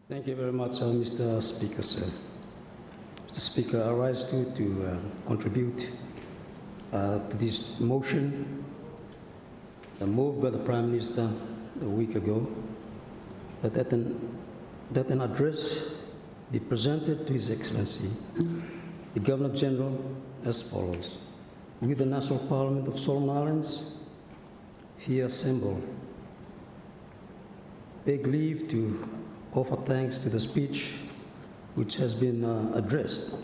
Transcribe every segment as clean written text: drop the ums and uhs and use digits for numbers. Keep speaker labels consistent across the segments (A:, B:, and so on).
A: Thank you very much, Mr. Speaker, sir. Mr. Speaker, I rise to contribute to this motion moved by the Prime Minister a week ago, that an address be presented to His Excellency, the Governor-General, as follows. With the National Parliament of Solomon Islands here assembled, beg leave to offer thanks to the speech which has been addressed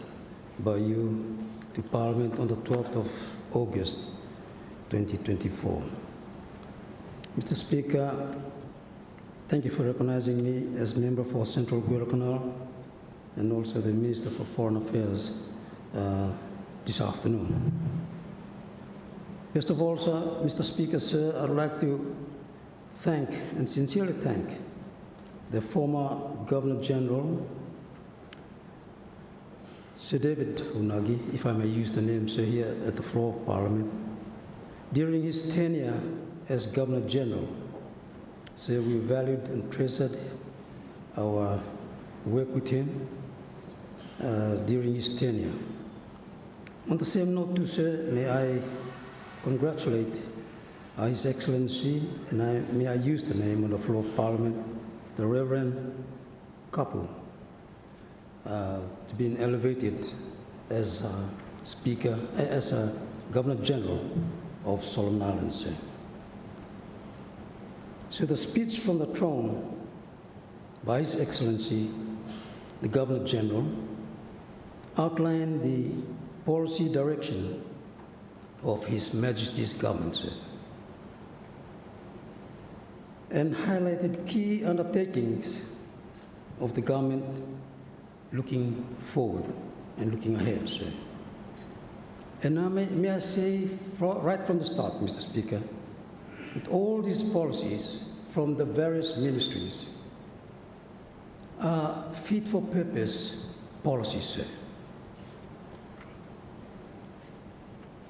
A: by you to Parliament on the 12th of August 2024. Mr. Speaker, thank you for recognizing me as member for Central Guadalcanal and also the Minister for Foreign Affairs this afternoon. First of all, sir, Mr. Speaker, sir, I'd like to thank and sincerely thank the former Governor-General, Sir David Unagi, if I may use the name, sir, here at the floor of Parliament. During his tenure as Governor-General, sir, we valued and treasured our work with him during his tenure. On the same note, too, sir, may I congratulate His Excellency, and may I use the name on the floor of Parliament, the Reverend Kapu, to being elevated as Speaker, as a Governor-General of Solomon Islands, sir. So the speech from the throne by His Excellency, the Governor-General, outlined the policy direction of His Majesty's government, sir, and highlighted key undertakings of the government looking forward and looking ahead, sir. And now may I say right from the start, Mr. Speaker, that all these policies from the various ministries are fit-for-purpose policies, sir.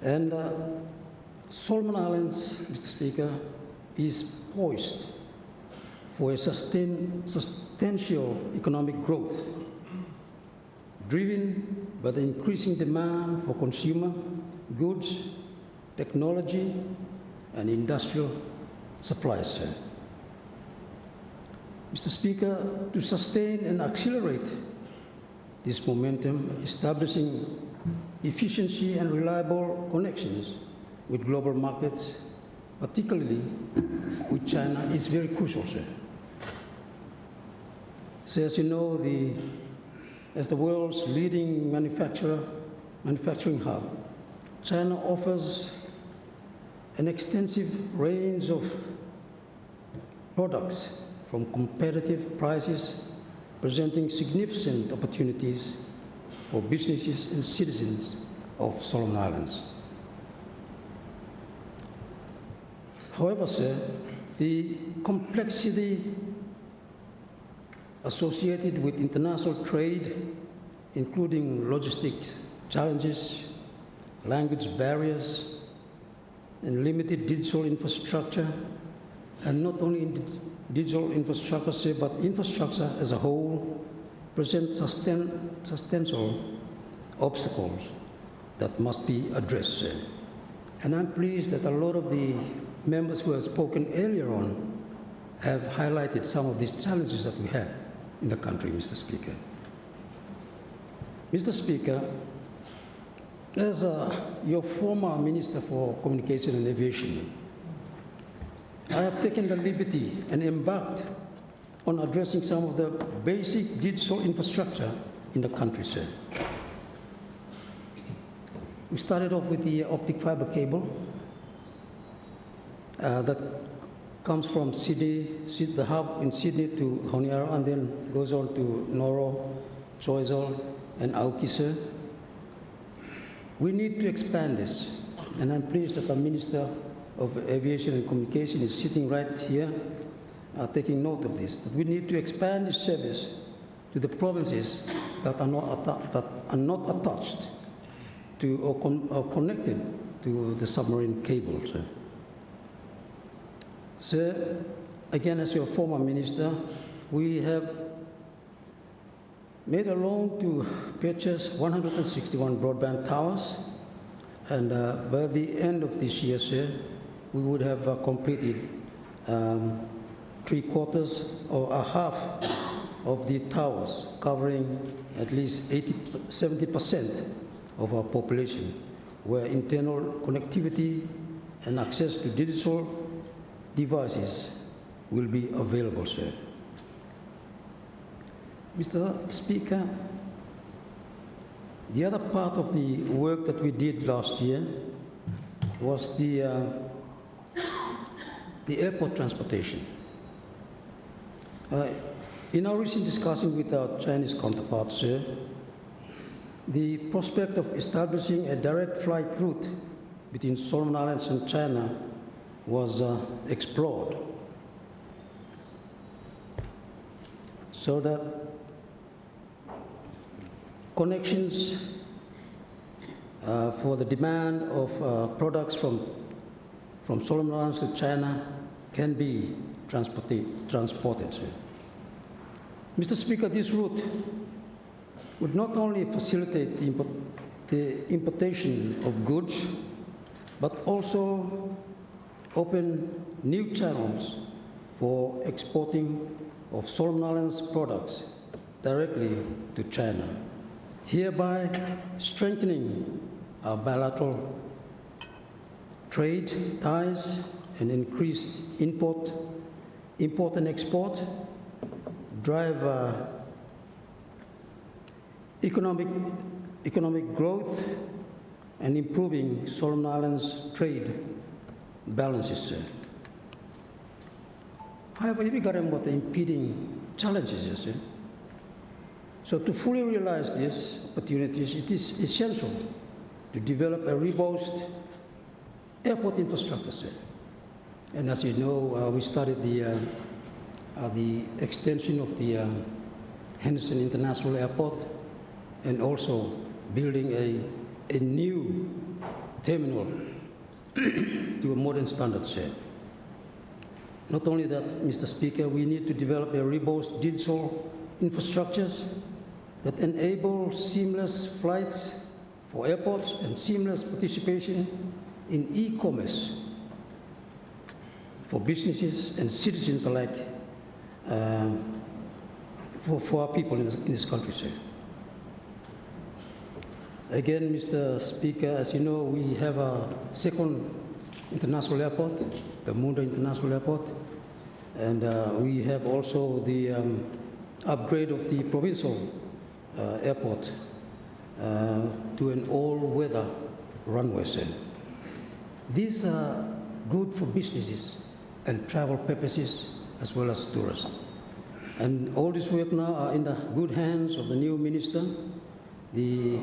A: And Solomon Islands, Mr. Speaker, is poised for a substantial economic growth, driven by the increasing demand for consumer goods, technology, and industrial supplies, sir. Mr. Speaker, to sustain and accelerate this momentum, establishing efficiency and reliable connections with global markets, particularly with China, is very crucial, sir. So as you know, as the world's leading manufacturing hub, China offers an extensive range of products from competitive prices, presenting significant opportunities for businesses and citizens of Solomon Islands. However, sir, the complexity associated with international trade, including logistics challenges, language barriers, and limited digital infrastructure, and not only digital infrastructure, sir, but infrastructure as a whole, present substantial obstacles that must be addressed, sir. And I'm pleased that a lot of the members who have spoken earlier on have highlighted some of these challenges that we have in the country, Mr. Speaker. Mr. Speaker, as your former Minister for Communication and Aviation, I have taken the liberty and embarked on addressing some of the basic digital infrastructure in the country, sir. We started off with the optic fiber cable that comes from Sydney, the hub in Sydney to Honiara, and then goes on to Noro, Choiseul, and Aoke, sir. We need to expand this, and I'm pleased that the Minister of Aviation and Communication is sitting right here, taking note of this, that we need to expand this service to the provinces that are not attached to or connected to the submarine cable, sir. Sir, again, as your former minister, we have made a loan to purchase 161 broadband towers, and by the end of this year, sir, we would have completed 3/4 or a half of the towers, covering at least 70% of our population, where internal connectivity and access to digital devices will be available, sir. Mr. Speaker, the other part of the work that we did last year was the airport transportation. In our recent discussion with our Chinese counterparts, sir, the prospect of establishing a direct flight route between Solomon Islands and China was explored, so that connections for the demand of products from Solomon Islands to China can be transported. Sir. Mr. Speaker, this route would not only facilitate the importation of goods, but also open new channels for exporting of Solomon Islands products directly to China, hereby strengthening our bilateral trade ties and increased import and export, drive economic growth, and improving Solomon Islands trade balances, sir. However, we got about the impeding challenges, yes, sir. So to fully realize these opportunities, it is essential to develop a robust airport infrastructure, sir. And as you know, we started the extension of the Henderson International Airport, and also building a new terminal to a modern standard, sir. Not only that, Mr. Speaker, we need to develop a robust digital infrastructures that enable seamless flights for airports and seamless participation in e-commerce for businesses and citizens alike, for our people in this country, sir. Again, Mr. Speaker, as you know, we have a second international airport, the Munda International Airport, and we have also the upgrade of the provincial airport to an all-weather runway, sir. These are good for businesses and travel purposes as well as tourists. And all this work now are in the good hands of the new minister, the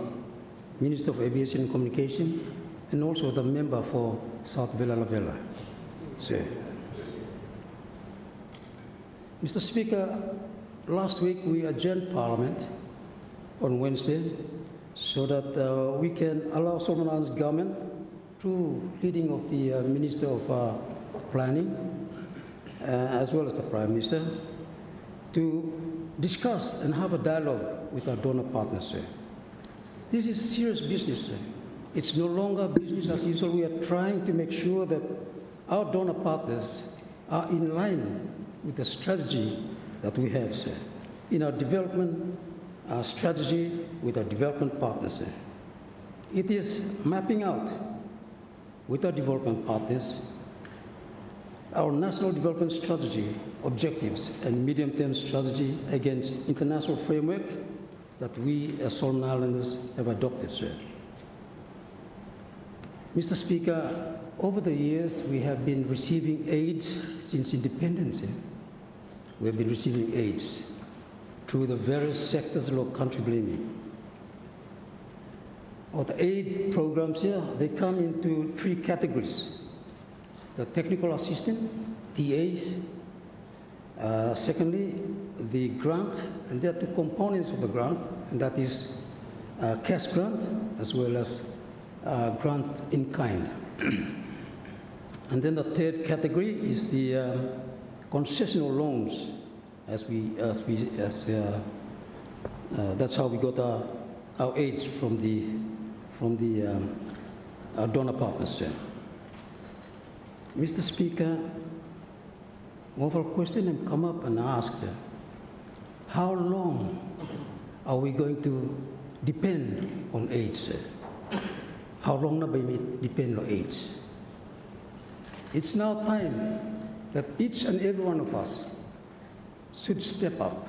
A: Minister of Aviation and Communication, and also the member for South Villa La Vella. Sir. Mr. Speaker, last week we adjourned Parliament on Wednesday so that we can allow Solomon Islands government, through leading of the Minister of Planning, as well as the Prime Minister, to discuss and have a dialogue with our donor partners, sir. This is serious business, sir. It's no longer business as usual. We are trying to make sure that our donor partners are in line with the strategy that we have, sir, in our development strategy with our development partners, sir. It is mapping out with our development partners our national development strategy, objectives, and medium-term strategy against international framework that we as Solomon Islanders have adopted, sir. Mr. Speaker, over the years, we have been receiving aid since independence. We have been receiving aids through the various sectors of our country, believe me. Or the aid programs here, they come into three categories. The technical assistant, TAs. Secondly, the grant, and there are two components of the grant, and that is cash grant as well as grant in kind. And then the third category is the concessional loans, as That's how we got our aid from our donor partners, sir. Mr. Speaker, one of our questions come up and asked, how long are we going to depend on aid, sir? How long will we depend on aid? It's now time that each and every one of us should step up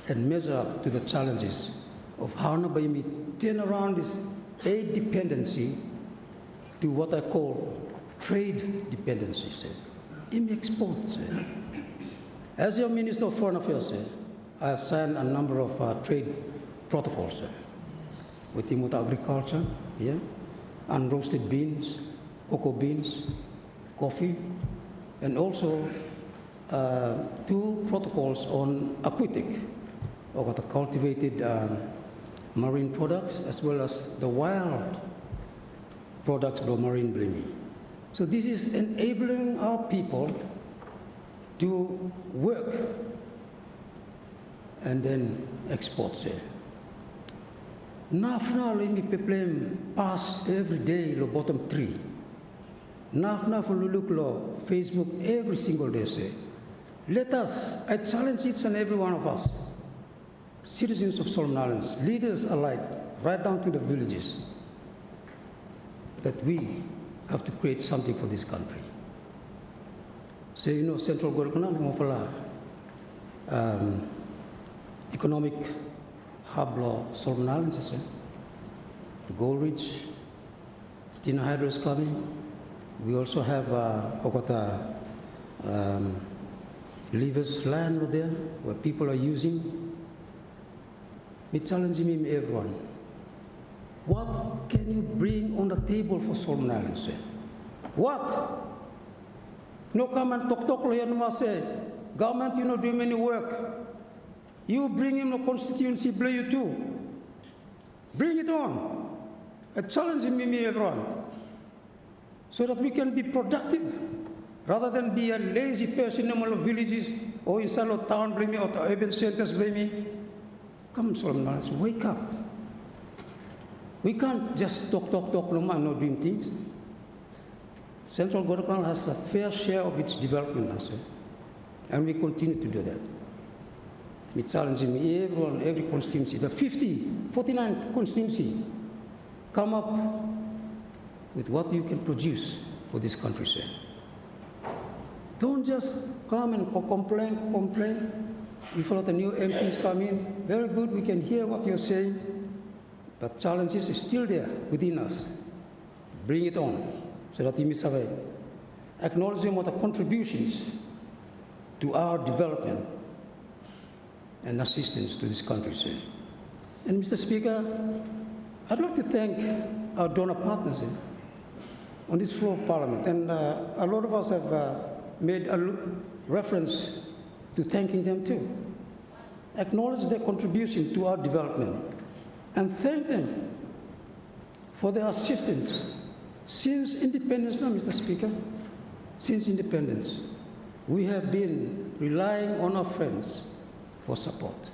A: and measure up to the challenges of how we turn around this aid dependency to what I call trade dependency, sir. In export, sir. As your Minister of Foreign Affairs, sir, I have signed a number of trade protocols, sir, with agriculture, yeah, unroasted beans, cocoa beans, coffee, and also 2 protocols on aquatic, or the cultivated marine products, as well as the wild products of marine blaming. So this is enabling our people to work and then export, sir. Nafna let me problem pass every day lo bottom 3. Nafna for look lo Facebook every single day, sir. Let us, I challenge each and every one of us, citizens of Solomon Islands, leaders alike, right down to the villages, that we have to create something for this country. So, you know, Central Government economic hub law, Solomon Islands, Gold Ridge, Tina Hydro is coming. We also have Leavers land there where people are using. Me challenging him, everyone. What can you bring on the table for Solomon Islands, sir? What? No come and talk no say, government, you know, do many work. You bring him the constituency, play you too. Bring it on. I challenge me, everyone. So that we can be productive, rather than be a lazy person in the villages or inside of town, blame me, or the urban centers, blame me. Come, Solomon Islands, wake up. We can't just talk, no man, no doing things. Central government has a fair share of its development, sir, and we continue to do that. We challenge everyone, every constituency, the 49 constituency, come up with what you can produce for this country, sir. Don't just come and complain. If a lot of new MPs come in, very good, we can hear what you're saying, but challenges is still there within us. Bring it on, so that we may acknowledge what the contributions to our development and assistance to this country, sir. And Mr. Speaker, I'd like to thank our donor partners on this floor of Parliament, and a lot of us have made a reference to thanking them too. Acknowledge their contribution to our development and thank them for their assistance since independence now, Mr. Speaker. Since independence, we have been relying on our friends for support.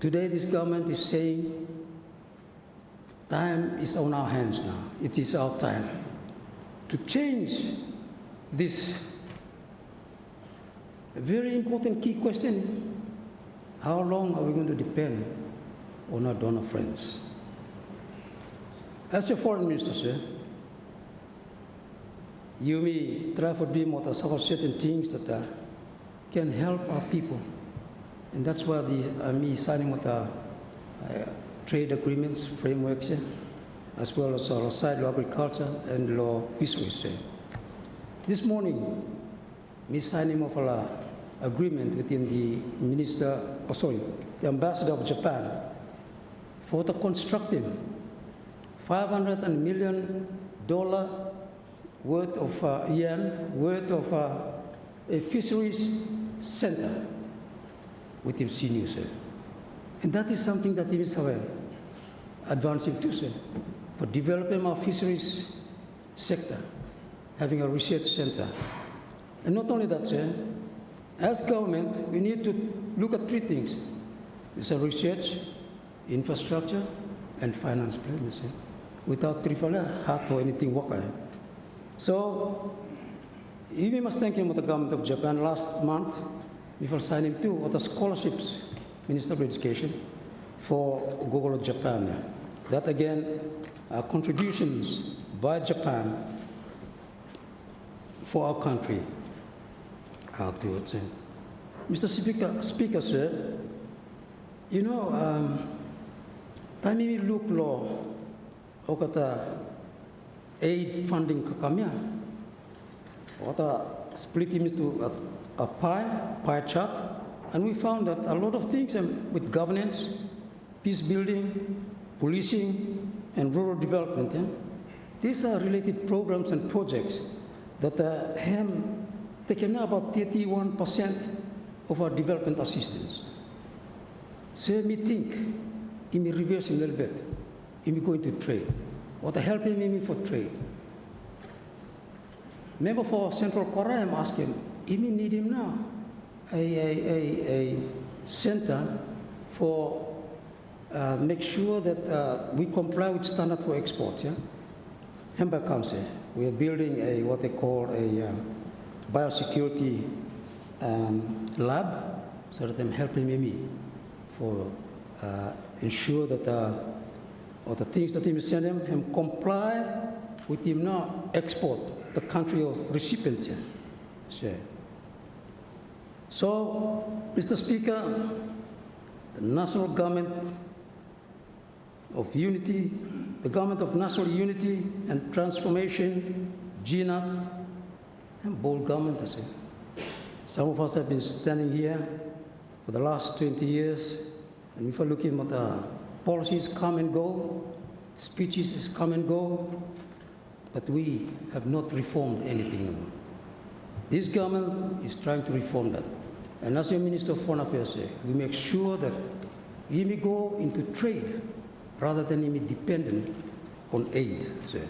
A: Today, this government is saying time is on our hands now. It is our time to change this very important key question. How long are we going to depend on our donor friends? As a foreign minister, sir, you may try to do certain things that can help our people. And that's why me signing with trade agreements, frameworks, as well as our side law agriculture and law fisheries. This morning, me signing of an agreement within the ambassador of Japan for the constructing $500 million worth of yen, worth of a fisheries center within CNU, sir. And that is something that is advancing too, sir, for developing our fisheries sector, having a research center. And not only that, sir, as government, we need to look at 3 things. It's a research, infrastructure, and finance plan, you see. Without triple, hard for anything work. So, we must thank him with the government of Japan last month, before signing two other scholarships, Minister of Education, for Google of Japan. That again are contributions by Japan for our country. Mr. Speaker, sir, you know, time we look law, okata aid funding kakamya, okata split him into a pie chart, and we found that a lot of things with governance, peace building, policing, and rural development. These are related programs and projects that have taken about 31% of our development assistance. So me think, me reverse a little bit, me going to trade, or helping me for trade. Member for Central Korea, I'm asking, me need him now, a center for make sure that we comply with standard for exports. Yeah? Hemba Council, we are building what they call a biosecurity lab, so that I'm helping me for ensure that all the things that he send him comply with him now export the country of recipient. Yeah? So, Mr. Speaker, the national government of unity, the government of national unity and transformation, GNAT, and bold government, I say. Some of us have been standing here for the last 20 years, and if I look at the policies come and go, speeches come and go, but we have not reformed anything. This government is trying to reform that. And as your Minister of Foreign Affairs said, we make sure that we may go into trade rather than be dependent on aid. So,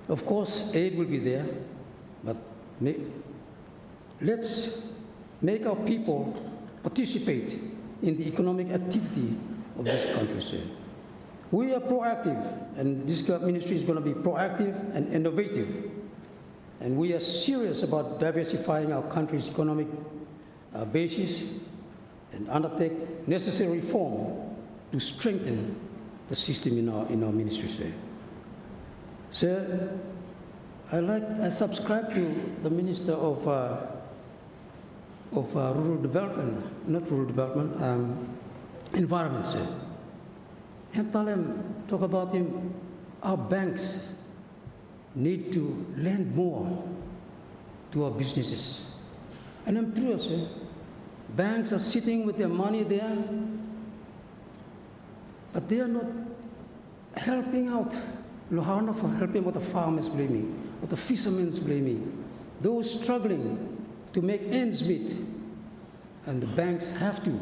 A: of course, aid will be there, but let's make our people participate in the economic activity of this country. So, we are proactive, and this ministry is going to be proactive and innovative. And we are serious about diversifying our country's economic basis and undertake necessary reform to strengthen the system in our ministry. So, I subscribe to the Minister of Rural Development, not Rural Development, Environment, sir. And tell him, talk about him, our banks need to lend more to our businesses. And I'm true, sir. Banks are sitting with their money there, but they are not helping out. Lohana for helping what the farmers blaming, what the fishermen's blaming, those struggling to make ends meet. And the banks have to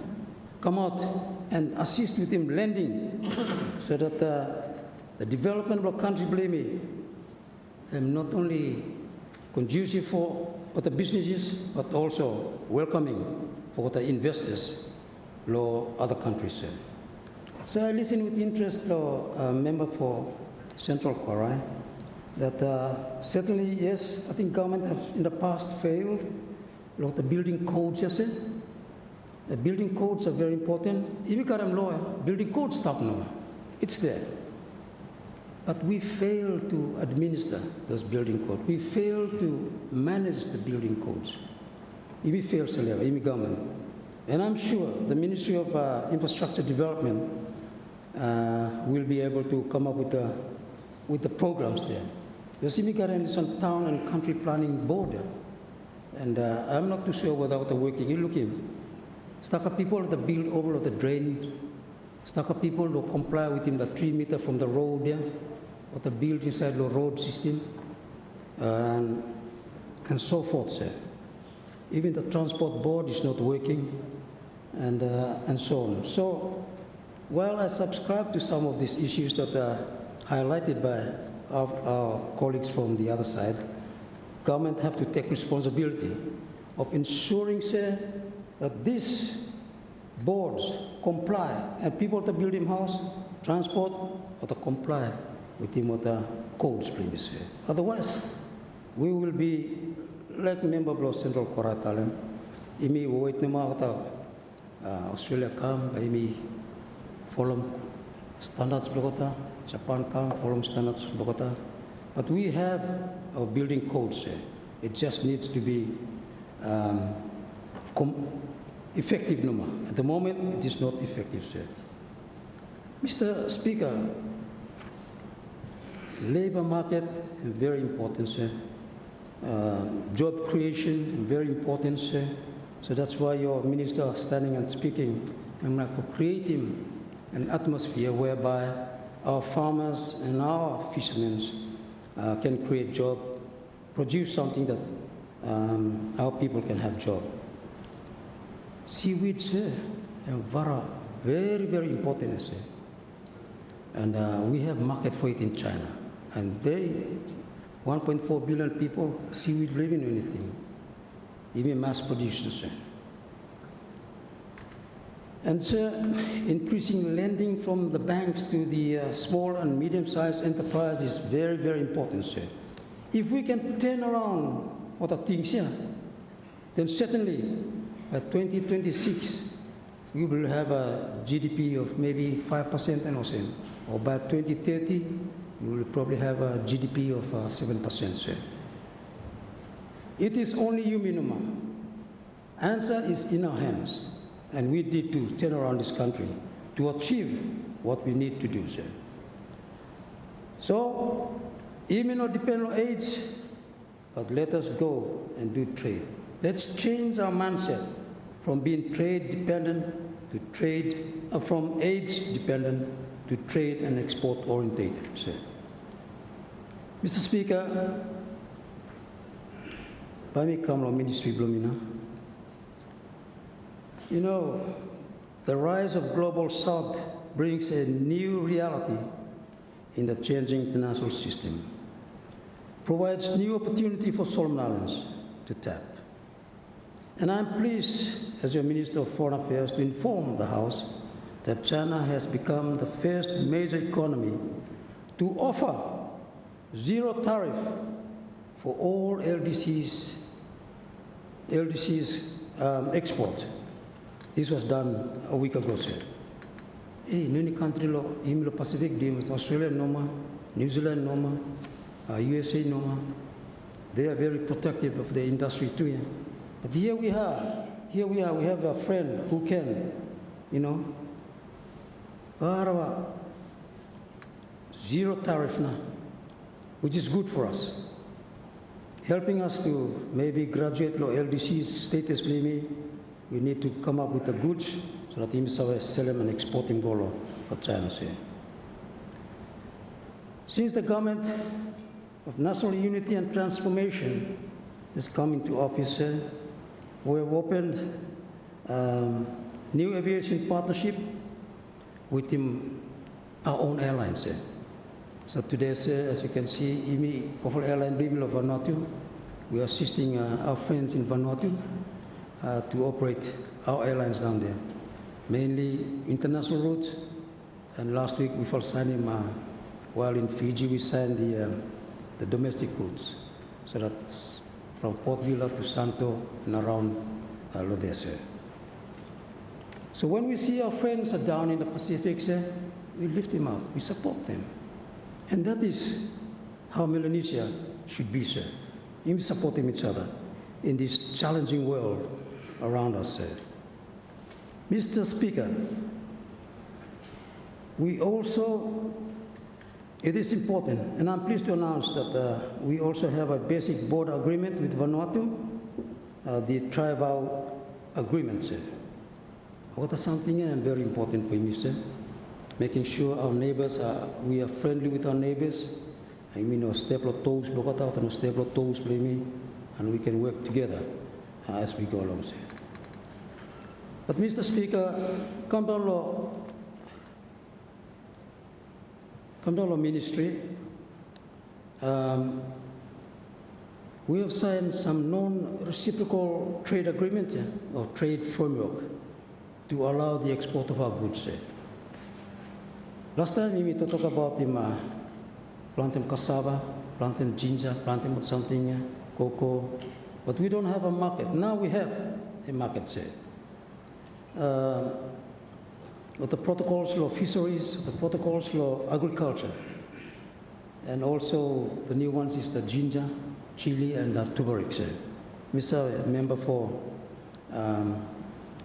A: come out and assist with him lending so that the development of the country blaming not only conducive for the businesses, but also welcoming for the investors, other countries. So I listen with interest, member for Central Korea, that certainly, yes, I think government has in the past failed. The building codes, yes, the building codes are very important. If you got a lawyer, building codes stop now. It's there. But we fail to administer those building codes. We fail to manage the building codes. We fail, government. And I'm sure the Ministry of Infrastructure Development will be able to come up with the programs there. Because we got some town and country planning board, and I'm not too sure without the working. You look in, stuck up people that build over the drain, stuck up people who comply within the 3 meters from the road there, or the build inside the road system, and so forth, sir. Even the transport board is not working, and so on. So, while I subscribe to some of these issues that are highlighted by our colleagues from the other side, government have to take responsibility of ensuring, sir, that this boards comply, and people to build him house, transport, or to comply with him with the codes previously. Otherwise, we will be like member of Central Koratalem. Imi wait nama kata Australia come, imi follow standards blokota, Japan come, follow standards blokota. But we have our building codes. It just needs to be effective number. At the moment, it is not effective, sir. Mr. Speaker, labor market is very important, sir. Job creation very important, sir. So that's why your minister standing and speaking for creating an atmosphere whereby our farmers and our fishermen can create job, produce something that our people can have job. Seaweed, sir, and vara, very, very important, sir. And we have market for it in China. And they, 1.4 billion people, seaweed living in anything, even mass produced, sir. And sir, increasing lending from the banks to the small and medium-sized enterprise is very, very important, sir. If we can turn around other things here, then certainly by 2026, we will have a GDP of maybe 5% and also, or by 2030, we will probably have a GDP of 7%, sir. It is only you, Minuma. Answer is in our hands, and we need to turn around this country to achieve what we need to do, sir. So, it may not depend on age, but let us go and do trade. Let's change our mindset from being trade dependent to trade, from age dependent to trade and export orientated, sir. Mr. Speaker, Bami Kamlo Ministry Blumina. You know, the rise of global south brings a new reality in the changing international system, provides new opportunity for Solomon Islands to tap. And I'm pleased, as your Minister of Foreign Affairs, to inform the House that China has become the first major economy to offer zero tariff for all LDC's export. This was done a week ago, sir. Hey, nini country lo, Indo Pacific, Australia noma, New Zealand noma, USA noma. They are very protective of the industry too. Yeah? But here we are, we have a friend who can, you know, zero tariff now, which is good for us, helping us to maybe graduate lo LDC's status. Maybe we need to come up with the goods so that we can sell them and export them to China. Since the government of National Unity and Transformation is coming to office, we have opened new aviation partnership with our own airlines. So today, as you can see, IMI Official Airline Bill of Vanuatu, we are assisting our friends in Vanuatu to operate our airlines down there, mainly international routes. And last week we signed him, while in Fiji we signed the domestic routes. So that's from Port Vila to Santo and around Lodese. So when we see our friends are down in the Pacific, we lift them up, we support them. And that is how Melanesia should be, sir. In supporting each other in this challenging world around us, sir. Mr. Speaker, it is important, and I'm pleased to announce that we also have a basic border agreement with Vanuatu, the Tri-Vow agreement, sir. What is something very important for me, sir? Making sure our neighbors we are friendly with our neighbors. I mean, stapler toes, and we can work together as we go along, sir. But Mr. Speaker, Kambalo Ministry, we have signed some non-reciprocal trade agreement or trade framework to allow the export of our goods. Last time we talked about planting cassava, planting ginger, planting something, cocoa, but we don't have a market. Now we have a market. With the protocols law fisheries, the protocols law agriculture, and also the new ones is the ginger, chili, and turmeric. Mr. Member for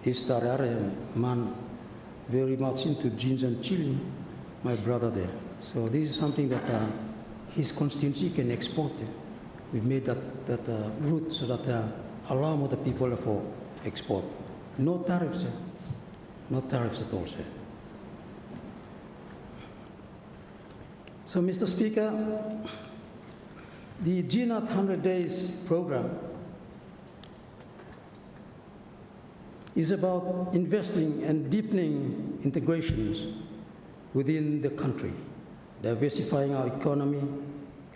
A: East Area, man, very much into ginger and chili, my brother there. So this is something that his constituency can export. We've made that route so that allow more the people for export. No tariffs. No tariffs at all, sir. So, Mr. Speaker, the GNAT 100 Days program is about investing and deepening integrations within the country, diversifying our economy,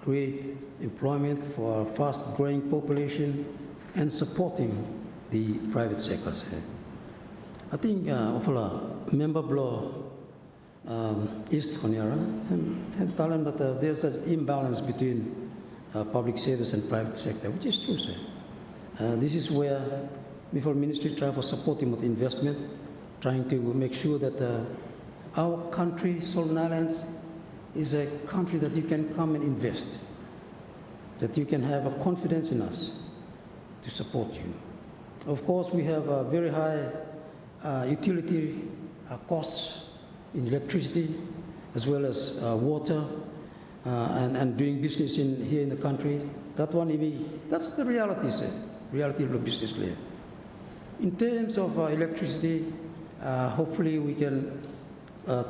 A: create employment for our fast-growing population, and supporting the private sector, sir. I think member blow East Honiara and tell them that there's an imbalance between public service and private sector, which is true, sir. This is where before ministry try for supporting with investment, trying to make sure that our country, Solomon Islands, is a country that you can come and invest, that you can have a confidence in us to support you. Of course, we have a very high utility costs in electricity as well as water and doing business here in the country. That's the reality, sir. Reality of the business layer. In terms of electricity, hopefully we can,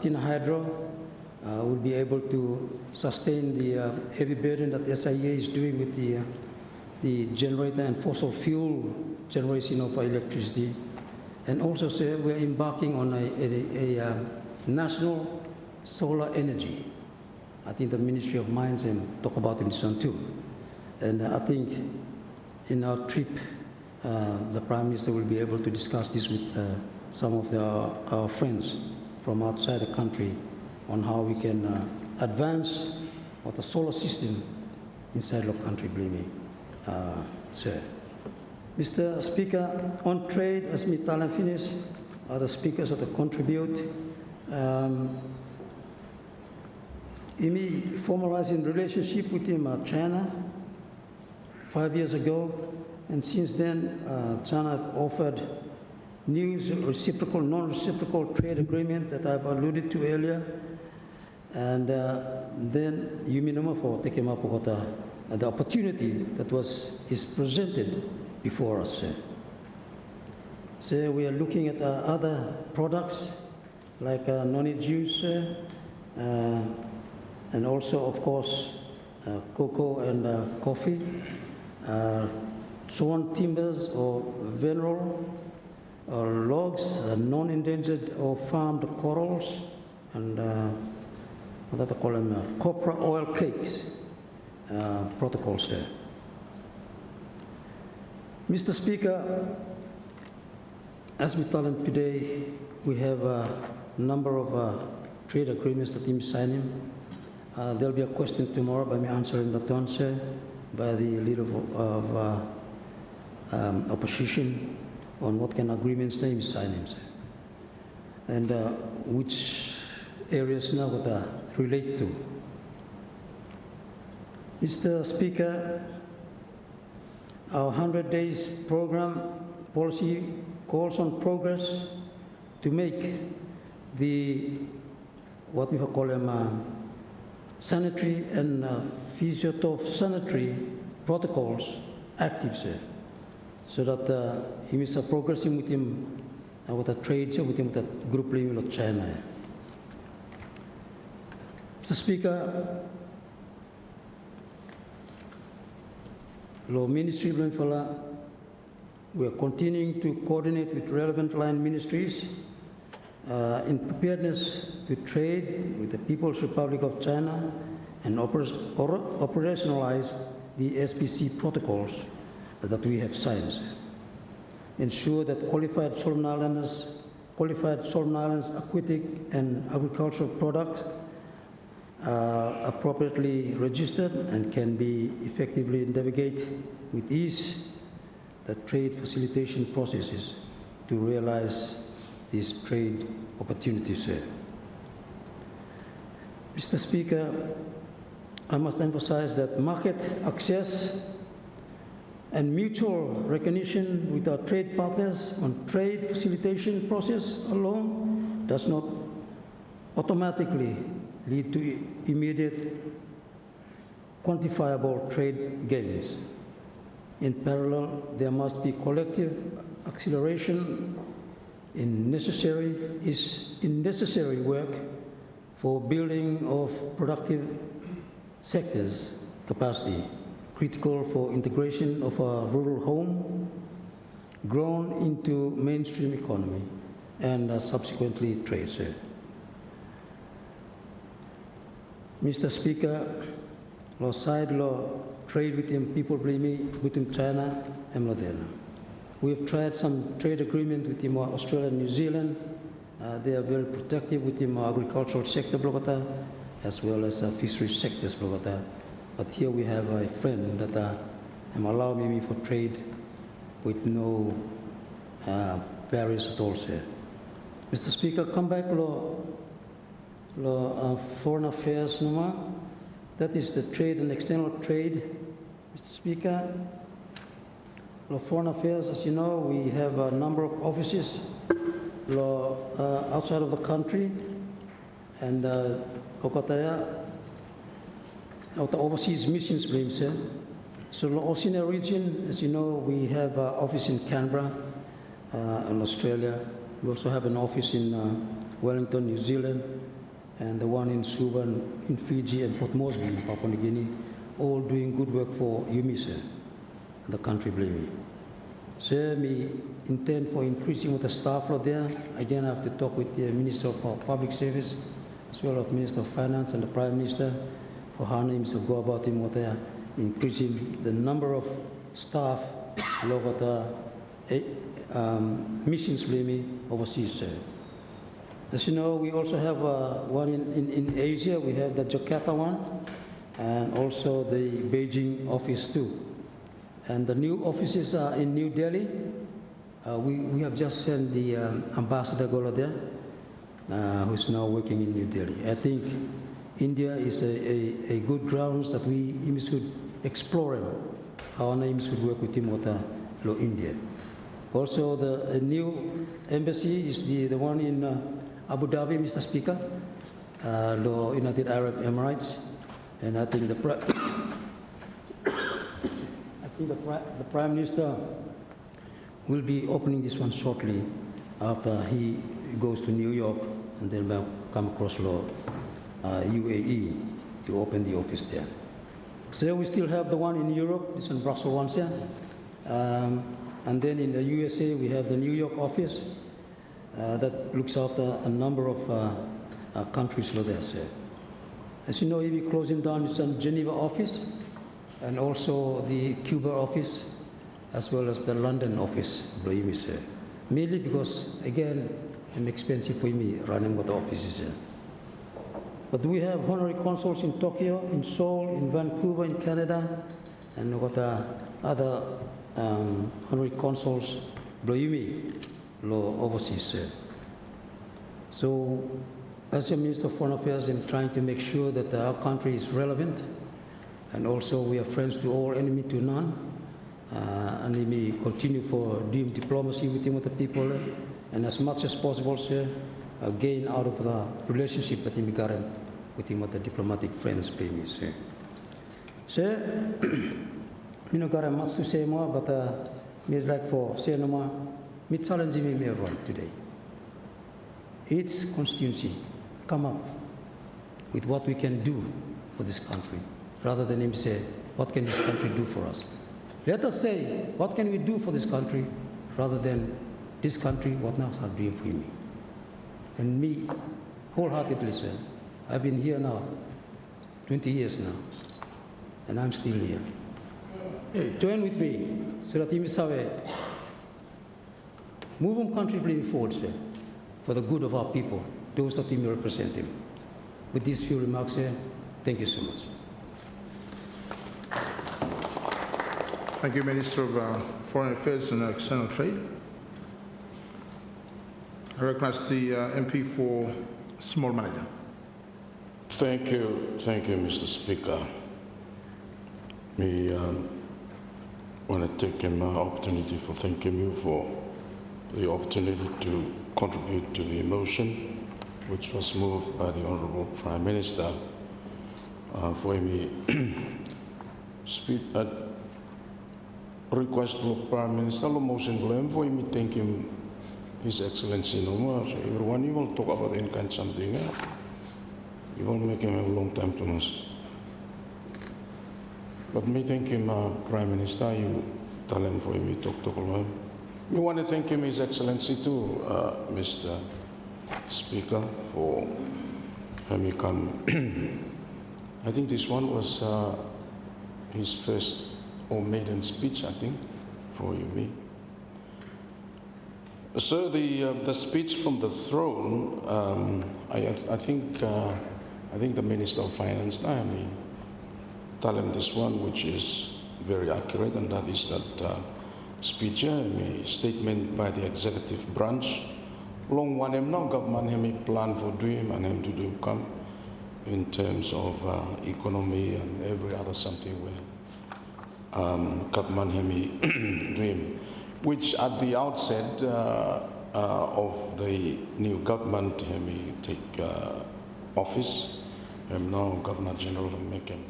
A: Tina Hydro will be able to sustain the heavy burden that SIA is doing with the generator and fossil fuel generation of electricity. And also, sir, we're embarking on a national solar energy. I think the Ministry of Mines and talk about this one too. And I think in our trip, the Prime Minister will be able to discuss this with some of our friends from outside the country on how we can advance with the solar system inside the country, believe me, sir. Mr. Speaker, on trade, as Ms. Talan finished, other speakers that contribute. IMI formalizing relationship with China 5 years ago, and since then, China have offered new reciprocal, non-reciprocal trade agreement that I've alluded to earlier, and then Yuminoma for taking up the opportunity that is presented before us. So we are looking at other products like noni juice and also, of course, cocoa and coffee, sawn timbers or mineral or logs, non-endangered or farmed corals, and what do they call them? Copra oil cakes protocols there. Mr. Speaker, as we tell them today, we have a number of trade agreements that we signing. There'll be a question tomorrow by me answering that answer by the leader of opposition on what kind of agreements they are signing, and which areas now that relate to. Mr. Speaker, our 100 days program policy calls on progress to make what we call them sanitary and phytosanitary protocols active, sir, so that he is progressing with him with the trade, with him with the group level of China. Mr. Speaker, Law Ministry, we are continuing to coordinate with relevant line ministries in preparedness to trade with the People's Republic of China and operationalize the SPC protocols that we have signed. Ensure that qualified Solomon Islanders qualified Solomon Islands aquatic and agricultural products are appropriately registered and can be effectively navigate with ease the trade facilitation processes to realize these trade opportunities. Mr. Speaker, I must emphasize that market access and mutual recognition with our trade partners on trade facilitation process alone does not automatically lead to immediate quantifiable trade gains. In parallel, there must be collective acceleration in necessary work for building of productive sectors capacity, critical for integration of our rural home, grown into mainstream economy, and subsequently trade. Mr. Speaker, law side law trade with him people believe me with China and Modena. We have tried some trade agreement with him Australia and New Zealand. They are very protective with him agricultural sector blogata, as well as fisheries sectors blogata. But here we have a friend that allow me for trade with no barriers at all, sir. Mr. Speaker, come back law foreign affairs Numa. That is the trade and external trade. Mr. Speaker, law foreign affairs, as you know, we have a number of offices outside of the country, and Okataya, out overseas missions, sir. So the Oceania region, as you know, we have an office in Canberra, in Australia. We also have an office in Wellington, New Zealand, and the one in Suva in Fiji and Port Moresby in Papua New Guinea, all doing good work for UMISA, the country, believe me. So we intend for increasing with the staff out there. Again, I have to talk with the Minister of Public Service, as well as Minister of Finance and the Prime Minister, for how names to go about in what they are increasing the number of staff local missions, believe me, overseas. As you know, we also have one in Asia. We have the Jakarta one, and also the Beijing office too. And the new offices are in New Delhi. We have just sent the ambassador Gola there, who is now working in New Delhi. I think India is a good grounds that we should explore how our names should work with Timota, India. Also, the new embassy is the one in Abu Dhabi, Mr. Speaker, United Arab Emirates, and I think the Prime Minister will be opening this one shortly after he goes to New York and then will come across UAE to open the office there. So we still have the one in Europe, this in Brussels once, yeah. And then in the USA we have the New York office that looks after a number of countries there. So, as you know, we'll be closing down this Geneva office and also the Cuba office, as well as the London office, mainly because, again, it's expensive for me running what the offices here. But we have honorary consuls in Tokyo, in Seoul, in Vancouver, in Canada, and what other honorary consuls, overseas. So, as a Minister of Foreign Affairs, I'm trying to make sure that our country is relevant, and also we are friends to all, enemy to none, and we may continue for doing diplomacy with the people, and as much as possible, sir, gain out of the relationship that we got with the diplomatic friends, please. Sir, you know, got much to say more, but we'd like for say no more. Me challenging me everyone today. Each constituency come up with what we can do for this country, rather than him say, what can this country do for us? Let us say, what can we do for this country, rather than this country, what now are doing for me? And me, wholeheartedly, sir, I've been here now, 20 years now, and I'm still here. Join with me, so that you may move on country bring forward, sir. for the good of our people, those that we may represent him. With these few remarks here, thank you so much.
B: Thank you, Minister of Foreign Affairs and External Trade. I recognize the MP for Small Manager.
C: Thank you, Mr. Speaker. I want to take an opportunity for thanking you for the opportunity to contribute to the motion which was moved by the Honourable Prime Minister for me speak at request of Prime Minister the motion for me thank him His Excellency no more. So everyone you will talk about any kind of something. You will make him a long time to us. But me thank him, Prime Minister, you tell him for me talk to him. We want to thank him, His Excellency, too, Mr. Speaker, for having come. I think this one was his first or maiden speech, I think, for you, me. Sir, the speech from the throne, I think the Minister of Finance, I mean, tell him this one, which is very accurate, and that is that speech, a statement by the executive branch. Long one him now, government him plan for doing and him to do him come in terms of economy and every other something where government him dream. Which at the outset of the new government, he take office, now Governor General make him.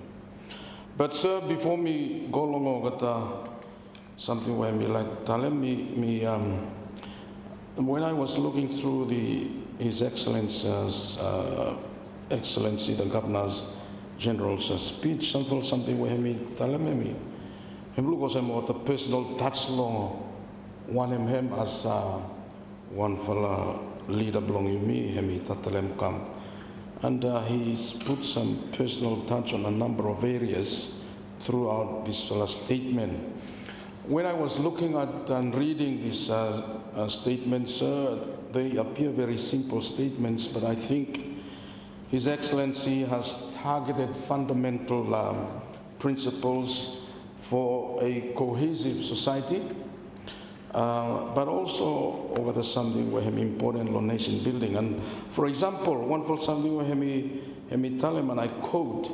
C: But sir, before me go along with something where me like tell him, when I was looking through His Excellency the Governor General's speech, something where me tell him look at the personal touch law. One him as one fella leader belonging me, him tatalem come, and he's put some personal touch on a number of areas throughout this fella's statement. When I was looking at and reading these statements, they appear very simple statements, but I think His Excellency has targeted fundamental principles for a cohesive society. But also over the something where he important on nation building. And for example, one for something where he tell him, and I quote,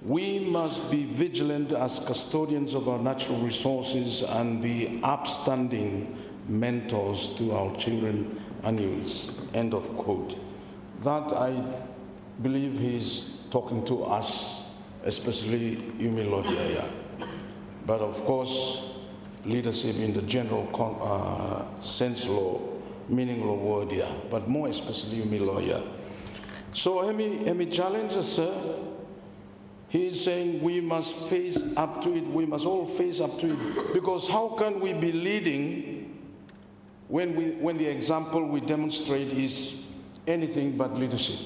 C: "We must be vigilant as custodians of our natural resources and be upstanding mentors to our children and youths." End of quote. That I believe he's talking to us, especially Yumi here. But of course, leadership in the general sense law, meaning law word here, but more especially you mean lawyer. So Hemi challenges, sir. He is saying we must face up to it, we must all face up to it, because how can we be leading when the example we demonstrate is anything but leadership?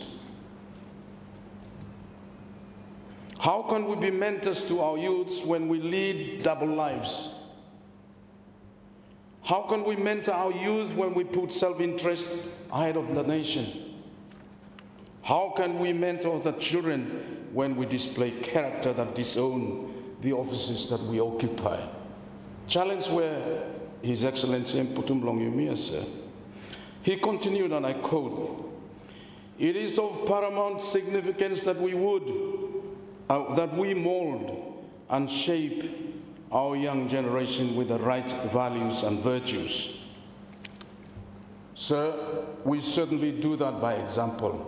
C: How can we be mentors to our youths when we lead double lives? How can we mentor our youth when we put self-interest ahead of the nation? How can we mentor the children when we display character that disown the offices that we occupy? Challenge where His Excellency Mputum Longyumia said. He continued, and I quote, "It is of paramount significance that we mold and shape our young generation with the right values and virtues." Sir, we certainly do that by example.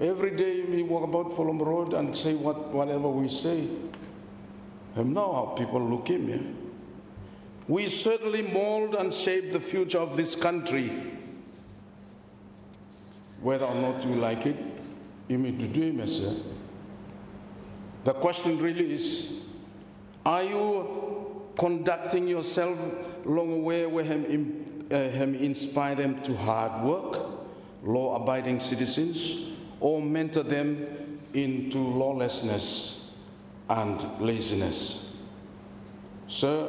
C: Every day we walk about Fulham Road and say whatever we say. And now how people look at me. We certainly mold and shape the future of this country. Whether or not you like it, you need to do it, sir. The question really is, are you conducting yourself along a way where him inspire them to hard work, law-abiding citizens, or mentor them into lawlessness and laziness? Sir,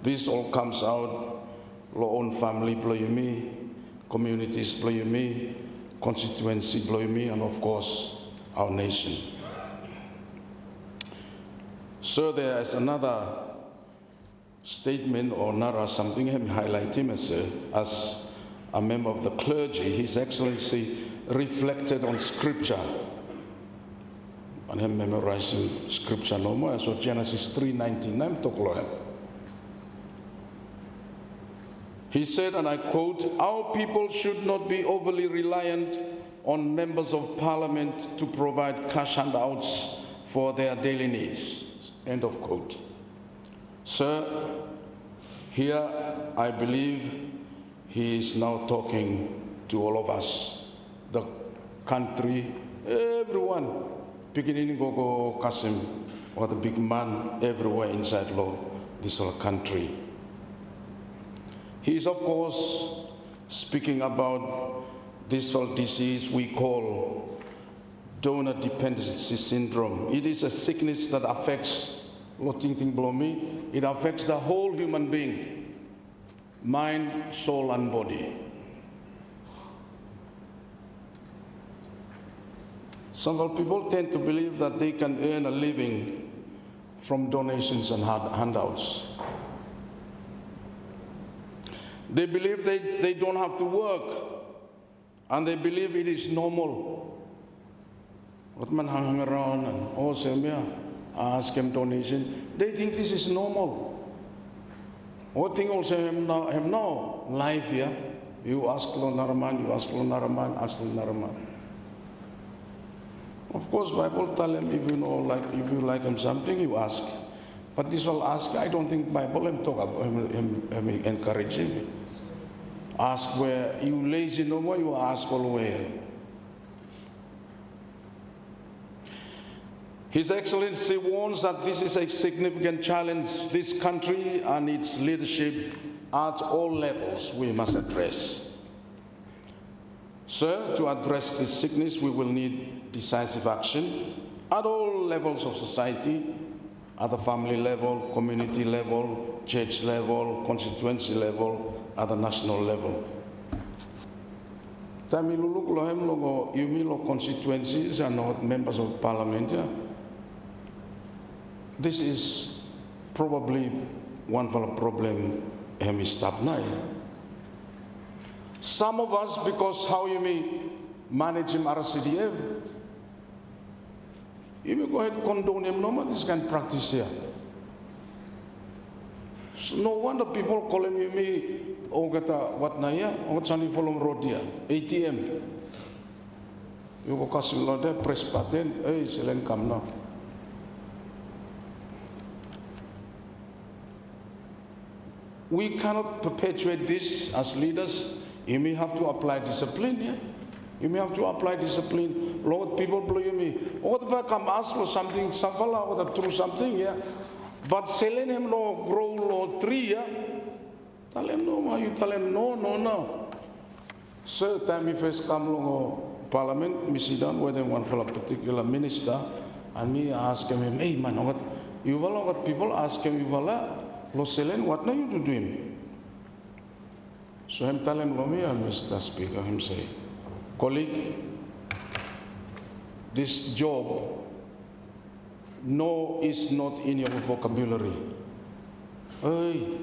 C: this all comes out, law own family play me, communities blow me, constituency blow me, and of course, our nation. So there is another statement or another something I'm highlighting as a member of the clergy. His Excellency reflected on scripture. And him memorizing scripture no more. So Genesis 3:19, toklohem. He said, and I quote, "Our people should not be overly reliant on members of parliament to provide cash handouts for their daily needs." End of quote. Sir, here I believe he is now talking to all of us, the country, everyone, beginning Gogo Kasim, or the big man everywhere inside law, this whole country. He is, of course, speaking about this whole disease we call donor dependency syndrome. It is a sickness that affects, it affects the whole human being, mind, soul, and body. Some people tend to believe that they can earn a living from donations and handouts. They believe they don't have to work, and they believe it is normal. What man hang around and ask him donation. They think this is normal. What thing also him now life here. You ask another man, you ask another man, ask another man. Of course, Bible tell him if you like him something, you ask. But this will ask. I don't think Bible him talk about him encourage him. Ask where you lazy no more. You ask all where. His Excellency warns that this is a significant challenge this country and its leadership at all levels we must address. Sir, to address this sickness, we will need decisive action at all levels of society, at the family level, community level, church level, constituency level, at the national level. Tamiluluk lohem logo yumilo constituencies are not members of parliament. This is probably one of the problem we stop now. Some of us, because how you may manage him RCDF, you may go ahead and condone him, no matter this kind of practice here. So no wonder people call him me, what na ya, sani follow road here, ATM. You go kasim there, press button, hey, selen come now. We cannot perpetuate this as leaders. You may have to apply discipline, yeah? You may have to apply discipline. Lord, people blow you me. What if I come ask for something, Savala, or through something, yeah? But selling him no grow no tree, yeah? Tell him no, you tell him no. So time he first come along parliament, me sit down with him one for a particular minister, and me ask him, hey man, what you will what people ask him, you will lo selling, what now you do him? So him tell him, me and Mr. Speaker, him say, colleague, this job, no is not in your vocabulary. Hey,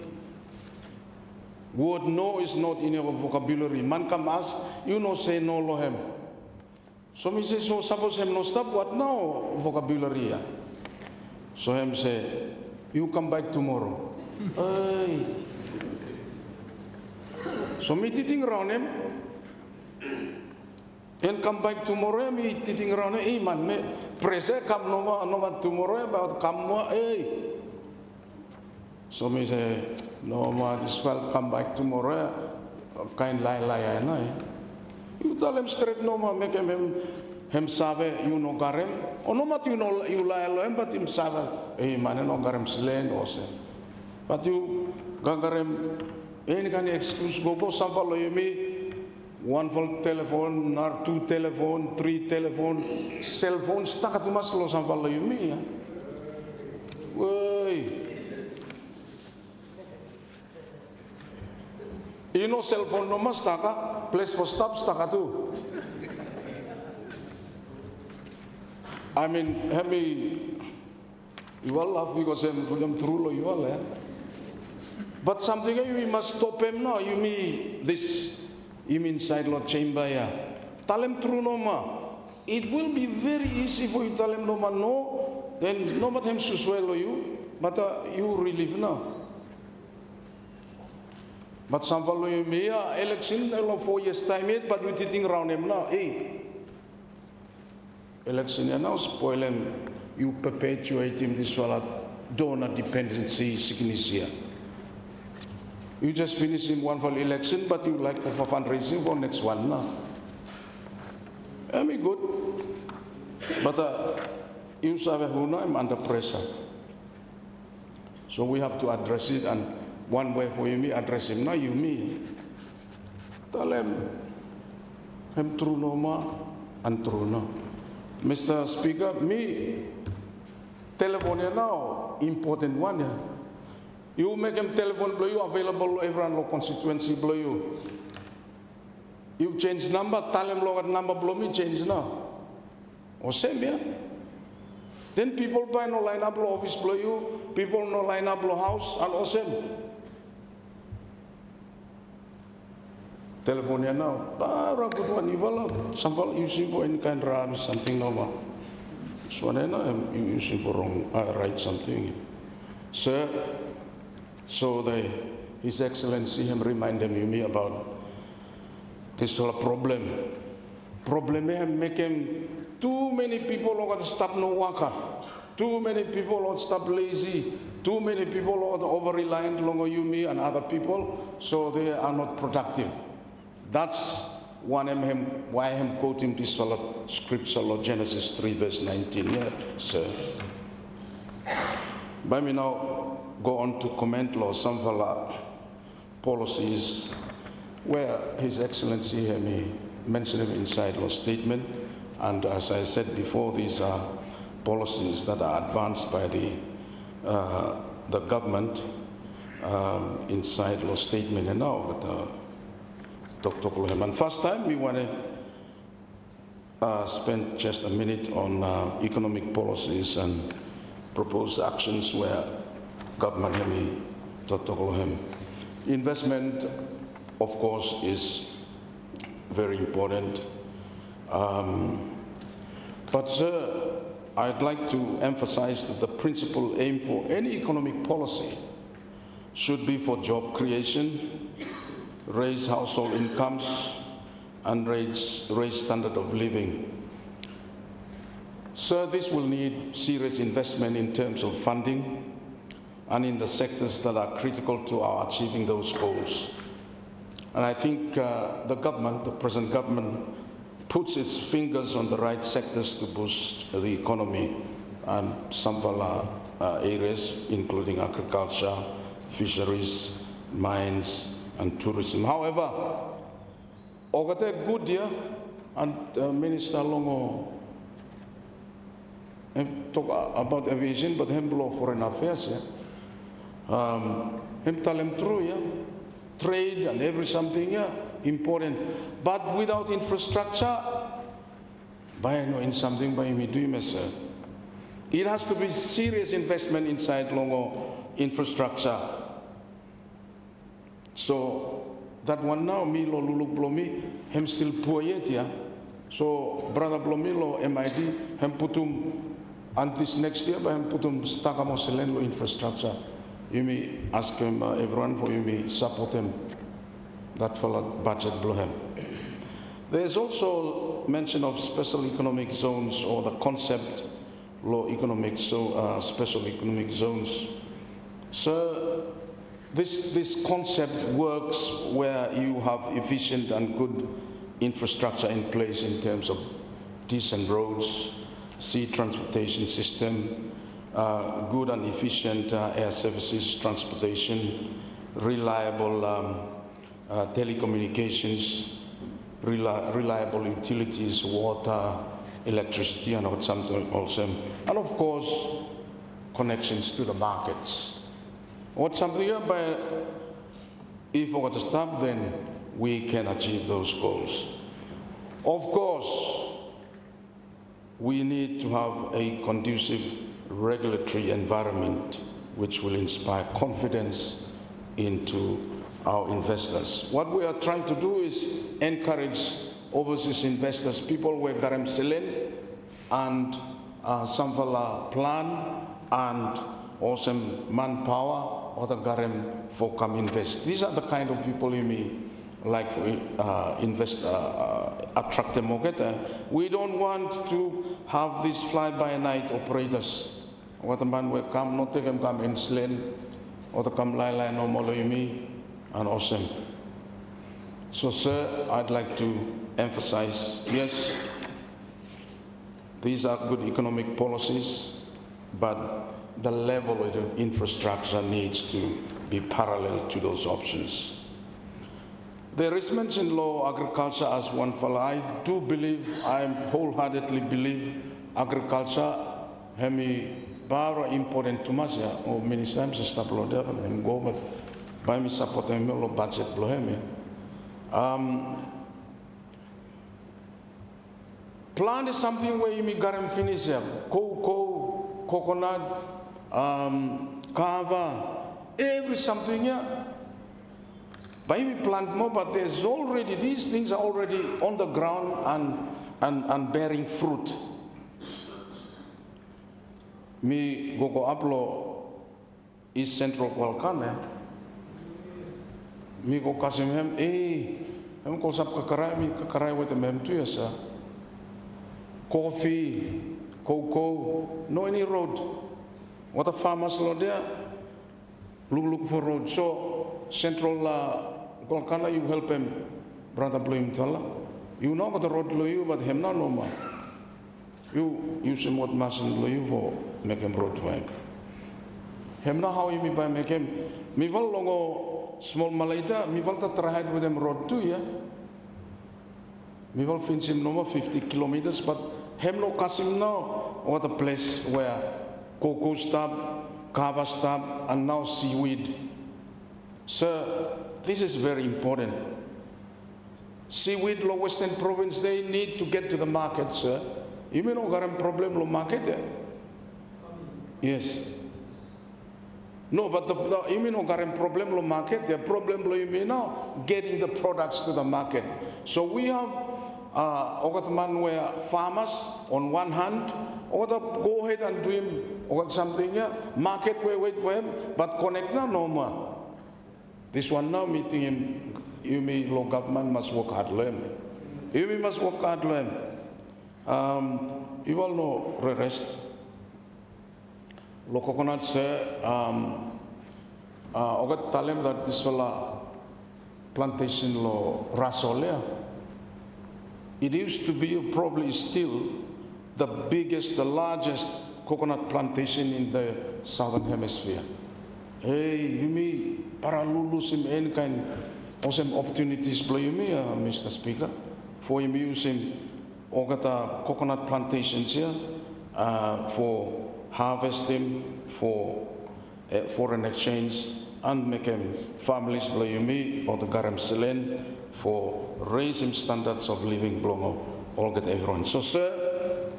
C: word no is not in your vocabulary. Man come ask, you no say no lo him. So me say, so suppose him no stop, what now vocabulary? So him say, you come back tomorrow. Hey. So me titting around him, and come back tomorrow. Me titting around him. Hey man, me press come no tomorrow about come hey. So me say no man, this will come back tomorrow. Kind lie na. You tell him straight no man, make him save you no garem. Or no mat you know you lie but him save. Hey man, no garem slen or say. But you gagarem. Any kind of excuse go some follow you me, one for telephone, or two telephone, three telephone, cell phone, stuck at much low some follow you me. You know, cell phone number staka, place for stop staka too. I mean, you all laugh because I'm true, you all, eh? But something you must stop him now. You mean this, you mean inside Lord chamber, yeah. Tell him true no ma. It will be very easy for you to tell him no ma no, then no matter him to swallow you, but you relieve now. But some follow you me, election 4 years time yet, but we're sitting around him now. Hey, election now spoil him. You perpetuate him this fella donor dependency sickness here. You just finish him one for the election, but you like for fundraising for next one now. I mean good, but you sabe who I'm under pressure. So we have to address it, and one way for you me address him now. You me tell him true no ma and true no. Mr. Speaker, me telephone here now important one yeah. You make him telephone blow you available everyone lo constituency blow you. You change number, tell him look at number blow me change now. Or same yeah. Then people buy no line up blow office blow you, people no line up blow house and all same. Telephone here now. Bara good one you will sample using for any kind of something normal. So then I'm using for wrong write something. Sir, so His Excellency him reminded me about this whole problem. Problem him make him too many people are stop no worker. Too many people are stop lazy. Too many people are over reliant on you, me, and other people, so they are not productive. That's one him why I'm quoting this scripture, Lord Genesis 3 verse 19. Yeah, sir. But me now go on to comment law some policies where His Excellency me mentioned him inside law statement, and as I said before, these are policies that are advanced by the government inside law statement and now. But Dr. Kuleman, first time we want to spend just a minute on economic policies and proposed actions where government Dr. Kuleman. Investment, of course, is very important. But sir, I'd like to emphasize that the principal aim for any economic policy should be for job creation, raise household incomes, and raise standard of living. Sir, this will need serious investment in terms of funding and in the sectors that are critical to our achieving those goals. And I think the present government, puts its fingers on the right sectors to boost the economy, and some areas, including agriculture, fisheries, mines, and tourism. However, Ogate good year, and Minister Longo talk about aviation, but him blow foreign affairs, yeah. Him tell him true, yeah. Trade and every something, yeah, important. But without infrastructure, by knowing something by me do sir. It has to be serious investment inside Longo infrastructure. So that one now, me lo luluk blomi, him still poor yet, yeah. So brother blomi lo MID, him putum, and this next year, by him putum stakamo lo infrastructure. You may ask him, everyone for you may support him. That fellow budget blow him. There is also mention of special economic zones, or the concept law economic special economic zones. So this concept works where you have efficient and good infrastructure in place in terms of decent roads, sea transportation system, good and efficient air services, transportation, reliable telecommunications, reliable utilities, water, electricity, and something also, and of course connections to the markets. What something here by If we got to stop, then we can achieve those goals. Of course, we need to have a conducive regulatory environment which will inspire confidence into our investors. What we are trying to do is encourage overseas investors, people who garam selen and some plan and also manpower or the garam for come invest. These are the kind of people you may like invest, attract them. We don't want to have these fly-by-night operators. What a man will come, not take them come in slen or the come lai no moloimi and awesome. So, sir, I'd like to emphasize, yes, these are good economic policies, but the level of the infrastructure needs to be parallel to those options. There is mentioned law agriculture as one fellow. I do believe, I wholeheartedly believe agriculture hemi bara important to us, or many times stop law there and go, but by me support hemi lo budget blow hemi. Plant is something where you may garam finish here. Cocoa, coconut, kava, every something here. By we plant more, but there's already, these things are already on the ground and bearing fruit. Me go aplo East Central Kualkan, me go kasim hem, hem ko sap kakarai with them hem too, sir. Coffee, cocoa, no any road. What a farmers law there, look for road. So Central Kualkan, you help him, brother Bloim Tala. You know what the road lo you, but him no more. You use him what mustn't lo you for make him road for him. Him now how you me by make him. Me val longo small malaita, me val ta try with him road too, yeah. Me val finish him no more 50 kilometers, but him no kasim now what a place where cocoa stop, kava stop, and now seaweed. Sir, this is very important. Seaweed, Western Province, they need to get to the market, sir. You may not have a problem lo market. Yes. No, but you may not have a problem lo market. The problem lo you may now getting the products to the market. So we have where farmers on one hand, or go ahead and do him or something here. Market wait for him, but connect now no more. This one now meeting him, you may low government must work hard learn. You must work hard learn. You all know the rest. Lo coconut sir, ogat talem that this fella plantation lo rasolea. It used to be probably still the biggest, the largest coconut plantation in the southern hemisphere. Hey, you mean para lulus in any kind of some opportunities play you me, Mr. Speaker, for him using ogata coconut plantations here for harvesting, for foreign exchange, and making families play you me or the garam selen for raising standards of living below all get everyone. So, sir,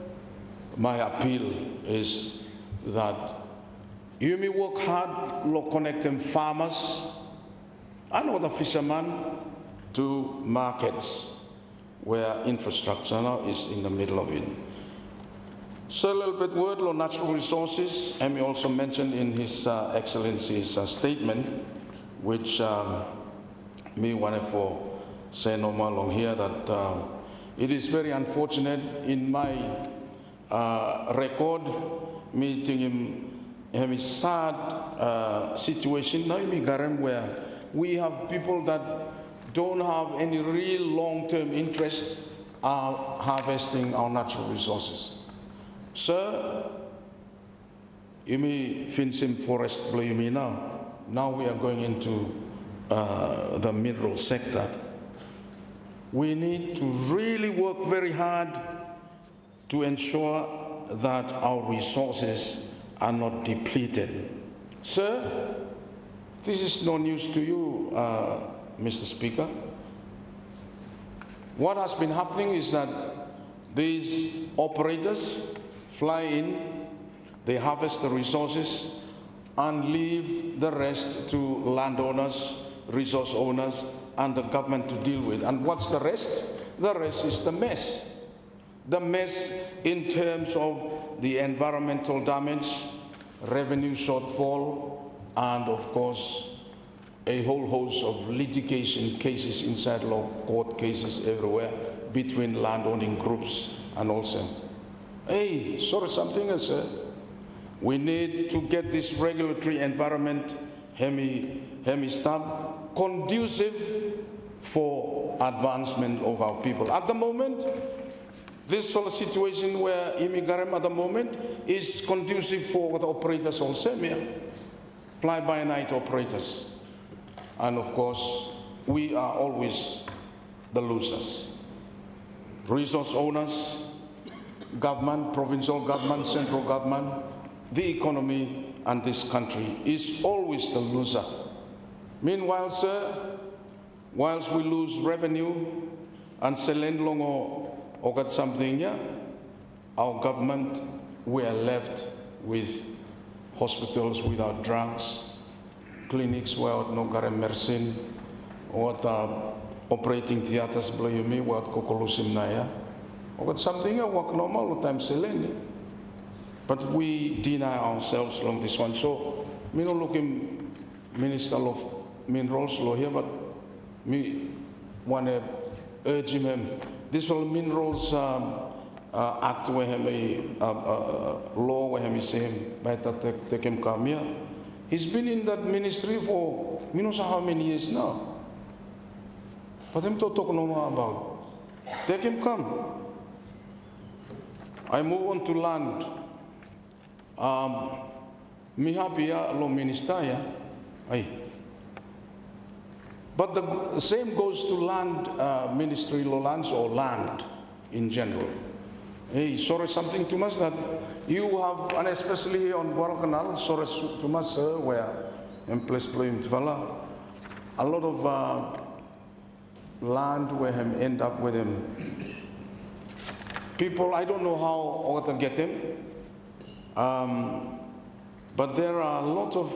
C: my appeal is that you may work hard, connecting farmers and other fishermen to markets where infrastructure now is in the middle of it. So a little bit word on natural resources, and we also mentioned in His Excellency's statement, which me wanted for say no more along here, that it is very unfortunate in my record meeting him a sad situation now in Garam where we have people that don't have any real long-term interest harvesting our natural resources. Sir, you may finishing forest blow you me now. Now we are going into the mineral sector. We need to really work very hard to ensure that our resources are not depleted. Sir, This is no news to you, Mr. Speaker. What has been happening is that these operators fly in, they harvest the resources, and leave the rest to landowners, resource owners, and the government to deal with. And what's the rest? The rest is the mess. The mess in terms of the environmental damage, revenue shortfall, and of course, a whole host of litigation cases inside law, court cases everywhere between landowning groups and also. Hey, sorry, something else. We need to get this regulatory environment conducive for advancement of our people. At the moment, this whole situation where immigrant at the moment is conducive for the operators also, fly-by-night operators. And of course, we are always the losers. Resource owners, government, provincial government, central government, the economy and this country is always the loser. Meanwhile, sir, whilst we lose revenue and selen longo or got something, our government, we are left with hospitals without drugs, clinics without no medicine, or operating theaters without kokolusim naya, or got something work normal time selen. But we deny ourselves along this one. So, me no looking Minister of Minerals law here, but me want to urge him. This will Minerals Act where him law where him is saying by that take him come here. He's been in that ministry for me no know how many years now. But him to talk no more about. Take him come. I move on to land. Mi happy lo minister ya. But the same goes to land ministry lo lands or land in general. Hey, sorry something to us that you have, and especially on Wale Canal, sorry to us where in place playing a lot of land where him end up with him. People, I don't know how or to get them. But there are a lot of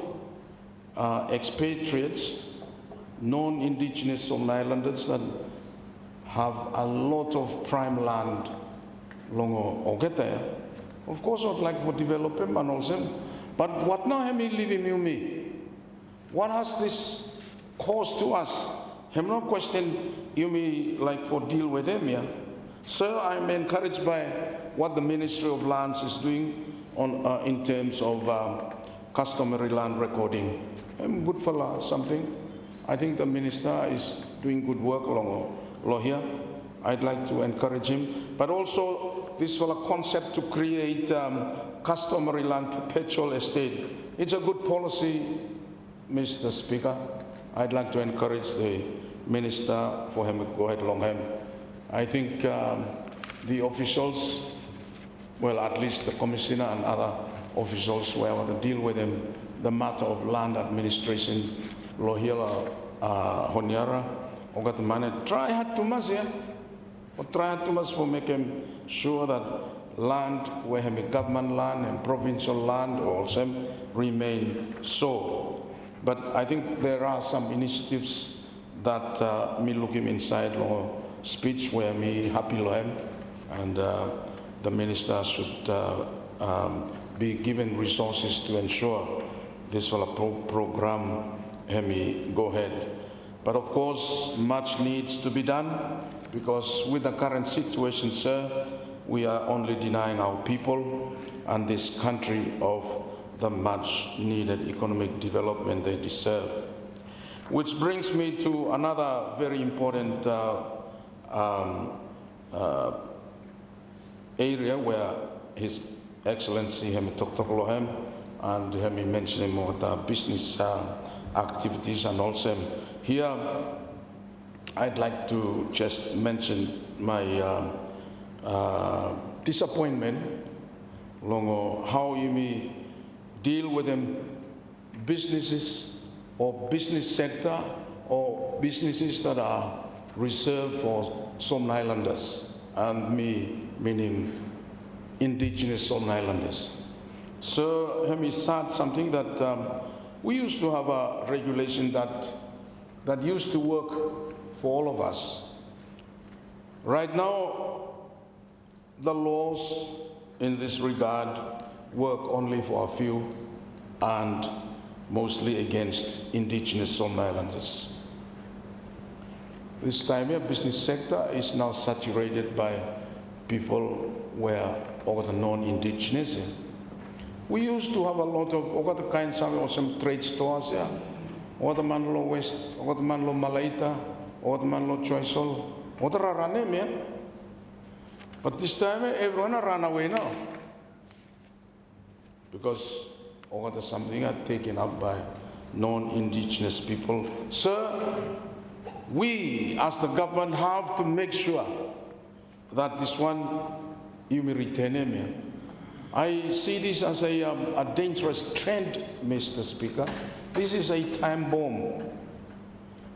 C: expatriates, non-indigenous islanders that have a lot of prime land along Aoke. Of course, I'd like for development and also, but what now have me living you me? What has this caused to us? Have no question you me like for deal with them here. Sir, I'm encouraged by what the Ministry of Lands is doing on in terms of customary land recording. I'm good for something. I think the minister is doing good work along here. I'd like to encourage him. But also this for a concept to create customary land perpetual estate. It's a good policy, Mr. Speaker. I'd like to encourage the minister for him to go ahead along him. I think the officials, well, at least the commissioner and other officials who have to deal with him, the matter of land administration, Lohila, Honiara, Ogatamane, try hard to mas here, or try hard to mas for making sure that land, where him government land and provincial land also remain so. But I think there are some initiatives that me looking inside law speech where me happy lohem and the minister should be given resources to ensure this will a program me go ahead. But of course, much needs to be done because with the current situation, sir, we are only denying our people and this country of the much needed economic development they deserve. Which brings me to another very important area where His Excellency Dr. Lohem and he mentioned more the business activities and also here I'd like to just mention my disappointment along how you may deal with them businesses or business sector or businesses that are reserved for Solomon Islanders, and me meaning indigenous Solomon Islanders. So let me start something that we used to have a regulation that used to work for all of us. Right now, the laws in this regard work only for a few and mostly against indigenous Solomon Islanders. This time here, business sector is now saturated by people where all the non-indigenous. We used to have a lot of all the kinds of some trade stores here. All the Manlo West, all the Manlo Malaita, all the Manlo Choiceol, all the Rarane. But this time everyone ran away now because all the something are taken up by non-indigenous people. Sir, we as the government have to make sure that this one you may retain him. I see this as a dangerous trend, Mr. Speaker. This is a time bomb.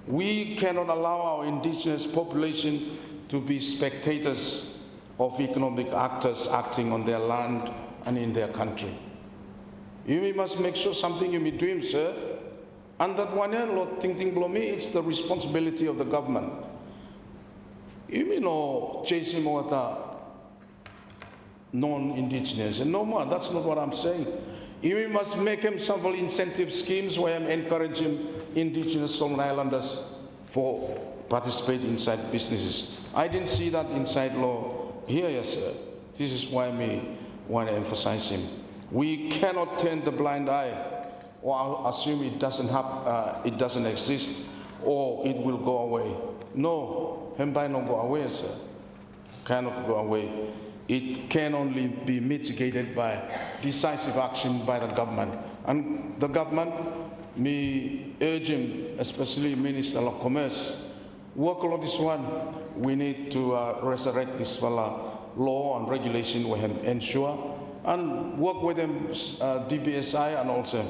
C: We cannot allow our indigenous population to be spectators of economic actors acting on their land and in their country. You must make sure something you may do, sir. And that one year, Lord Ting below me, it's the responsibility of the government. You may know chasing water non-indigenous and no more. That's not what I'm saying. You must make him several incentive schemes where I'm encouraging indigenous Solomon Islanders for participate inside businesses. I didn't see that inside law here, yes, sir. This is why I want to emphasize him. We cannot turn the blind eye or assume it doesn't exist or it will go away. No, Hembai no go away, sir. Cannot go away. It can only be mitigated by decisive action by the government. And the government, me urge him, especially Minister of Commerce, work on this one. We need to resurrect this law and regulation with him, ensure, and work with them, DBSI, and also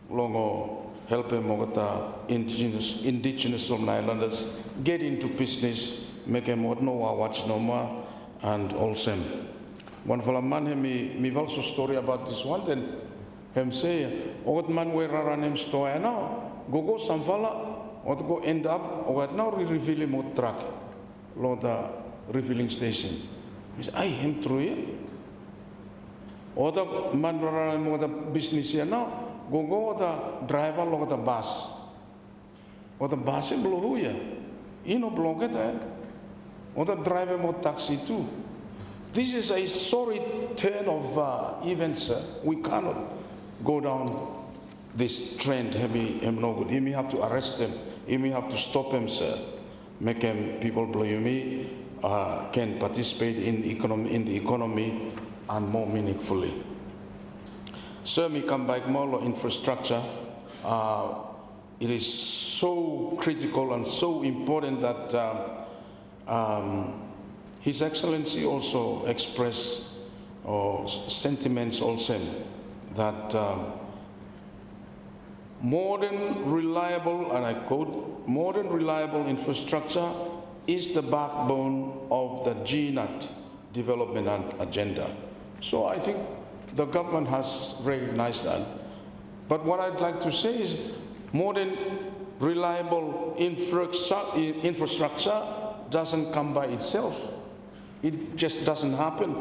C: longo help him with the indigenous Solomon Islanders get into business, make him what no watch no more. And also, one for a man, me also story about this one. Then him say, "Old man, where are him story now? Go some fella, or go end up, or now revealing more truck, lo the revealing station." He say, "I him through here." Or the man rara more the business here now. Go the driver lo the bus, or the bus in blow here. You know blow it eh? Or the driver more taxi too. This is a sorry turn of events, sir. We cannot go down this trend. Him no good. He may have to arrest him. He may have to stop him, sir. Make him people below me can participate in the economy and more meaningfully. Sir, me come back more infrastructure. It is so critical and so important that. His Excellency also expressed sentiments also that modern, reliable, and I quote, modern, reliable infrastructure is the backbone of the GNAT development agenda. So I think the government has recognized that. But what I'd like to say is modern, reliable infrastructure doesn't come by itself. It just doesn't happen.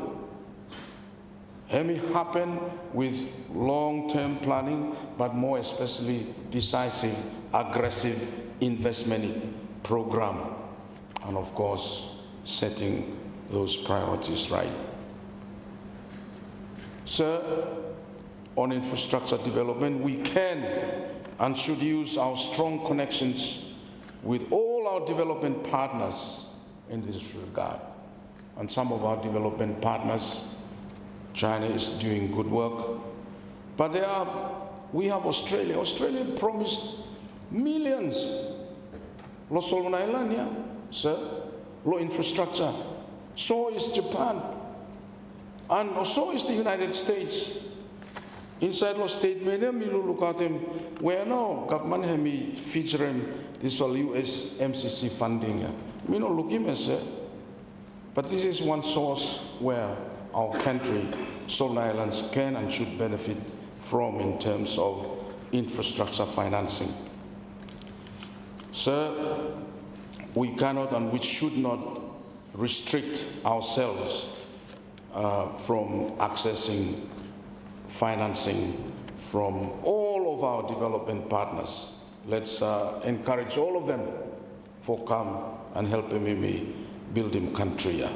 C: It may happen with long-term planning, but more especially decisive, aggressive investment program. And of course, setting those priorities right. Sir, on infrastructure development, we can and should use our strong connections with all our development partners in this regard. And some of our development partners, China is doing good work. But we have Australia. Australia promised millions. Lo Solomon Island, yeah, sir. Lo infrastructure. So is Japan. And so is the United States. inside the statement, we look at him, where no government have me featuring this for US MCC funding. We don't look him as but this is one source where our country, Solomon Islands, can and should benefit from in terms of infrastructure financing. Sir, we cannot and we should not restrict ourselves from accessing financing from all of our development partners. Let's encourage all of them for come and help me build him country.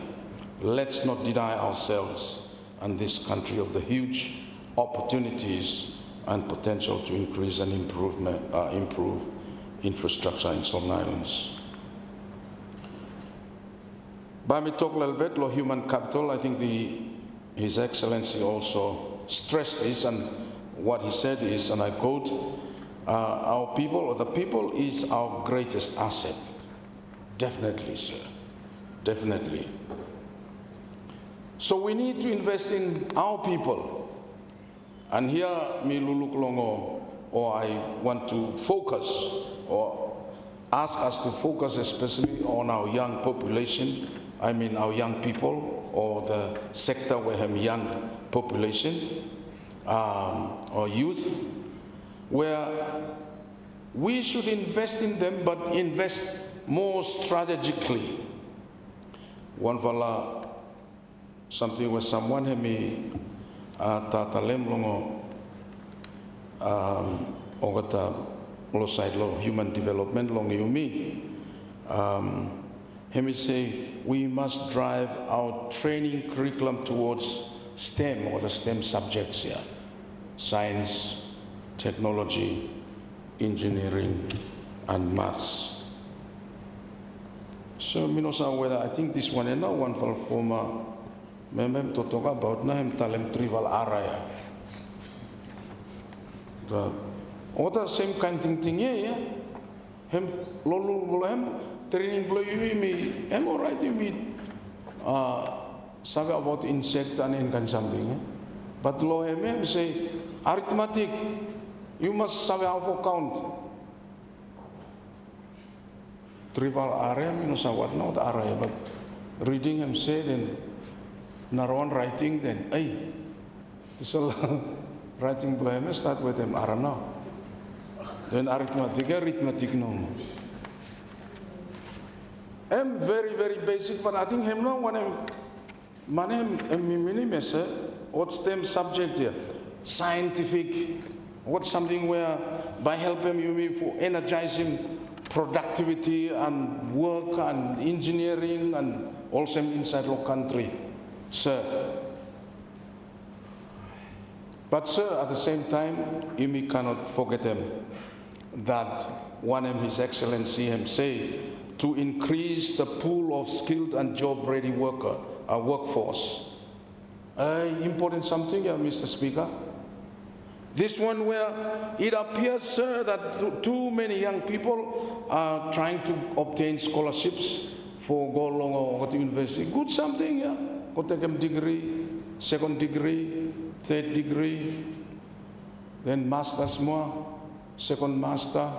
C: Let's not deny ourselves and this country of the huge opportunities and potential to increase and improve infrastructure in Solomon Islands. By me talk a little bit about human capital, I think His Excellency also stressed this, and what he said is, and I quote, our people, or the people is our greatest asset. Definitely, sir, definitely. So we need to invest in our people. And here, me luluk longo, or I want to focus, or ask us to focus especially on our young population, I mean our young people, or the sector where have young population, or youth, where we should invest in them, but invest more strategically. One vala, something where someone had me tatalem longo ogata lo side lo human development long yumi. Hemi say we must drive our training curriculum towards STEM, or the STEM subjects here: science, technology, engineering, and maths. So, whether I think this one and now one for former member to talk about na him talem trival area. The other same kind thing yeah. Him lolu him training blow you me. Am alright you meet sabe about insect and something. But lo him say arithmetic. You must sabe how to count. Trivial area, what not area, but reading him said and Naron writing then, hey, this all writing blame start with him, I don't know. Then arithmetic no. I'm very basic, but I think him no when I'm what's them subject here? Scientific, what's something where by helping you for energize him productivity and work and engineering and also inside our country, sir. But sir, at the same time, you cannot forget him that one of His Excellency him say to increase the pool of skilled and job-ready workforce. Important something, Mr. Speaker. This one where it appears, sir, that too many young people are trying to obtain scholarships for go along or to university. Good something, yeah. Go take a degree, second degree, third degree, then master's more, second master,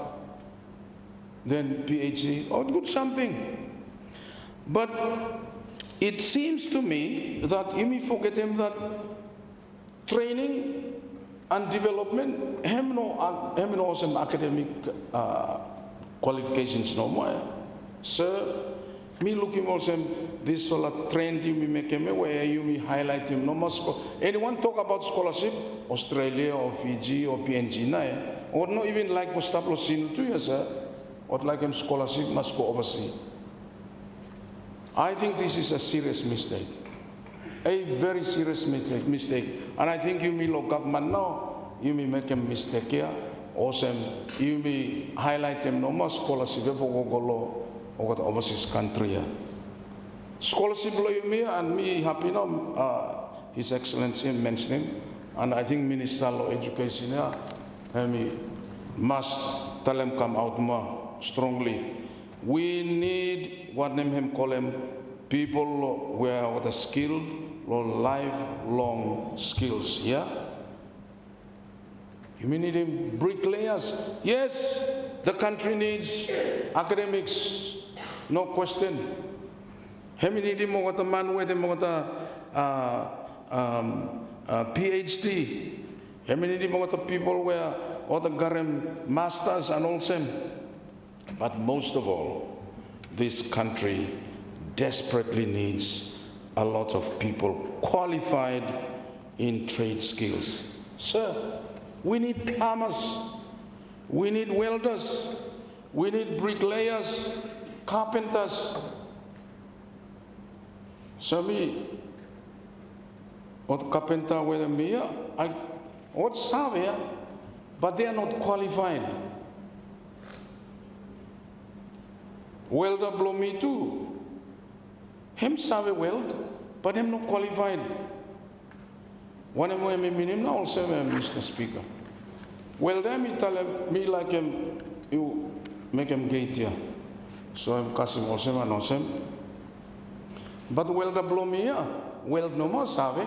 C: then PhD. Oh, good something. But it seems to me that you may forget him that training and development, him no some academic qualifications no more. Sir, me looking also this sort of trend you make him where you me highlight him no more. Anyone talk about scholarship, Australia or Fiji or PNG na, or not even like for Staplosin 2 years, sir, or like him scholarship must go overseas. I think this is a serious mistake. A very serious mistake. And I think you may look government now, you may make a mistake here, also you may highlight them no more scholarship for go or the overseas country. Scholarship you may and me happy now, His Excellency mentioning, and I think Minister of Education must tell them come out more strongly. We need what name him call him people with a skill or lifelong skills, yeah? You need him bricklayers. Yes, the country needs academics, no question. Hemi need him mga man with him mga PhD. Hemi need him mga people where all the garam masters and all same. But most of all, this country desperately needs a lot of people qualified in trade skills. Sir, we need plumbers, we need welders, we need bricklayers, carpenters. So me, what carpenter with me, what savvy, but they are not qualified. Welder blow me too. Him savvy weld, but him not qualified. One of them him now also, Mr. Speaker. Welder me tell me like him, you make him gate here. So I'm casting also and also. But welder blow me here. Weld no more savvy.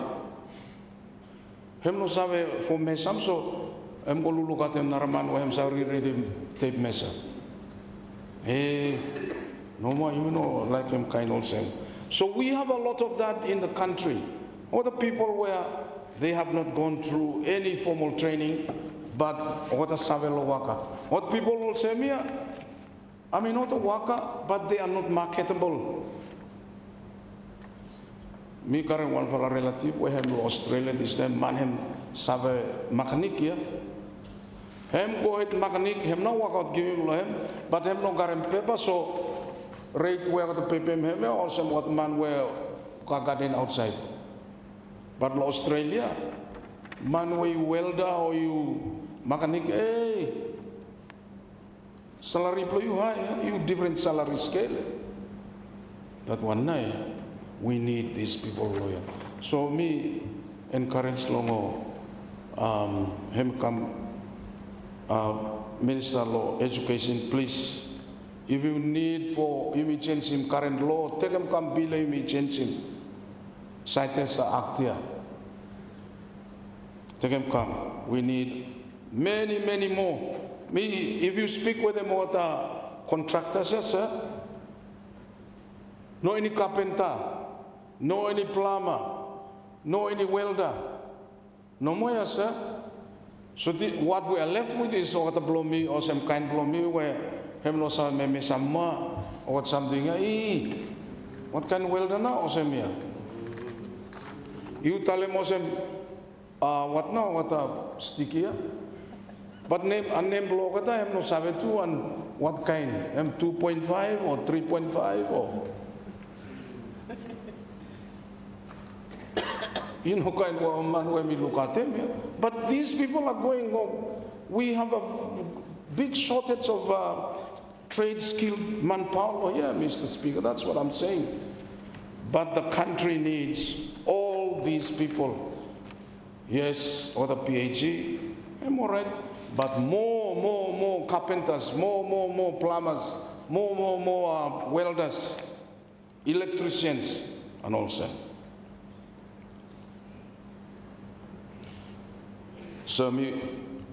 C: Him no savvy for me some so I'm going to look at him naraman or him sorry read him tape measure. Hey, no more, you know, like him kind of same. So we have a lot of that in the country. Other people where they have not gone through any formal training, but what a savelo waka. What people will say me, I mean not a waka, but they are not marketable. Me current one for a relative, we have Australia this time, man him save mechanic here. Hem go ahead mechanic, hem no work out give him him, but hem no garam paper, so rate where the paper him also what man where garden outside. But Australia, man where you welder or you mechanic, hey, salary play you high, you different salary scale. That one night we need these people lawyer. So me encourage longo him come. Minister Law, Education, please. If you need for emergency in current law, take him come bill emergency. Cites the act here. Take him come. We need many, many more. Me, if you speak with them about contractors, yes, sir. No any carpenter, no any plumber, no any welder, no more, yes, sir. So what we are left with is what a blow me or some kind blow me where him no some me some more or something. What kind of welder now or some here? You tell him or some what now what a stick here? But name and name blow that him no sabe too and what kind? M 2.5 or 3.5 or you know, kind of man when we look at them. Yeah? But these people are going on. We have a big shortage of trade skilled manpower here, Mr. Speaker. That's what I'm saying. But the country needs all these people. Yes, or the PhD, I'm all right. But more carpenters, more plumbers, more welders, electricians, and all that. So me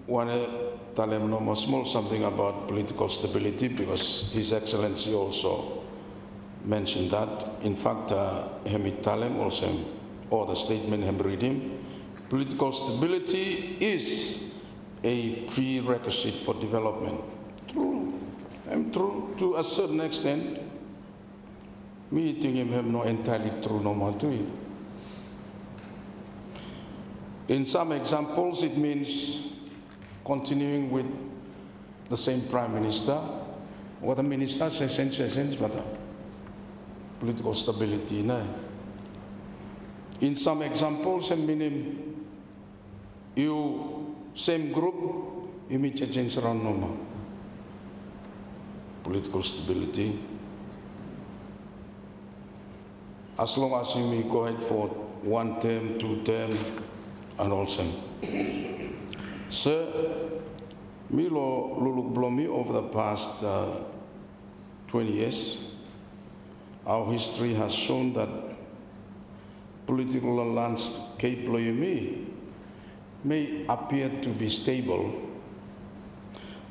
C: want to tell him no more small something about political stability because His Excellency also mentioned that. In fact, he tell him also, or the statement him read him, political stability is a prerequisite for development. True, and true to a certain extent. Me think him not entirely true no more to it. In some examples, it means continuing with the same prime minister. What the minister says, but political stability. No? In some examples, it means you same group, you may change around no more. Political stability. As long as you may go ahead for 1 term, 2 term, and also. Sir, Milo Luluk Blomi over the past 20 years, our history has shown that political landscape may appear to be stable,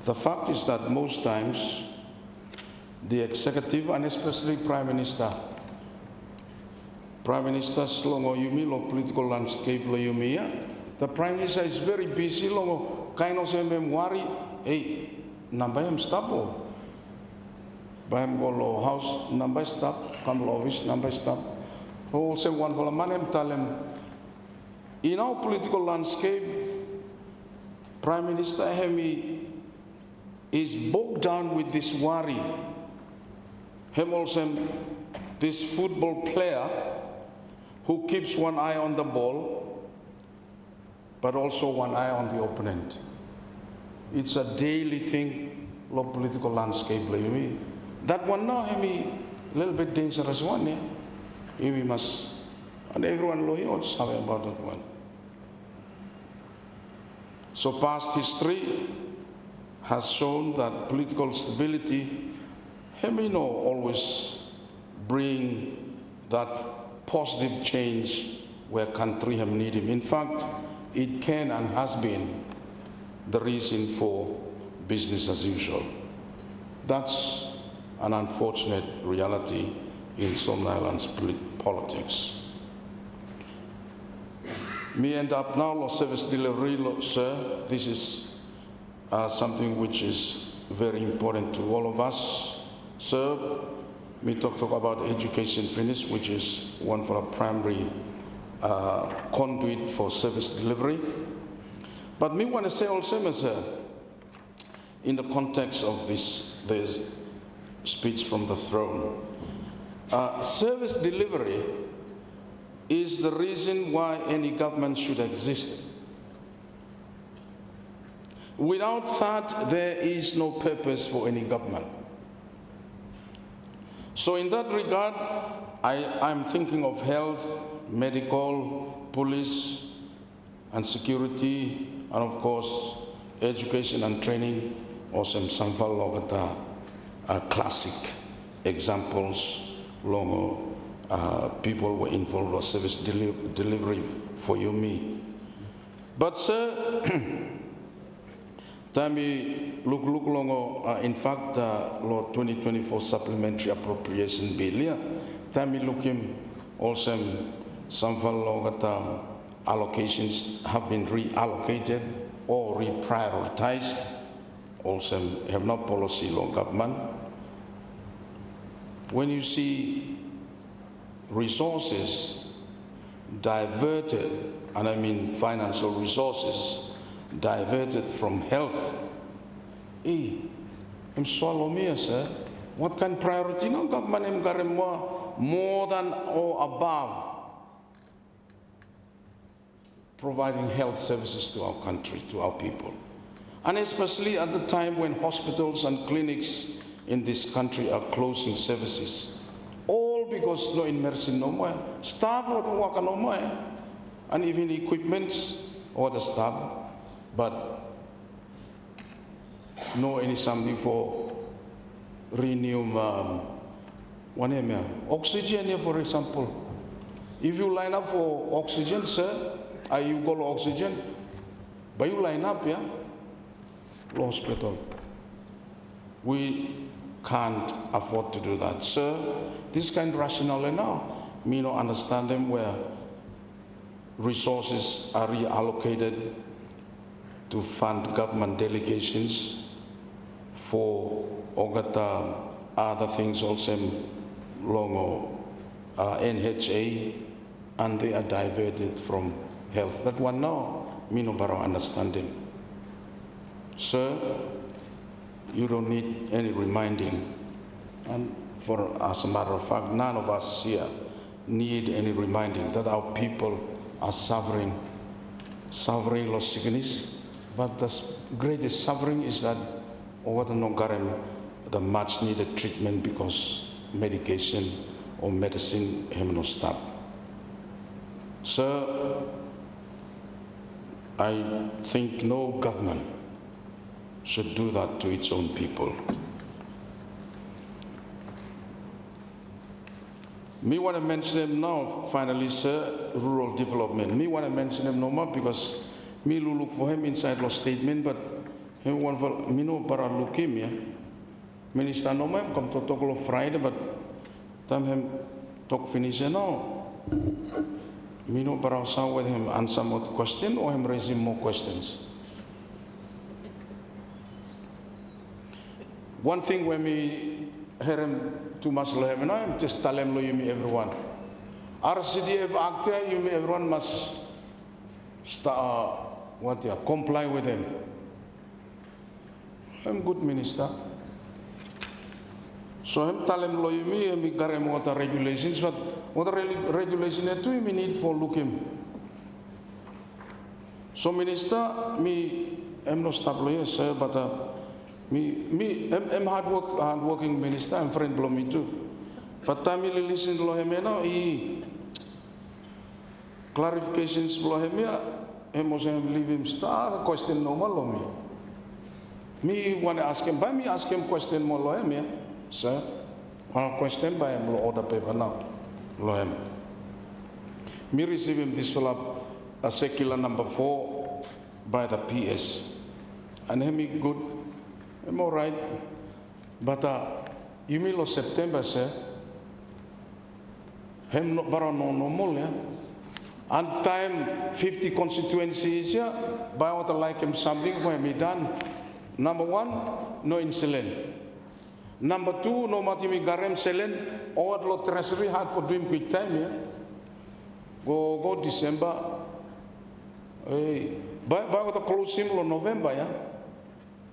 C: the fact is that most times the executive and especially Prime Minister longo yumi lo political landscape lo yumi ya, the Prime Minister is very busy longo kaino se memwari nambayam stabo bayam go lo house nambay stop kam lo office nambay stop also one for manem talem. In our political landscape, Prime Minister Hemi is bogged down with this worry. Him also, this football player who keeps one eye on the ball, but also one eye on the opponent. It's a daily thing, the political landscape. That one now, Hemi, a little bit dangerous one. Hemi must. And everyone knows about that one. So past history has shown that political stability may not always bring that positive change where country have needed. In fact, it can and has been the reason for business as usual. That's an unfortunate reality in some islands' politics. Me end up now, service delivery, sir. This is something which is very important to all of us. Sir, me talk about education finish, which is one for a primary conduit for service delivery. But me want to say also, sir, in the context of this speech from the throne, service delivery is the reason why any government should exist. Without that, there is no purpose for any government. So in that regard, I'm thinking of health, medical, police, and security, and of course, education and training, or some classic examples, long people were involved in service delivery for you, me. But sir, Tami look longo, in fact, Lord 2024 supplementary appropriation bill, yeah. Tami look him also some allocations have been reallocated or reprioritized. Also have no policy long government. When you see resources diverted, and I mean financial resources diverted from health, I'm swallow me, sir. What kind of priority no government more than or above providing health services to our country, to our people? And especially at the time when hospitals and clinics in this country are closing services. All because no immersion no more, staff or the worker no more, and even equipments or the staff, but no any something for renew oxygen, for example. If you line up for oxygen, sir, you go to oxygen, but you line up, yeah, hospital. We can't afford to do that. Sir, this kind of rationale now, me not understand them where resources are reallocated to fund government delegations for other things also long NHA, and they are diverted from health. That one now, me no baro understanding. Sir, you don't need any reminding, and as a matter of fact, none of us here need any reminding that our people are suffering loss sickness, but the greatest suffering is that the much needed treatment because medication or medicine have no stop. Sir, I think no government should do that to its own people. Me want to mention them now, finally, sir, rural development. Me want to mention them no more because me look for him inside the statement, but him one for me no para leukemia. Minister no ma'am come to talk on Friday, but time him talk finish now. Me no para sound with him answer more question or him raising more questions. One thing when me hear him too much lo him, I'm just tell him lo you me everyone. RCDF Act you me everyone must start comply with him. I'm good minister. So him tell him lo you me got him what the regulations, but what the regulation that we need for look him. So minister, me I'm not stop lo sir, but I'm hardworking minister, I'm friend below me too. But time you listen to him now, he clarifications below him, I must leave him start question no more me. Me want to ask him, by me ask him question more lo him, sir. One question by him order paper now, lo him. Me receive him this fellow a secular number 4 by the PS, and him he good. I'm all right, but you mean September, sir? Him not bara no normal, yeah. And time 50 constituencies, yeah. By what I like him something for him he done. Number 1, no insulin. Number 2, no matimi garem selen. Or lo treasury hard for doing quick time, yeah. Go December. Hey, by what I close him lo November, yeah.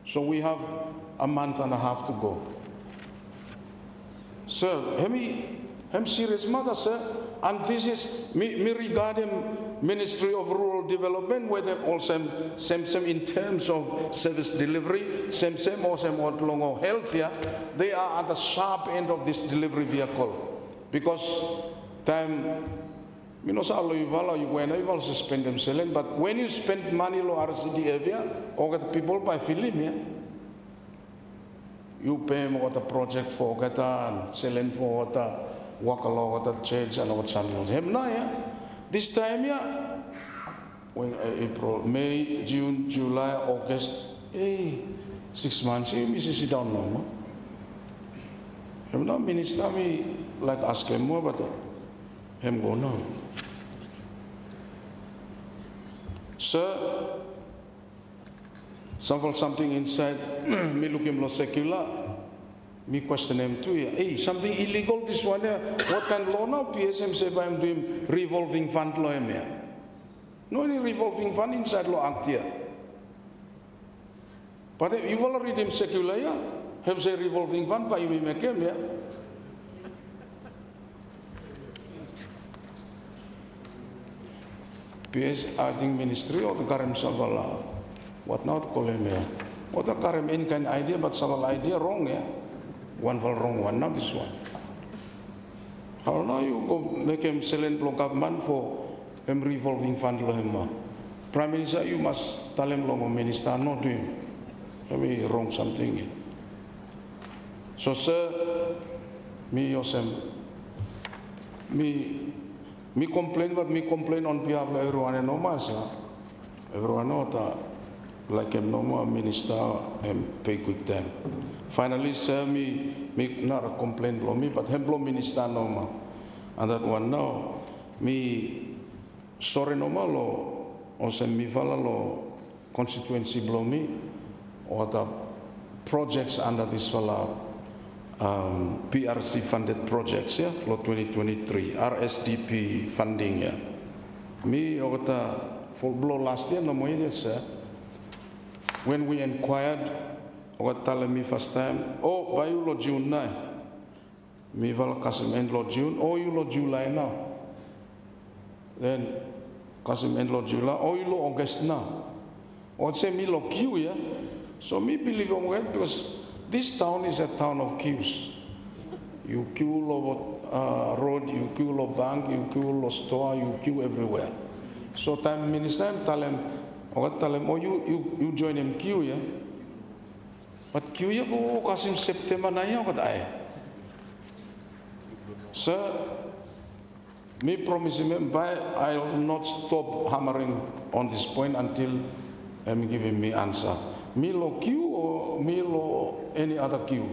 C: So we have a month and a half to go. Sir, I'm serious matter, sir. And this is me regarding Ministry of Rural Development, where they all same in terms of service delivery, same or same what long health, yeah. They are at the sharp end of this delivery vehicle. Because time you know, you spend them selling, but when you spend money lo RCD area, or get people by film, yeah, you pay more the project for get and selling for what walk along with the church and what something. Him now, yeah, this time, yeah, when April, May, June, July, August, 6 months, you sit down no. Him now, minister me like ask him more, but him go now. Sir, something inside me look him lo secular, me question him too. Hey, something illegal this one here. What kind of law now? PSM say I'm doing revolving fund law here. No any revolving fund inside law act here. But if you will read him secular, yeah, him say revolving fund, but you will make him, yeah. PS acting ministry or the Karim Savala. What now to call him here? What the Karim any kind idea, but Savala idea wrong, yeah? One for wrong, one now this one. How now you go make him selling block government for him revolving fund lo him? Prime Minister, you must tell him long minister not do him. Let me wrong something. So sir, me yourself, me complain, but me complain on behalf of everyone and no mas. Everyone know that like him no more minister and pay quick time. Finally, sir, me not a complaint blow me, but him blow minister no more. And that one now, me sorry no more lo, or send me follow lo constituency blow me, or the projects under this fellow. PRC funded projects, yeah, lo 2023, RSDP funding, yeah. Me, for blow last year, no more sir. When we inquired, what telling me first time, oh, by you lo June 9, me val kasim end lo June, oh, you lo July now. Then kasim end lo July, oh, you lo August now. Or say me lo queue, yeah. So me believe on it because this town is a town of queues. You queue lo road, you queue lo bank, you queue lo store, you queue everywhere. So time minister tell him, oh you join him queue, yeah. But queue ya po kasim September na ya kat ay. Sir, me promise him, I'll not stop hammering on this point until I'm giving me answer. Me lo Q or me lo any other Q?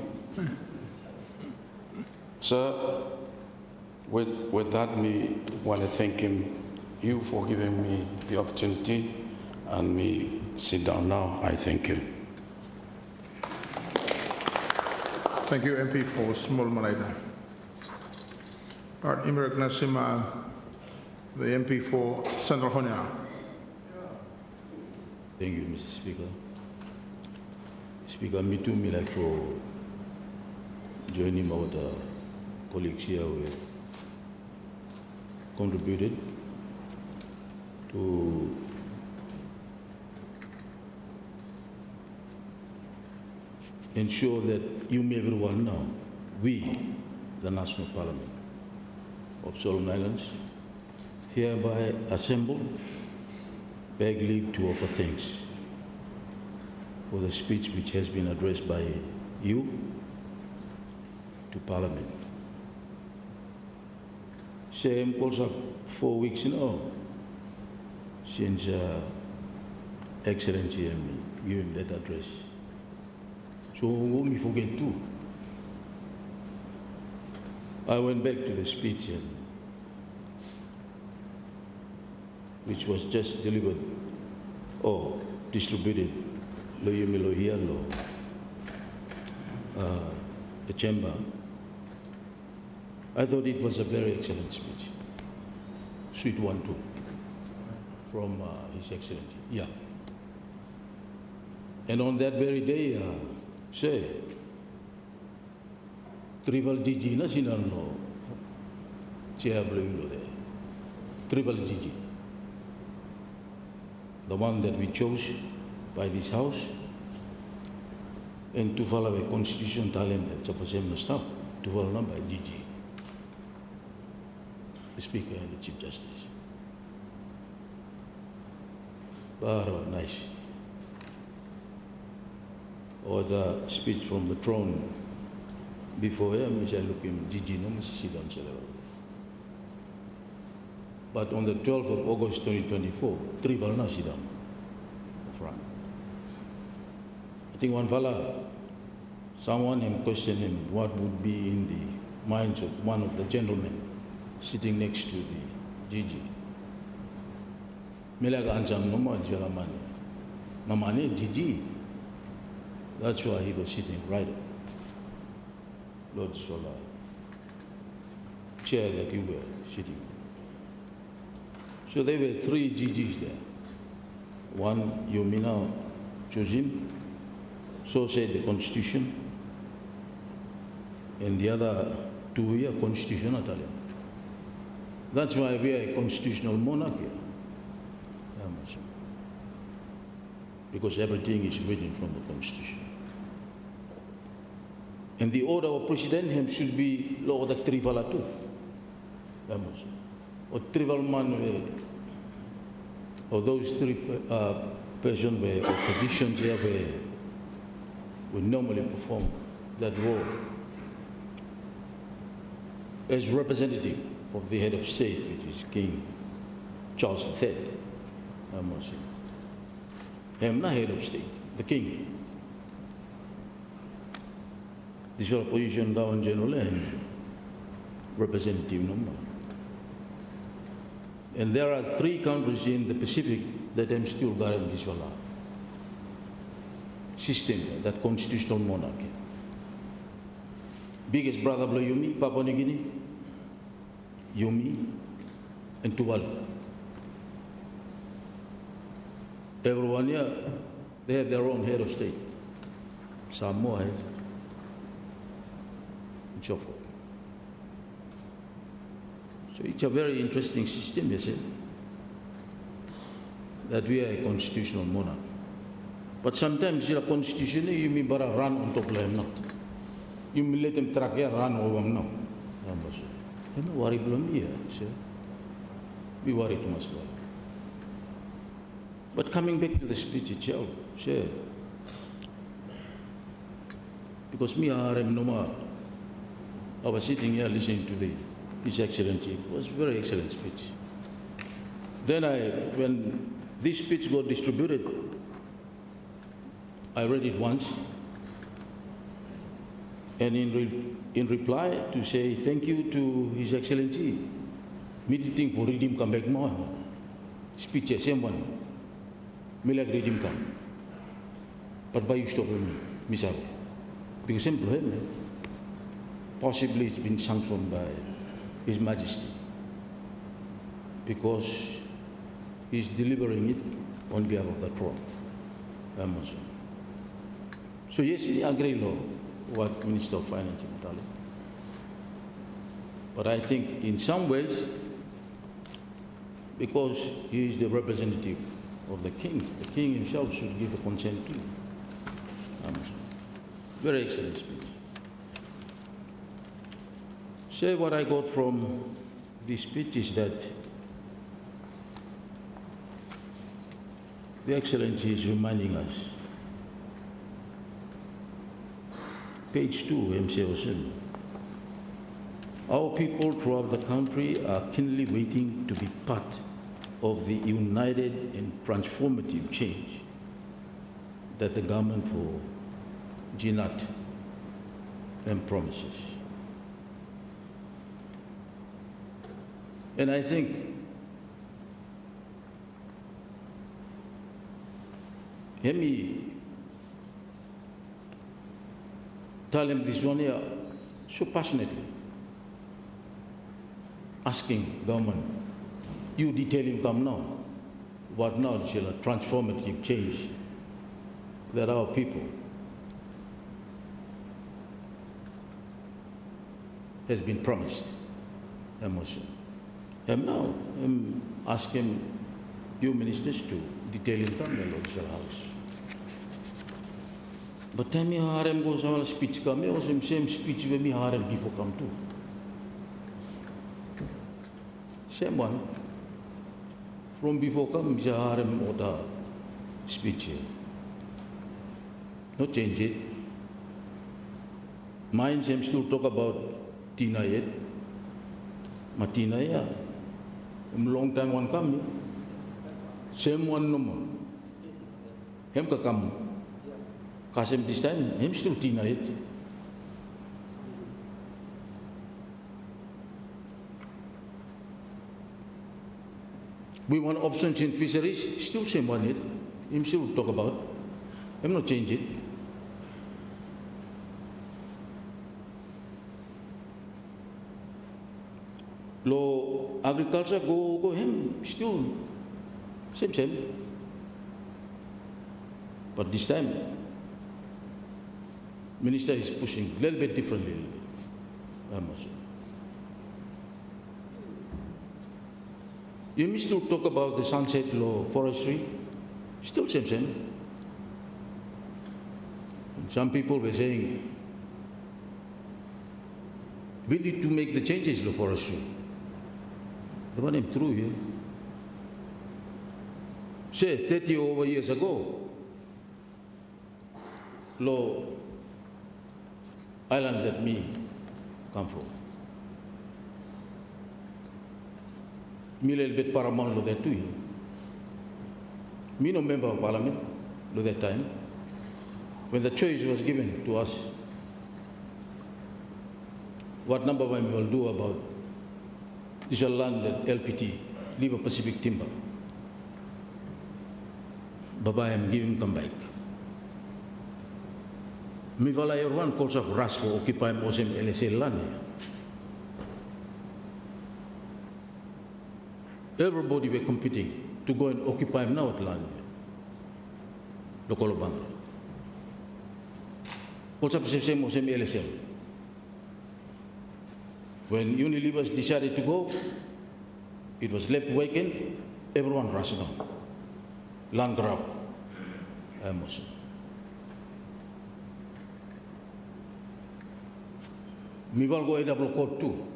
C: Sir, with that, me want to thank you for giving me the opportunity, and me sit down now. I thank you.
B: Thank you, MP, for small Malaita. Part Imrek Nasima, the MP for Central Honia.
D: Thank you, Mr. Speaker. Speaker, me too, me like for joining our colleagues here who contributed to ensure that you, everyone know, we, the National Parliament of Solomon Islands, hereby assemble, beg leave to offer thanks for the speech which has been addressed by you to Parliament. Same also 4 weeks now since Excellency giving that address. So we forget too. I went back to the speech which was just delivered or distributed the chamber. I thought it was a very excellent speech. Sweet one too, from His Excellency. Yeah. And on that very day, say, Tribal GG na sinanlo, chair blue there. Tribal GG. The one that we chose by this House, and to follow a constitution talent that's supposed to stop, to follow by GG. The Speaker and the Chief Justice. But nice. Or the speech from the throne before him, which I look in GG, no, but on the 12th of August 2024, tribal na sidam. I think one fella, someone him questioned him what would be in the minds of one of the gentlemen sitting next to the GG. Melaga anjam noma jalamani. Mamane GG. That's why he was sitting right up. Lord Sola, chair that you were sitting. So there were 3 GGs there. One, you may now choose him, so said the Constitution, and the other 2 here, constitutional Italian. That's why we are a constitutional monarchy. Because everything is written from the Constitution. And the order of President should be law the trivala too. Or trival man, or those 3 persons where, or positions here where we normally perform that role as representative of the head of state, which is King Charles III. I'm not head of state, the king. This is a position down general and representative number. And there are 3 countries in the Pacific that I'm still guarding this system, that constitutional monarchy. Biggest brother below Yumi, Papua New Guinea, Yumi, and Tuvalu. Everyone here, they have their own head of state. Samoa has, and so forth. So it's a very interesting system, you see, that we are a constitutional monarch. But sometimes the constitution, you may bara run on top of them now. You may let them track here, run over them now. You don't worry about me, see. We worry too much about it. But coming back to the speech itself, sure. Because me, I was sitting here listening to His Excellency. It was a very excellent speech. Then when This speech got distributed. I read it once. And in reply to say thank you to His Excellency, meeting for redeem come back more. Speech same one. Me like redeem come. But why you stop me, Miss Aoke? Because simple, possibly it's been sanctioned by His Majesty. Because he's delivering it on behalf of the throne. So yes, I agree with what Minister of Finance is telling. But I think in some ways, because he is the representative of the king himself should give the consent to. Very excellent speech. So what I got from this speech is that the Excellency is reminding us. Page 2, MCOSM. Our people throughout the country are keenly waiting to be part of the united and transformative change that the government for Jinat and promises. And I think let me tell him this one here so passionately, asking government, you detail him come now. What now is a transformative change that our people has been promised. And now I'm asking you ministers to detail him come the Lord's house. But tell me harem goes on speech come, or same speech when me harem before come too. Same one. From before come is a harem or the speech here. No change it. Mine seems to talk about Tina yet. Matina ya. Long time one come. Same one no more. Hem ka come. Kasem this time, him still Tina it. We want options in fisheries, still same one it. Him still talk about. Him not change it. Law agriculture go him still same. But this time, Minister is pushing a little bit differently. You must still talk about the sunset law, forestry, still same. And some people were saying, we need to make the changes to forestry. The one is true here. Say, 30 over years ago, law island that me come from. Me little bit paramount lo that too. Me no member of parliament lo that time. When the choice was given to us, what number we will do about this land that LPT, Libre Pacific Timber. Baba am giving come back. Mi vala everyone calls up rush for occupy Mosem LSA land. Everybody were competing to go and occupy now at land. Local bank. Calls up same Mosem LSA. When Unilevers decided to go, it was left vacant. Everyone rushed down. Land grab. Me will go double court too.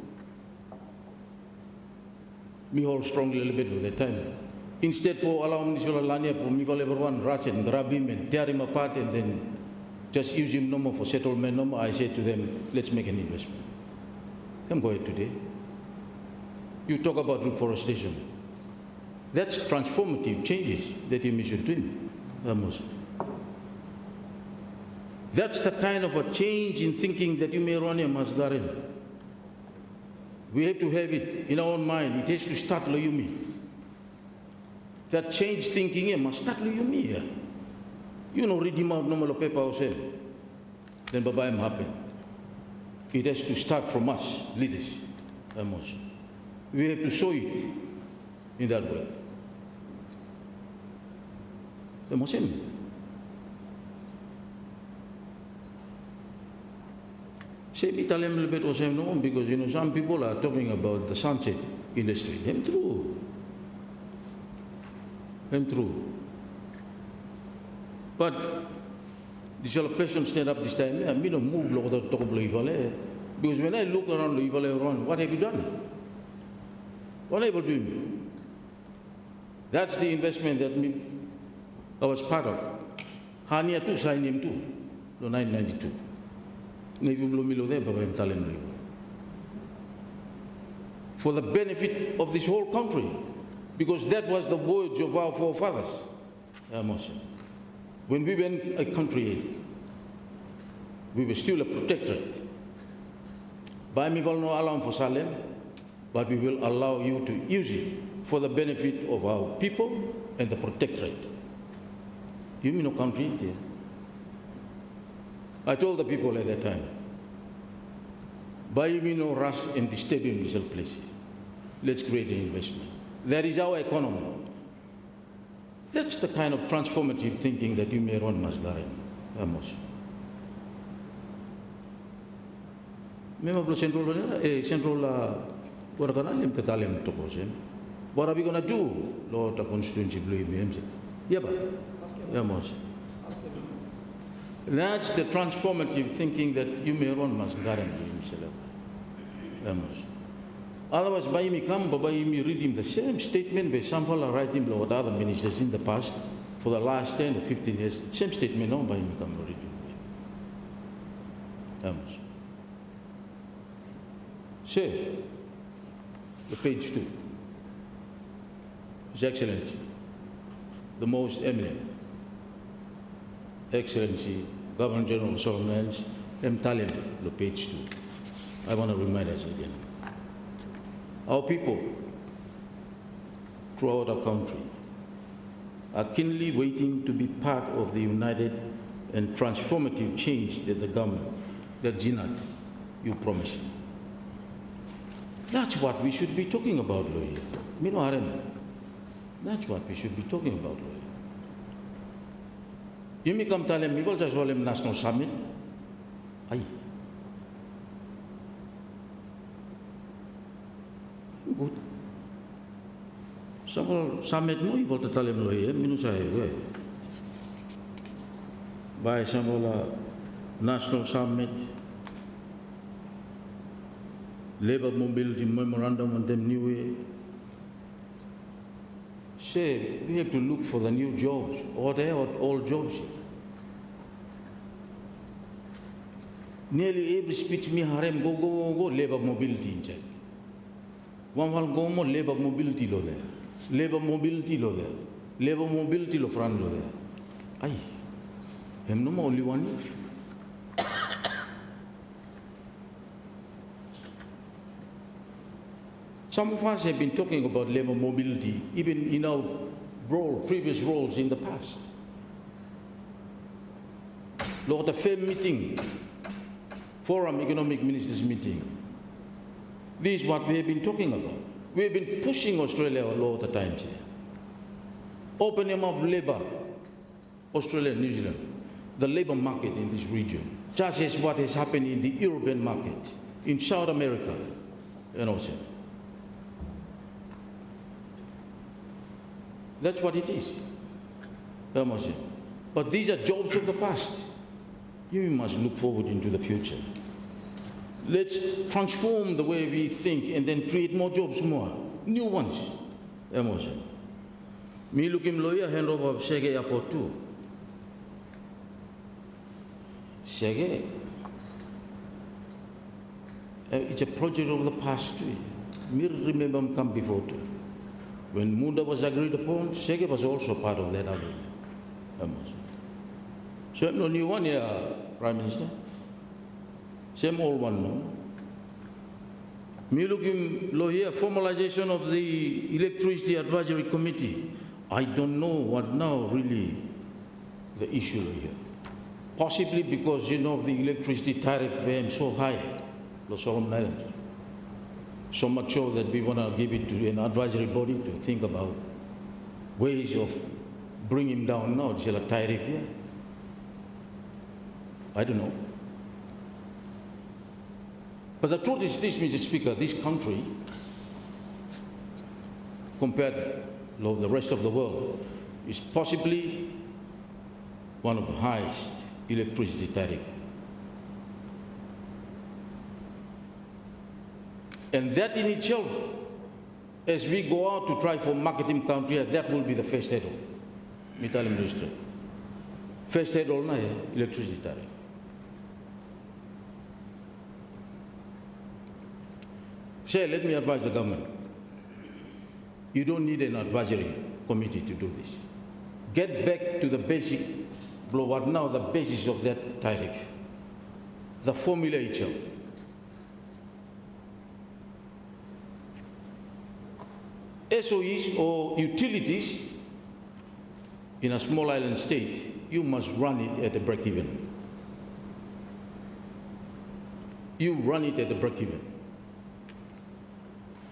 D: Me hold strongly a little bit with the time. Instead for allowing this land for me will everyone rush and grab him and tear him apart and then just use him no more for settlement no more, I said to them, let's make an investment. I'm going today. You talk about reforestation. That's transformative changes that you should do. That's the kind of a change in thinking that you may run a Masgarin. We have to have it in our own mind. It has to start Loyumi. That change thinking must start Loyumi. You know, read him out no paper or say, then Babaim happen. It has to start from us, leaders. We have to show it in that way. Say me tell him a little bit or no, because you know some people are talking about the sunset industry. True. But this person stand up this time, I don't move to talk about Wale. Because when I look around Wale, what have you done? What have you done? That's the investment that I was part of. Hania too signed him too, in 1992. For the benefit of this whole country, because that was the words of our forefathers. When we went a country, we were still a protectorate. By me will not allow for Salem, but we will allow you to use it for the benefit of our people and the protectorate. You mean no country there? I told the people at that time, buy me no rush and disturb in this place. Let's create an investment. That is our economy. That's the kind of transformative thinking that you may run Masgarin. Memang central what are we going to do? Lord, the constituency believe me. Yeah, but that's the transformative thinking that you may run Masgarin. Otherwise, by me come, by me read him the same statement by some fellow writing about other ministers in the past for the last 10 or 15 years. Same statement, no, by me come read him. Say, the page 2. His Excellency, the most eminent Excellency, Governor General Solomons, Talent, the page 2. I want to remind us again. Our people throughout our country are keenly waiting to be part of the united and transformative change that the government, that Jinat, you promised. That's what we should be talking about, lawyer. That's what we should be talking about, lawyer. You may come tell him, you will just call him National Summit. Aye. Good. Some summit no, you will tell him, lawyer, Minusai, by some National Summit, Labour Mobility Memorandum on them new way. Say, we have to look for the new jobs, or they are all jobs. Nearly every speech me harem go Labour Mobility in check. One will go more Labour Mobility lo there. Labour Mobility lo there. Labour Mobility lo front lo there. Aye. Hem no only one. Some of us have been talking about labour mobility, even in our previous roles in the past. Lord, the FEM meeting, Forum Economic Ministers meeting, this is what we have been talking about. We have been pushing Australia a lot of times here. Opening up labour, Australia and New Zealand, the labour market in this region, just as what has happened in the European market, in South America, and also. That's what it is. But these are jobs of the past. You must look forward into the future. Let's transform the way we think and then create more jobs, more new ones. Me looking lawyer hand over Sege Airport too. Sege, it's a project of the past too. Me remember come before too. When Munda was agreed upon, Sege was also part of that agreement. So I'm no new one here, Prime Minister. Same old one, no? Me looking low here, formalization of the Electricity Advisory Committee. I don't know what now really the issue here. Possibly because, you know, the electricity tariff being so high, Los Solomon Islands. So much so that we want to give it to an advisory body to think about ways of bringing down now the tariff here. I don't know. But the truth is this, Mr. Speaker, this country, compared to the rest of the world, is possibly one of the highest electricity tariff. And that in itself, as we go out to try for marketing country, that will be the first hurdle. Metal industry. First hurdle na electricity tariff. Say, let me advise the government. You don't need an advisory committee to do this. Get back to the basic, what now the basis of that tariff, the formula itself. SOEs or utilities in a small island state, you must run it at a break-even. You run it at a break-even.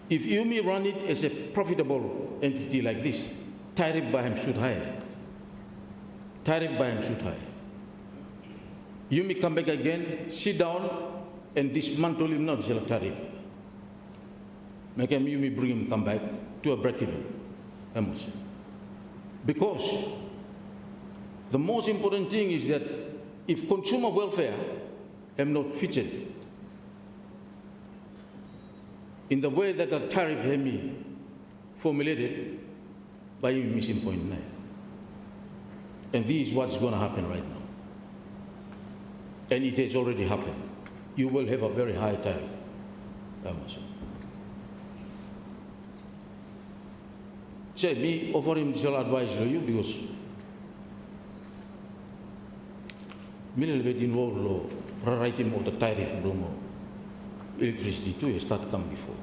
D: If you may run it as a profitable entity like this, tariff by him should higher. Tariff by him should higher. You may come back again, sit down and dismantle him, not the tariff. Make him, you may bring him come back to a break-even. Because the most important thing is that if consumer welfare am not featured in the way that the tariff have been formulated by you missing point 9. And this is what's going to happen right now. And it has already happened. You will have a very high tariff. Say, me offer him shall advise you because me little bit involved law, rewriting of the tariff blomo. Electricity too start come before.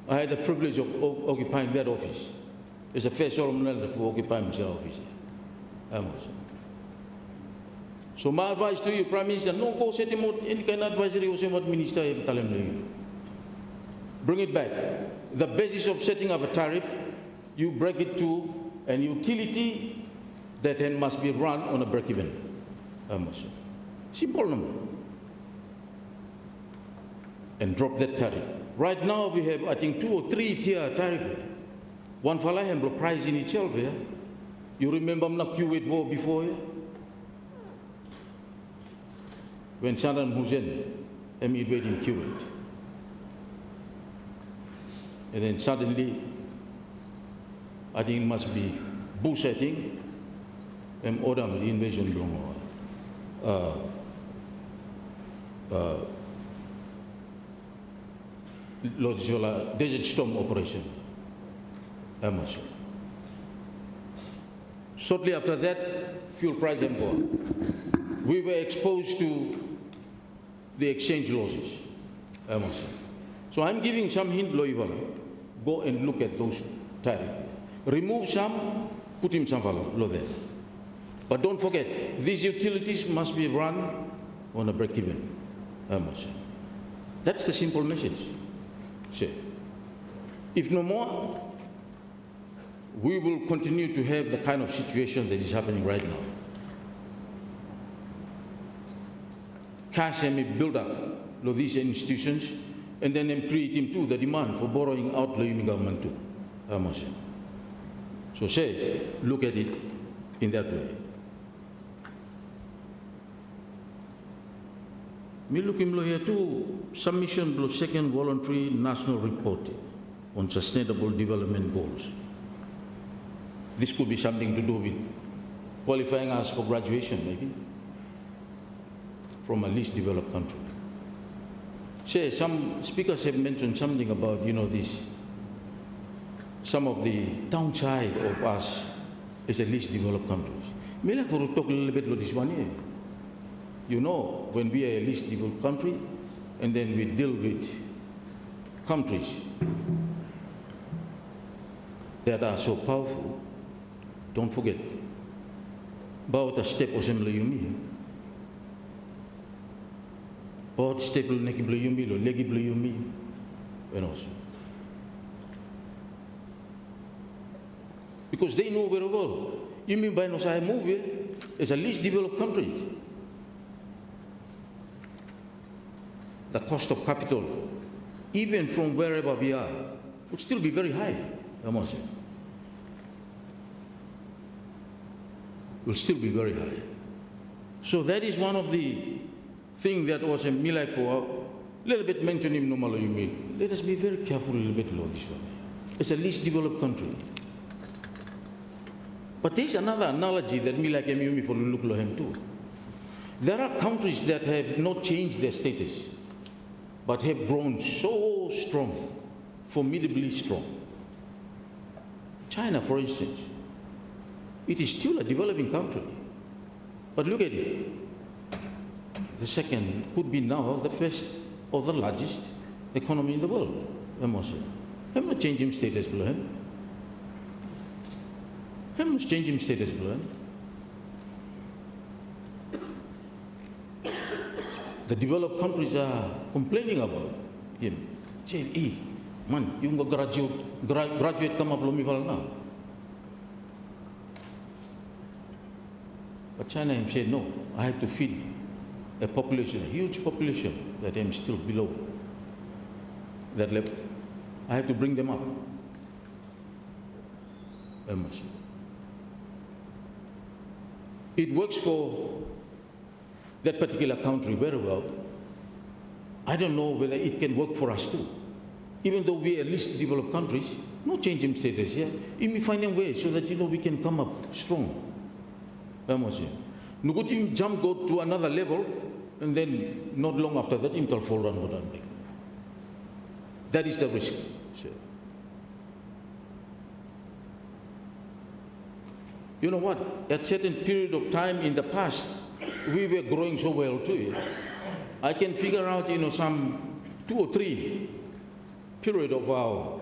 D: I had the privilege of occupying that office. It's the first Solomon for occupying my office. So my advice to you, Prime Minister, no go set him out any kind of advisory or what minister tell him. Bring it back. The basis of setting up a tariff, you break it to an utility that then must be run on a break-even. Simple number. And drop that tariff. Right now we have, I think, 2 or 3 tier tariff. One for the price in itself here. You remember I'm Kuwait war before here? When Saddam Hussein invaded Kuwait. And then suddenly, I think it must be Bush setting and Odam, the invasion belong. Desert storm operation. Shortly after that, fuel price and go up. We were exposed to the exchange losses. So I'm giving some hint, go and look at those tariffs. Remove some, put him some value there. But don't forget, these utilities must be run on a break-even. That's the simple message. If no more, we will continue to have the kind of situation that is happening right now. Cash may build up these institutions and then creating too the demand for borrowing out the government too. So look at it in that way. Me looking here too, submission of second voluntary national report on sustainable development goals. This could be something to do with qualifying us for graduation maybe from a least developed country. Say, some speakers have mentioned something about, some of the downside of us as a least developed countries. May I talk a little bit about this one here? When we are a least developed country, and then we deal with countries that are so powerful, don't forget about a step of similar yumi. About step of yumi, or legi yumi, and also. Because they know very well. You mean by Nosai movie is a least developed country. The cost of capital, even from wherever we are, would still be very high. I must say. Will still be very high. So that is one of the things that was a milai for a little bit mentioning normally you mean. Let us be very careful a little bit about this one. It's a least developed country. But there's another analogy that me like me for look lohem too. There are countries that have not changed their status, but have grown so strong, formidably strong. China, for instance, it is still a developing country, but look at it. The second could be now the first or the largest economy in the world. I'm not changing status below him. I'm not changing status below him. The developed countries are complaining about him. Saying, man, you go graduate come up now. But China said, no, I have to feed a population, a huge population that am still below that level. I have to bring them up. It works for that particular country very well. I don't know whether it can work for us too. Even though we are least developed countries, no change in status here. If we find a way so that we can come up strong. No good jump go to another level and then not long after that him fall down. That is the risk. You know what? At certain period of time in the past, we were growing so well too. I can figure out, some 2 or 3 period of our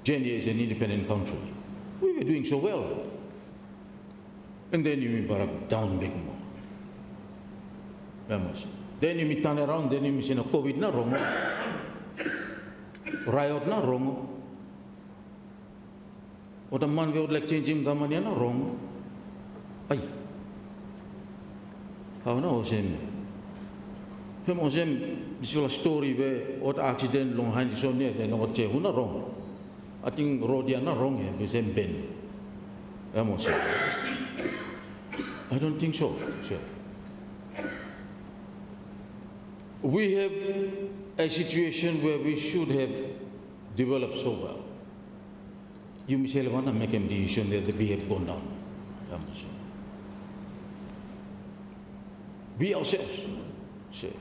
D: journey as an independent country. We were doing so well. And then you barak down big more. Then you turn around, then you say COVID na wrong. Riot na wrong. What a man would like changing government na wrong. Ay. How no him? Him this is a story where what accident long hand so near then what che na wrong. I think road na wrong here, the same Ben. I don't think so. We have a situation where we should have developed so well. You may want to make a decision that we have gone down. We ourselves say,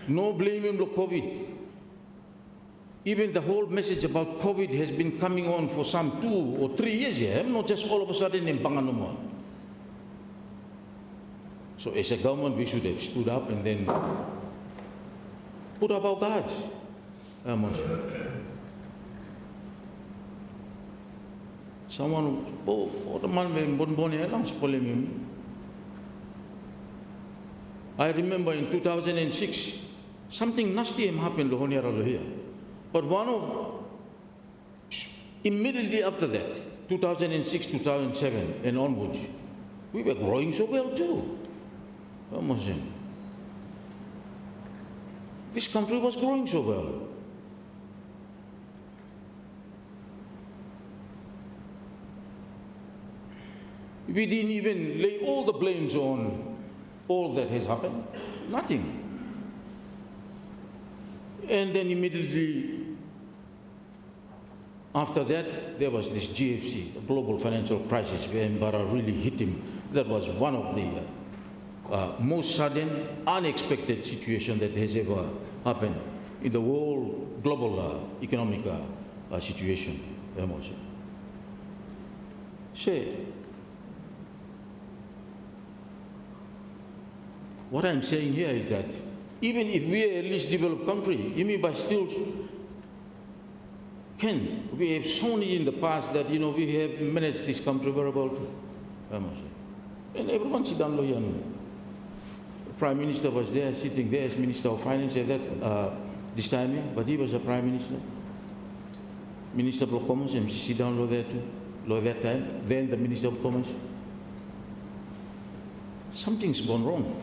D: no blaming the COVID. Even the whole message about COVID has been coming on for some 2 or 3 years here, not just all of a sudden in Banganuma. So as a government, we should have stood up and then put up our guards. Someone, what a man bon I remember in 2006, something nasty happened here. But immediately after that, 2006, 2007 and onwards, we were growing so well too. This country was growing so well. We didn't even lay all the blames on all that has happened. Nothing. And then immediately after that, there was this GFC, the global financial crisis, where Mbara really hit him. That was one of the most sudden, unexpected situation that has ever happened in the world global economic situation. Say, what I'm saying here is that even if we are a least developed country, you mean by still we have shown in the past that, we have managed this country very well too. And everyone sit down here. The Prime Minister was there, sitting there as Minister of Finance at that this time, but he was a Prime Minister. Minister of Commerce, and sit down there too, that time. Then the Minister of Commerce. Something's gone wrong.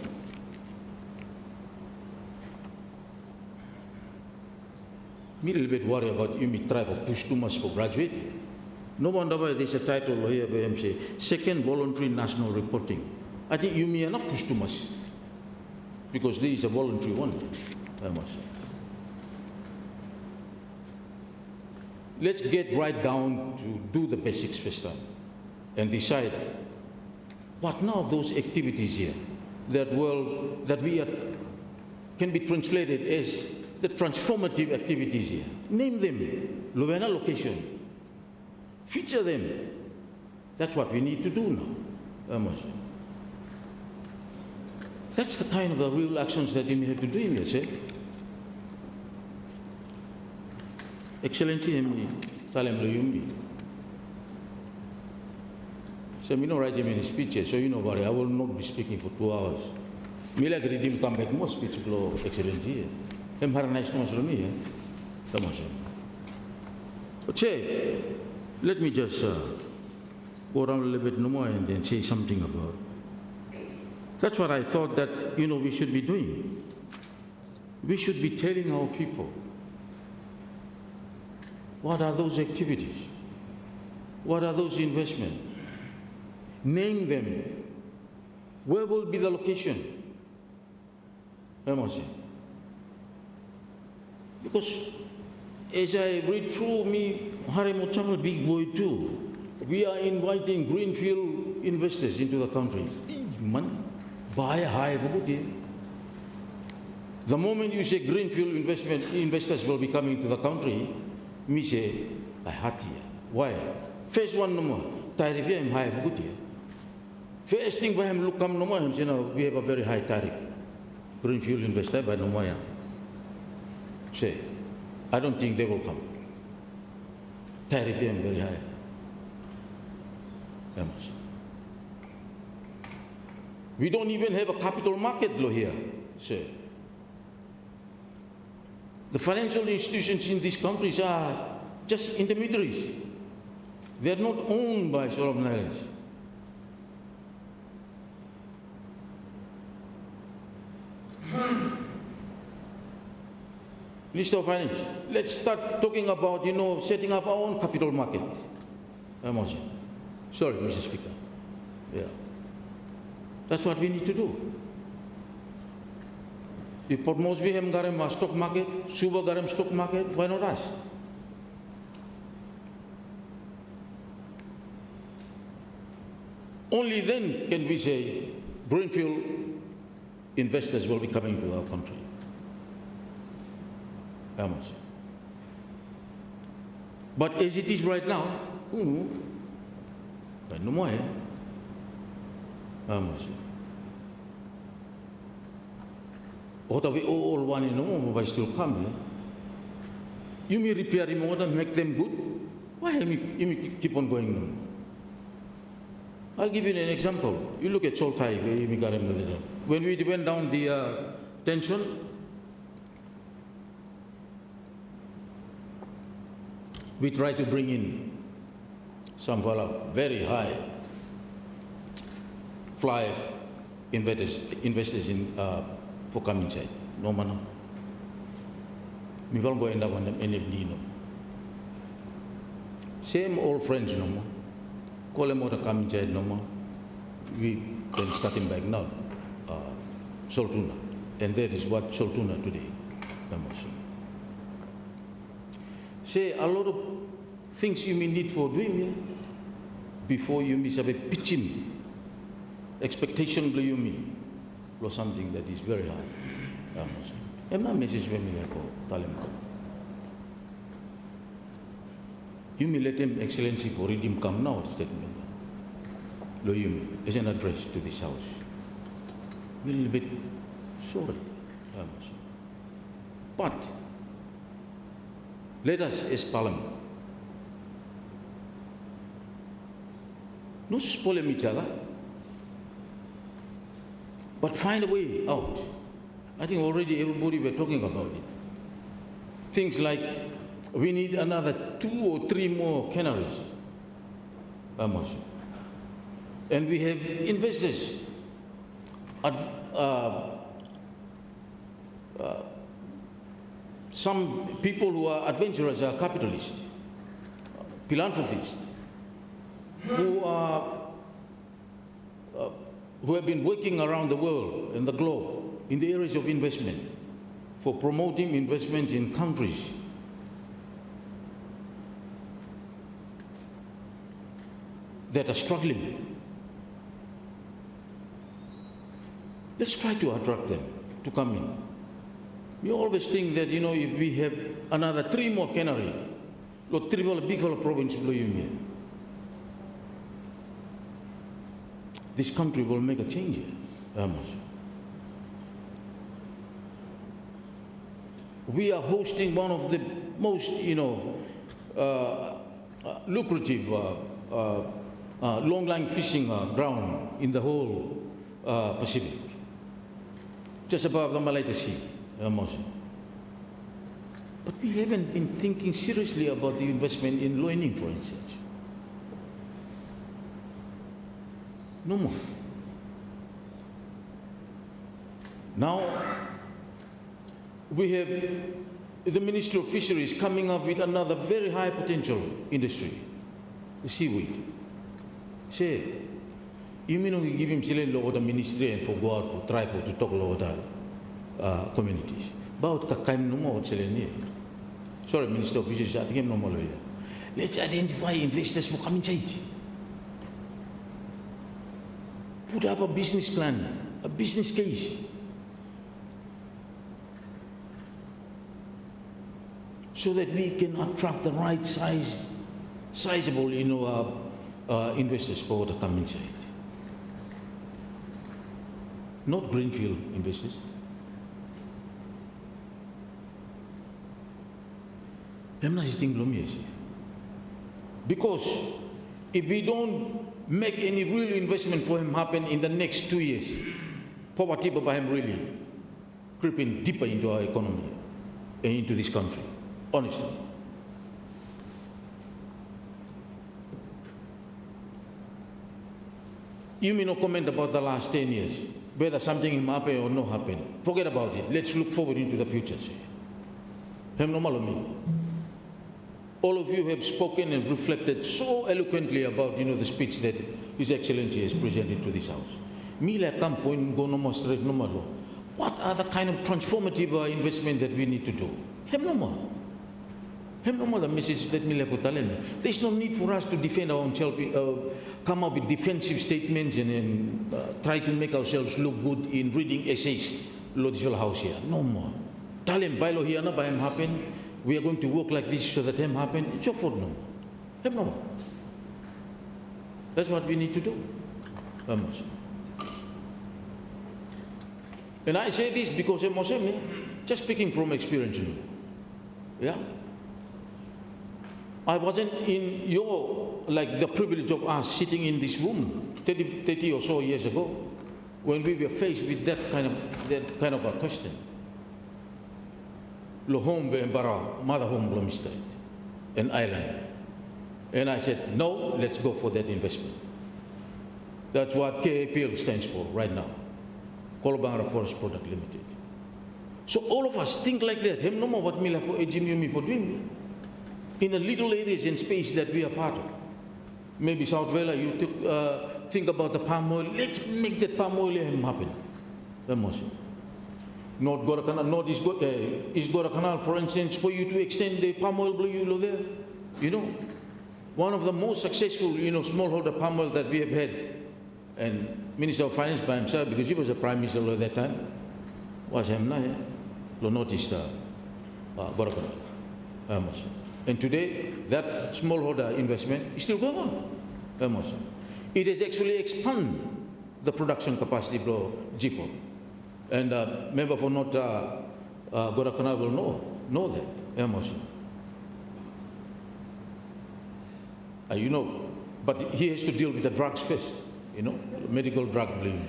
D: Me a little bit worried about you may try to push too much for graduating. No wonder why there's a title here where I'm saying second voluntary national reporting. I think you may not push too much because there is a voluntary one, I must say. Let's get right down to do the basics first time and decide what now those activities here that can be translated as the transformative activities here. Name them, Luena location, feature them. That's what we need to do now, I must say. That's the kind of the real actions that you may have to do in this, eh? Excellency, Talem Loyumi. So, me no write him any speeches, so worry, I will not be speaking for 2 hours. Me like redeem come back more speech, Excellency. I'm very nice to me, eh? Come on, but say, let me just go around a little bit more and then say something about. That's what I thought that, we should be doing. We should be telling our people what are those activities? What are those investments? Name them. Where will be the location? Because as I read through me, Haremo Channel big boy too. We are inviting greenfield investors into the country. Man, buy a high vote. The moment you say greenfield investors will be coming to the country, me say, I had here. Why? First one no more. Tariff I'm high vote. First thing by him look come no more. Him say no, we have a very high tariff. Greenfield investor by no more. Say, I don't think they will come. Tariff is very high. We don't even have a capital market law here. Say, the financial institutions in these countries are just intermediaries. They are not owned by Solomon Islands. Minister of Finance, let's start talking about, setting up our own capital market. Sorry, Mr. Speaker. Yeah. That's what we need to do. If Port Moresby have a stock market, Suva got a stock market, why not us? Only then can we say greenfield investors will be coming to our country. But as it is right now, no more. What are we all one in no but still come here? You may repair them more and make them good. Why you keep on going no? I'll give you an example. You look at Soltai, when we went down the tension, we tried to bring in some very high fly investors in for coming side. No man. We will go end up on them NFD. Same old friends no more. Call them out a coming side no more. We can start him back now. Soltuna. And that is what Soltuna today. Say a lot of things you may need for doing here before you miss a pitching expectation you mean. or something that is very high. I'm not message familiar for Talem. You may let him excellency for him come now statement. Lo you as an address to this house. A little bit sorry. But let us as Parliament not spoil each other, but find a way out. I think already everybody were talking about it. Things like we need another 2 or 3 more canneries. And we have investors, some people who are adventurers are capitalists, philanthropists, who have been working around the world and the globe in the areas of investment for promoting investment in countries that are struggling. Let's try to attract them to come in. We always think that, if we have another 3 more cannery, or 3 big province, this country will make a change here. We are hosting one of the most, lucrative long-line fishing ground in the whole Pacific, just above the Malaita Sea. But we haven't been thinking seriously about the investment in loining, for instance. No more. Now, we have the Ministry of Fisheries coming up with another very high potential industry, the seaweed. Say, you mean we give him the ministry and for go out for tribal to talk about communities. About Kakaim no more sorry, Minister of Fisheries, I think I'm no more lawyer. Let's identify investors for coming inside. Put up a business plan, a business case. So that we can attract the right sizable, investors for to come inside. Not greenfield investors. Because if we don't make any real investment for him happen in the next 2 years, poverty will by him really creeping deeper into our economy and into this country, honestly. You may not comment about the last 10 years, whether something will happen or not happen. Forget about it. Let's look forward into the future. All of you have spoken and reflected so eloquently about, the speech that His Excellency has presented to this House. What are the kind of transformative investment that we need to do? The message that there's no need for us to defend our own self, come up with defensive statements and try to make ourselves look good in reading essays. House here. No more. Tell him, by here, by him happen. We are going to work like this so that him happen. It's your fault, no more. That's what we need to do. And I say this because just speaking from experience. Yeah? I wasn't in the privilege of us sitting in this room 30 or so years ago when we were faced with that kind of a question. Lo home be embara, mother home lo mistake, an island. And I said, no, let's go for that investment. That's what KAPL stands for right now. Kolobangara Forest Product Limited. So all of us think like that. Hem no more what me like for me for doing in the little areas and space that we are part of. Maybe South Wale, you think about the palm oil. Let's make that palm oil happen. North Gora Canal, East Gora Canal, for instance, for you to extend the palm oil blue there. One of the most successful, smallholder palm oil that we have had. And Minister of Finance by himself, because he was the Prime Minister at that time, was him na lo notice Gorakana. And today, that smallholder investment is still going on. It has actually expanded the production capacity of Jipo. And member for not Gorakana will know that. You know, but he has to deal with the drugs first, you know, medical drug blame,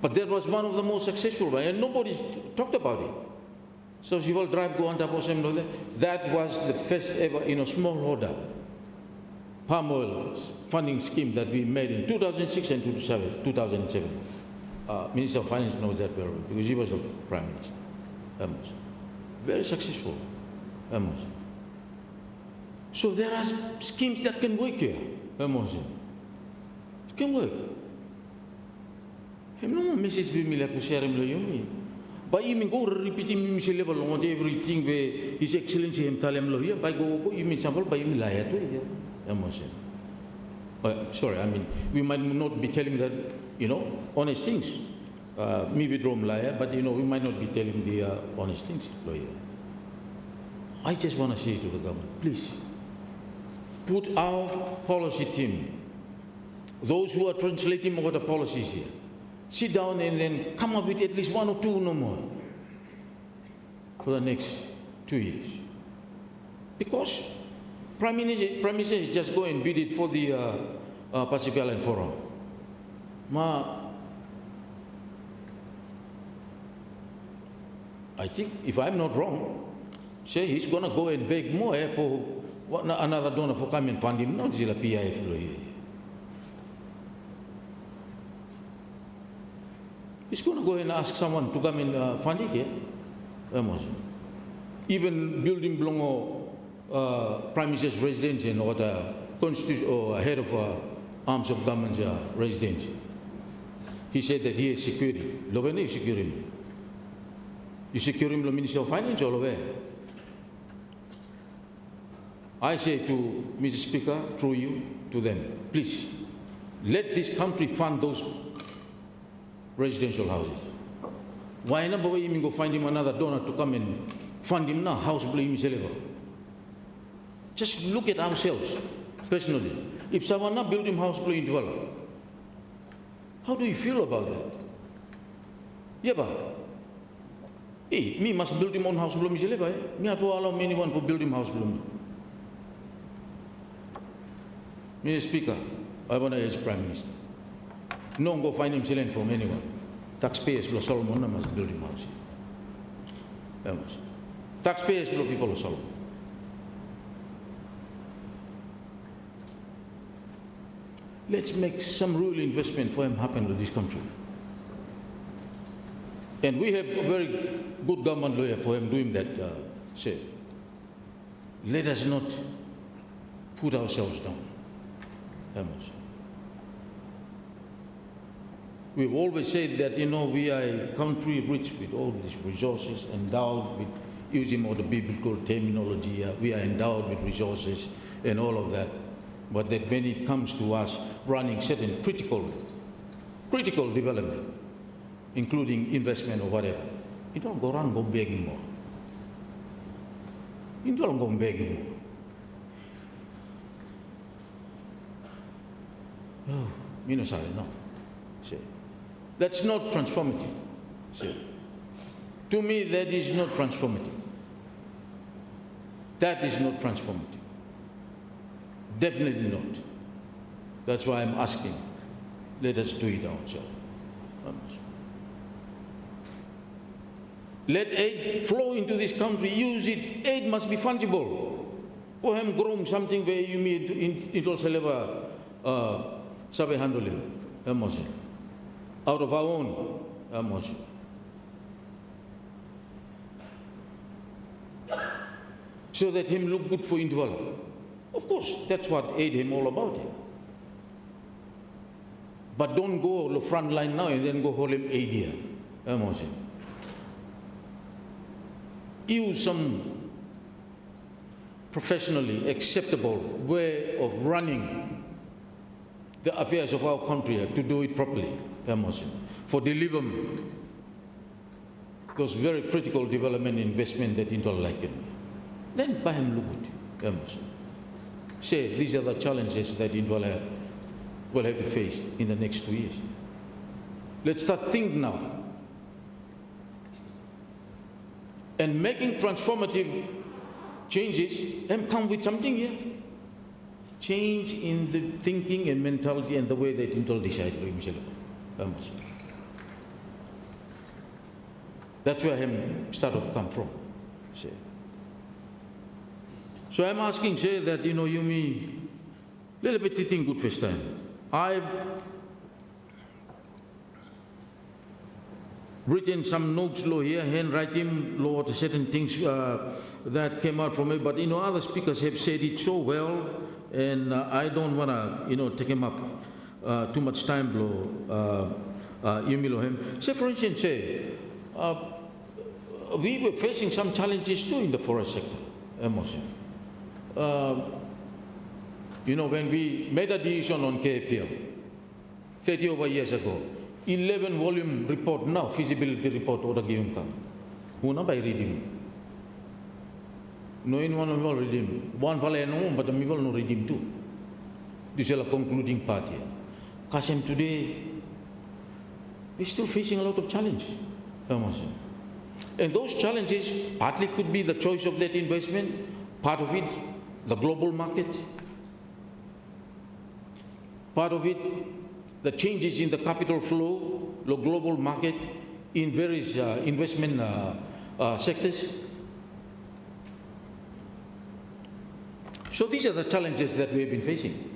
D: But that was one of the most successful ones, and nobody talked about it. So she will drive go on top of some. That was the first ever, smallholder palm oil funding scheme that we made in 2006 and 2007. Minister of Finance knows that very well because he was the Prime Minister. Very successful. So there are schemes that can work here. It can work. No message we like to share him. But you mean go repeating me level on everything where His Excellency him tell him here. By go you mean sample by you lie to sorry, I mean we might not be telling that honest things. Maybe drum liar, but we might not be telling the honest things. I just want to say to the government, please put our policy team, those who are translating over the policies here, sit down and then come up with at least one or two no more for the next 2 years. Because Prime Minister is just go and bid it for the Pacific Island Forum. I think, if I'm not wrong, say he's going to go and beg more for another donor for come and fund him, not the PIF. He's going to go and ask someone to come and fund it. Even building belong Prime Minister's residence or the constitution or head of arms of government's residence. He said that he has security. Look, you secure him. You secure him, the Minister of Finance, all over. I say to Mr. Speaker, through you, to them, please, let this country fund those residential houses. Why not go find him another donor to come and fund him now, house blame himself? Just look at ourselves, personally. If someone not build him house blame develop, how do you feel about that? Yeah, but me must build him own house blame himself. Me have to allow anyone to build him house blame. Mr. Speaker, I want to ask Prime Minister. No go find him silent from anyone. Taxpayers will Solomon must build him house. Taxpayers will people of Solomon. Let's make some real investment for him happen to this country. And we have a very good government lawyer for him doing that. Let us not put ourselves down. We've always said that, we are a country rich with all these resources, endowed with, using all the biblical terminology, we are endowed with resources and all of that. But that when it comes to us running certain critical development, including investment or whatever, you don't go around go begging more. You don't go begging more. No. That's not transformative. To me, that is not transformative. That is not transformative. Definitely not. That's why I'm asking, let us do it ourselves. Let aid flow into this country, use it. Aid must be fungible. For him growing something where you meet it also never sabe handling emotion. Out of our own emotion. So that him look good for individual. Of course, that's what aid him all about. But don't go the front line now and then go hold him aid here. Emotion. Use some professionally acceptable way of running the affairs of our country to do it properly, for deliver those very critical development investment that into like it. Then buy him look good. Say these are the challenges that India will have to face in the next 2 years. Let's start thinking now. And making transformative changes and come with something here. Change in the thinking and mentality and the way that India decide. That's where him started come from. Say. So I'm asking, say that, you me, little bit think good first time. I've written some notes law here, handwriting law, certain things that came out from it, but other speakers have said it so well, and I don't want to, take him up too much time, him. Say, for instance, we were facing some challenges too in the forest sector. When we made a decision on KPL 30 over years ago, 11-volume report now, feasibility report, order given come. Who not by reading? No in one will redeem. One valley no, but we will not redeem too. This is a concluding part here. Kasem today, we're still facing a lot of challenge. And those challenges partly could be the choice of that investment, part of it, the global market, part of it, the changes in the capital flow, the global market in various investment sectors. So these are the challenges that we have been facing.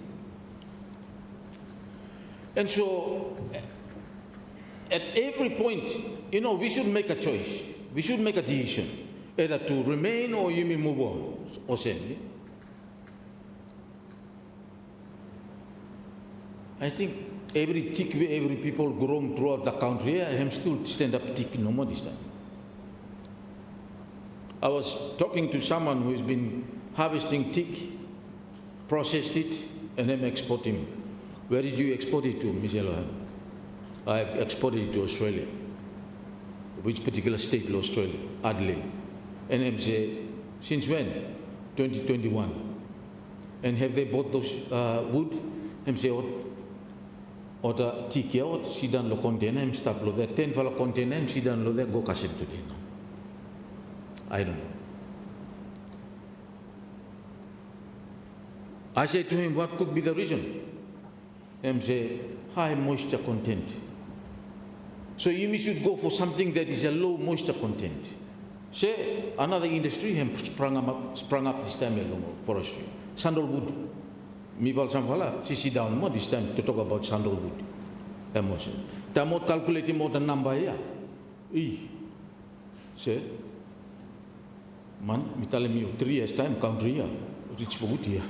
D: And so at every point, we should make a choice. We should make a decision, either to remain or you may move on, or send. I think every tick, every people growing throughout the country, I am still stand up tick no more this time. I was talking to someone who has been harvesting tick, processed it, and then exporting. Where did you export it to, Michelle? I have exported it to Australia. Which particular state in Australia? Adelaide. And I'm saying, since when? 2021. And have they bought those wood? I'm saying, or the tiki or she done lo container, I'm stop lo there 10 fala container, I'm she done lo there go kasem today. No. I don't know. I say to him, what could be the reason? I'm say high moisture content. So you should go for something that is a low moisture content. Say another industry has sprung up this time along forestry. Sandalwood. Mibal Samhala, she down more this time to talk about sandalwood. Emotion. Tamot calculating more than number here. Say, man, me telling you 3 years time country here, rich for good here.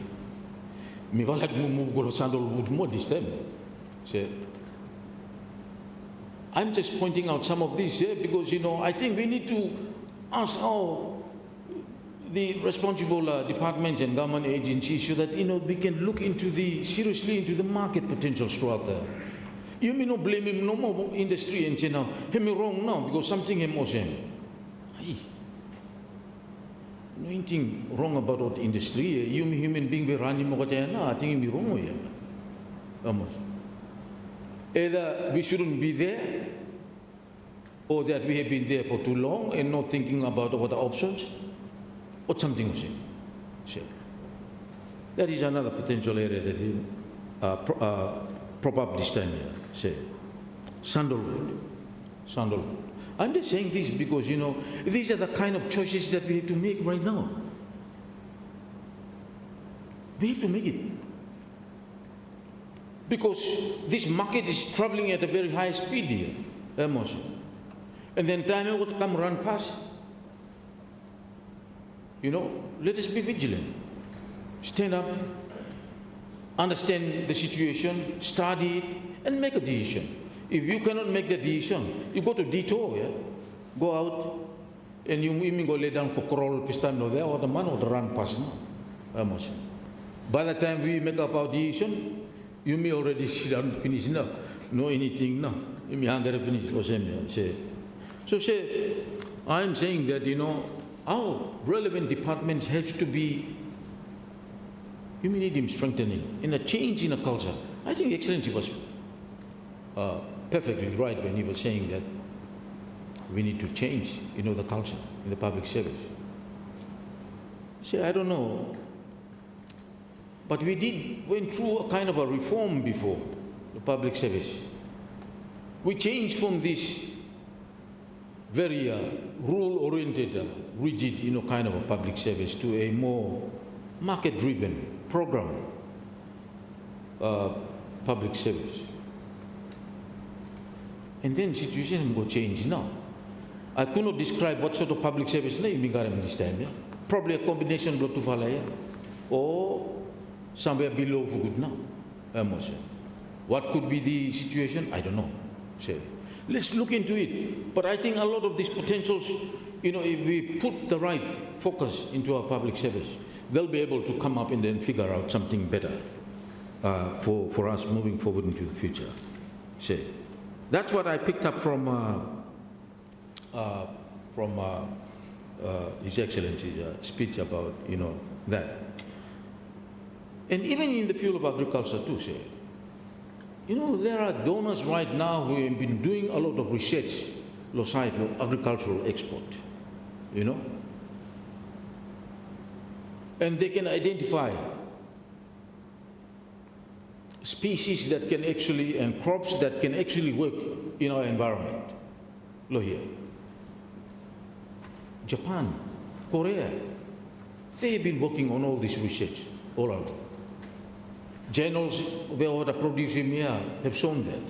D: Mibal like move go sandalwood more this time. Say, I'm just pointing out some of these here because I think we need to ask the responsible departments and government agencies so that we can look seriously into the market potentials throughout there. You may not blame him no more industry and say now, me wrong now because something him was him. No anything wrong about what industry. You me human being be running more than I think he be wrong with him. Either we shouldn't be there or that we have been there for too long and not thinking about what the options. Or something was it. That is another potential area that he prop up this time here. Say, sandalwood. I'm just saying this because, these are the kind of choices that we have to make right now. We have to make it. Because this market is traveling at a very high speed here. And then time will come run past. Let us be vigilant. Stand up, understand the situation, study it, and make a decision. If you cannot make the decision, you go to detour, yeah? Go out, and you even go lay down crawl piston there, or the man or the run past. No? By the time we make up our decision, You may already sit down finish now. No anything now. You may hungry finish. So say, I'm saying that, our relevant departments have to be, you may need them strengthening in a change in a culture. I think Excellency was perfectly right when he was saying that we need to change, the culture in the public service. Say, I don't know, but we went through a kind of a reform before the public service. We changed from this very rule-oriented, rigid, kind of a public service to a more market-driven program public service. And then situation will change now. I could not describe what sort of public service this time. Yeah? Probably a combination of Lotufalaya or somewhere below for good now. What could be the situation? I don't know. Say, let's look into it. But I think a lot of these potentials, if we put the right focus into our public service, they'll be able to come up and then figure out something better for us moving forward into the future. Say, that's what I picked up from His Excellency's speech about, that. And even in the field of agriculture too, say, there are donors right now who have been doing a lot of research, agricultural export, and they can identify species that can actually, and crops that can actually work in our environment. Look here. Japan, Korea, they have been working on all this research all around. Journals where the producers here have shown that.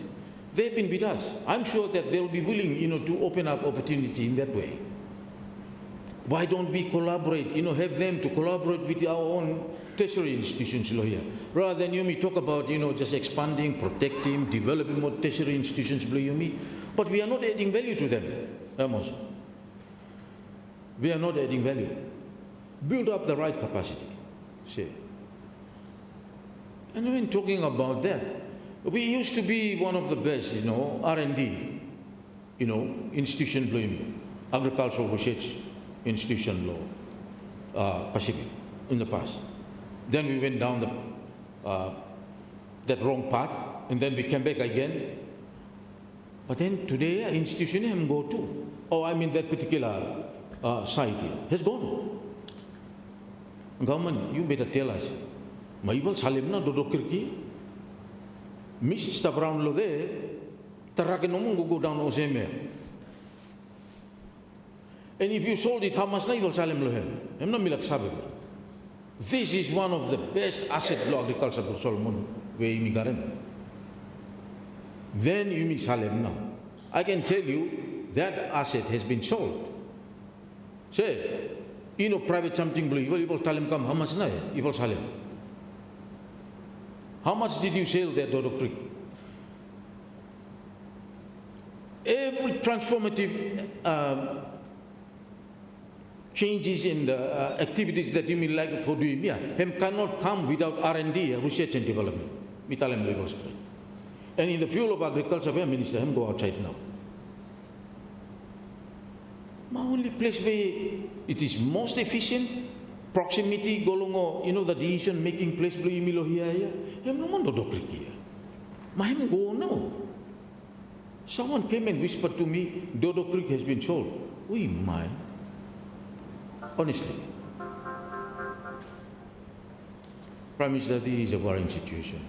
D: They've been with us. I'm sure that they'll be willing, to open up opportunity in that way. Why don't we collaborate, have them to collaborate with our own tertiary institutions here, rather than talk about, just expanding, protecting, developing more tertiary institutions, but we are not adding value to them. Amos. We are not adding value. Build up the right capacity. See. And when talking about that, we used to be one of the best, R&D, institution, agricultural research institution Pacific in the past. Then we went down that wrong path, and then we came back again. But then today, our institution have go to. That particular site here has gone. Government, you better tell us. Maibal salimna dodokirki. Miss Stavram lo de, Tarakanomung go down Ozeme. And if you sold it, how much na salim lo hem? I'm not milak sabib. This is one of the best asset law agriculture for Solomon where imigarem. Then you miss salim now. I can tell you that asset has been sold. Say, private something blue, you will tell him come, how much na? You will salim. How much did you sell there, Dodo Creek? Every transformative changes in the activities that you may like for doing, him cannot come without R&D, research and development. And in the field of agriculture, where Minister, him go outside now. My only place where it is most efficient, proximity, golongo, the decision making place, blue milo here, him no mondo doctor here. My him go no. Someone came and whispered to me, Dodo Creek has been sold. We mind. Honestly. Prime Minister, this is a worrying situation.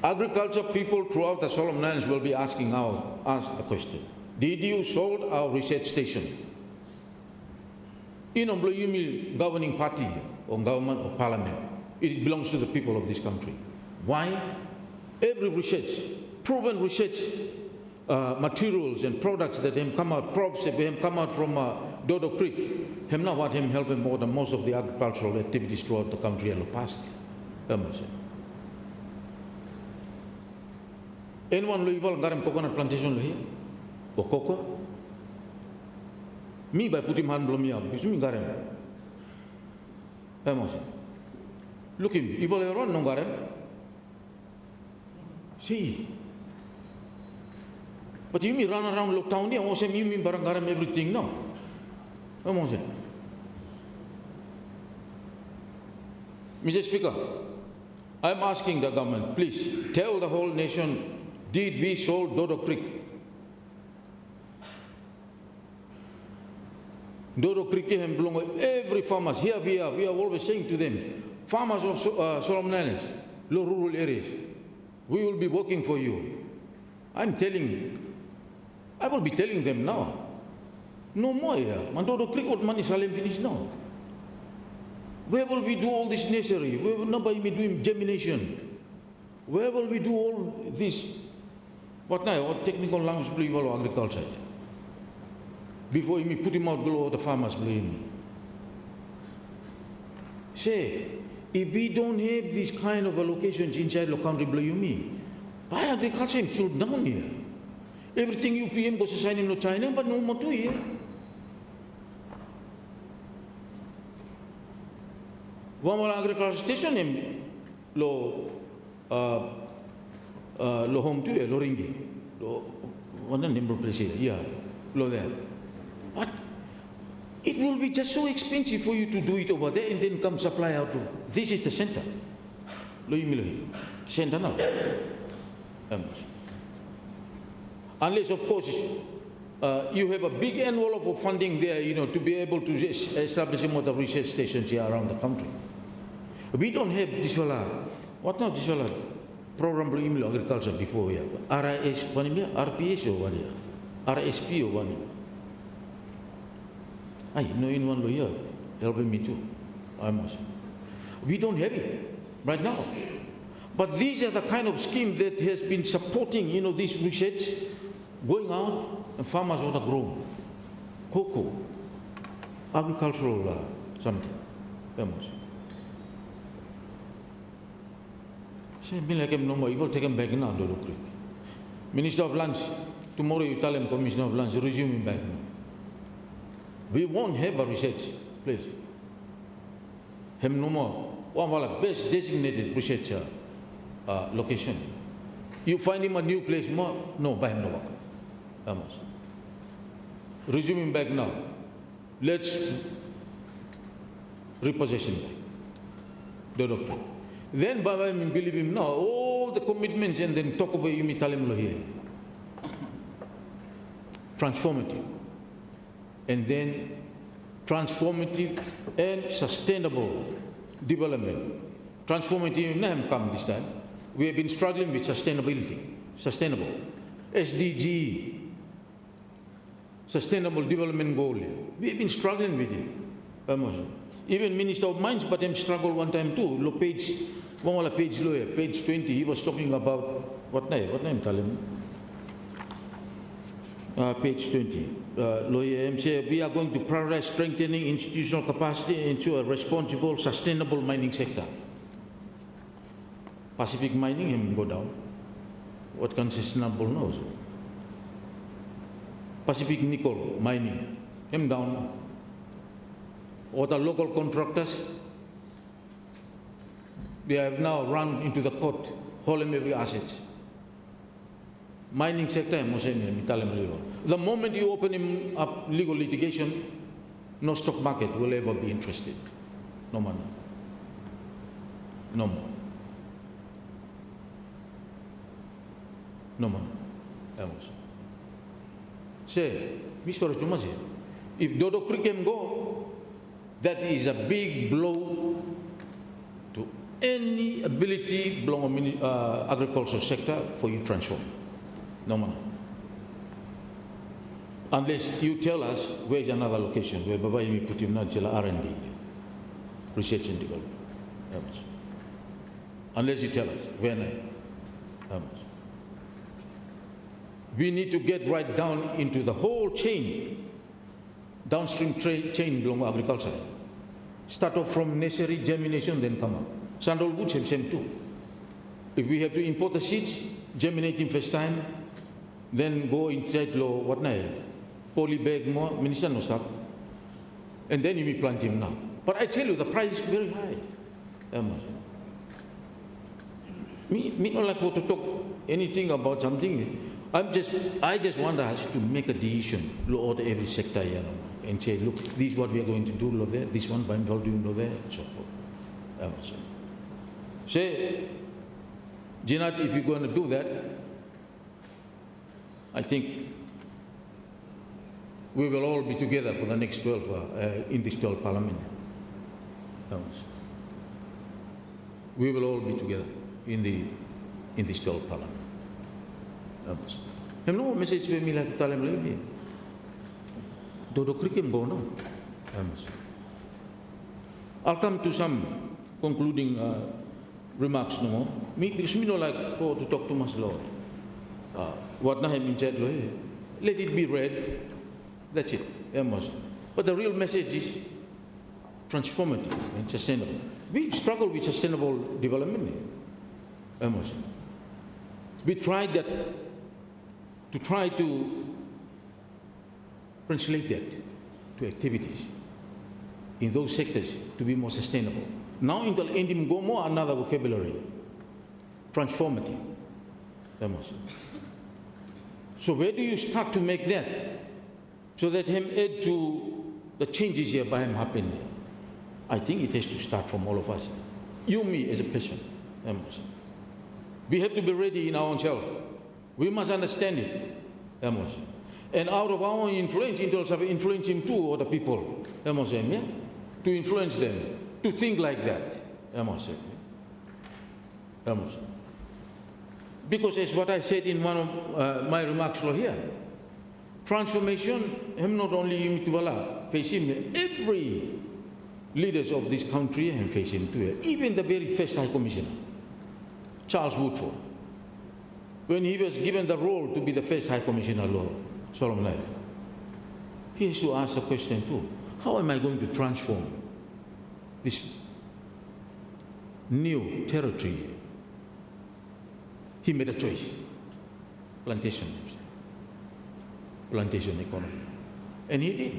D: Agriculture people throughout the Solomon Islands will be asking us the question. Did you sold our research station? In a governing party or government or parliament, it belongs to the people of this country. Why? Every research, proven research materials and products that have come out, crops that have come out from Dodo Creek, have not what him helping more than most of the agricultural activities throughout the country in the past. Anyone who got a coconut plantation here? Or cocoa? Me by putting hand blow me up, because me got him. Look him, you will run no got him. See. But you mean run around look town here, also you mean barangaram everything, no? Come on, Mr. Speaker, I'm asking the government, please tell the whole nation, did we sold Dodo Creek? Dodo Creek belong every farmers. Here we are always saying to them, farmers of Solomon Islands, low rural areas, we will be working for you. I will be telling them now, no more here. Dodo Creek what money Salem finish now. Where will we do all this necessary? Where will nobody be doing germination? Where will we do all this? What now? What technical language will you follow agriculture? Before you put him out below the farmers blame. Say, if we don't have these kind of allocations inside the country, blame me. Why agriculture is still down here? Everything UPM goes to sign in China, but no more to here. One more agriculture station in lo home to here, lo ringi. One number place here, yeah, lo there. What? It will be just so expensive for you to do it over there and then come supply out to. This is the center. Lo yumi center now. Unless, of course, you have a big envelope of funding there, to be able to establish more research stations here around the country. We don't have this what now this program for agriculture before here. RIS, RPS or one year, RSP or 1 year. I know in one lawyer helping me too. We don't have it right now. But these are the kind of scheme that has been supporting, this research going out and farmers want to grow cocoa, agricultural something. Say, me like him no more. You will take him back now, Dodo Creek. Minister of Lands, tomorrow you tell him, Commissioner of Lands, resume him back now. We won't have a research place. Him no more. One of the best designated research location. You find him a new place more? No, buy him no work. Resume him back now. Let's repossession back. Dodo Creek. Then Baba believe him now, all the commitments and then talk about you tell him here. Transformative. And then transformative and sustainable development. Transformative never come this time. We have been struggling with sustainability. Sustainable. SDG. Sustainable Development Goal. We have been struggling with it. Even Minister of Mines, but him struggled one time too. Page 20, he was talking about, what name tell him? Page 20. Lawyer said, we are going to prioritize strengthening institutional capacity into a responsible, sustainable mining sector. Pacific mining, him go down. What can sustainable knows? Pacific nickel mining, him down. Or the local contractors, they have now run into the court, holding every assets. Mining sector, the moment you open him up legal litigation, no stock market will ever be interested. No money. No more. No money. Say, if Dodo Creek can go, that is a big blow to any ability belong agricultural sector for you to transform. No money. Unless you tell us where is another location where Baba Yemi put him not R&D, research and development. Unless you tell us where not. We need to get right down into the whole chain, downstream chain belong agriculture. Start off from nursery, germination, then come up. Sandalwood, same too. If we have to import the seeds, germinate in first time, then go inside poly bag more, minister no stop. And then you may plant him now. But I tell you, the price is very high. Me not like to talk anything about something. I just want us to make a decision throughout every sector here and say, look, this is what we are going to do over there, this one by doing over there, and so forth. Say, Jinat, if you're going to do that, I think we will all be together for the next 12, in this 12 parliament. We will all be together in this 12 parliament. Hem no message we mila talem lagi. Dodo krikem bono. I'll come to some concluding remarks no more. Because me no like for to talk too much long. What na hem in chat lo. Let it be read. That's it. But the real message is transformative and sustainable. We struggle with sustainable development. We tried that to try to translate that to activities in those sectors to be more sustainable. Now in the ending go more another vocabulary, transformative. So where do you start to make that so that him add to the changes here by him happening? I think it has to start from all of us. You, me as a person. We have to be ready in our own self. We must understand it. And out of our own influence, in terms of influencing to other people, to influence them, to think like that. Because as what I said in one of my remarks here, transformation, not only facing every leaders of this country and facing to it, even the very first High Commissioner, Charles Woodford, when he was given the role to be the first High Commissioner law, Solomon Life, he has to ask the question too, how am I going to transform this new territory? He made a choice, plantation economy. And he did.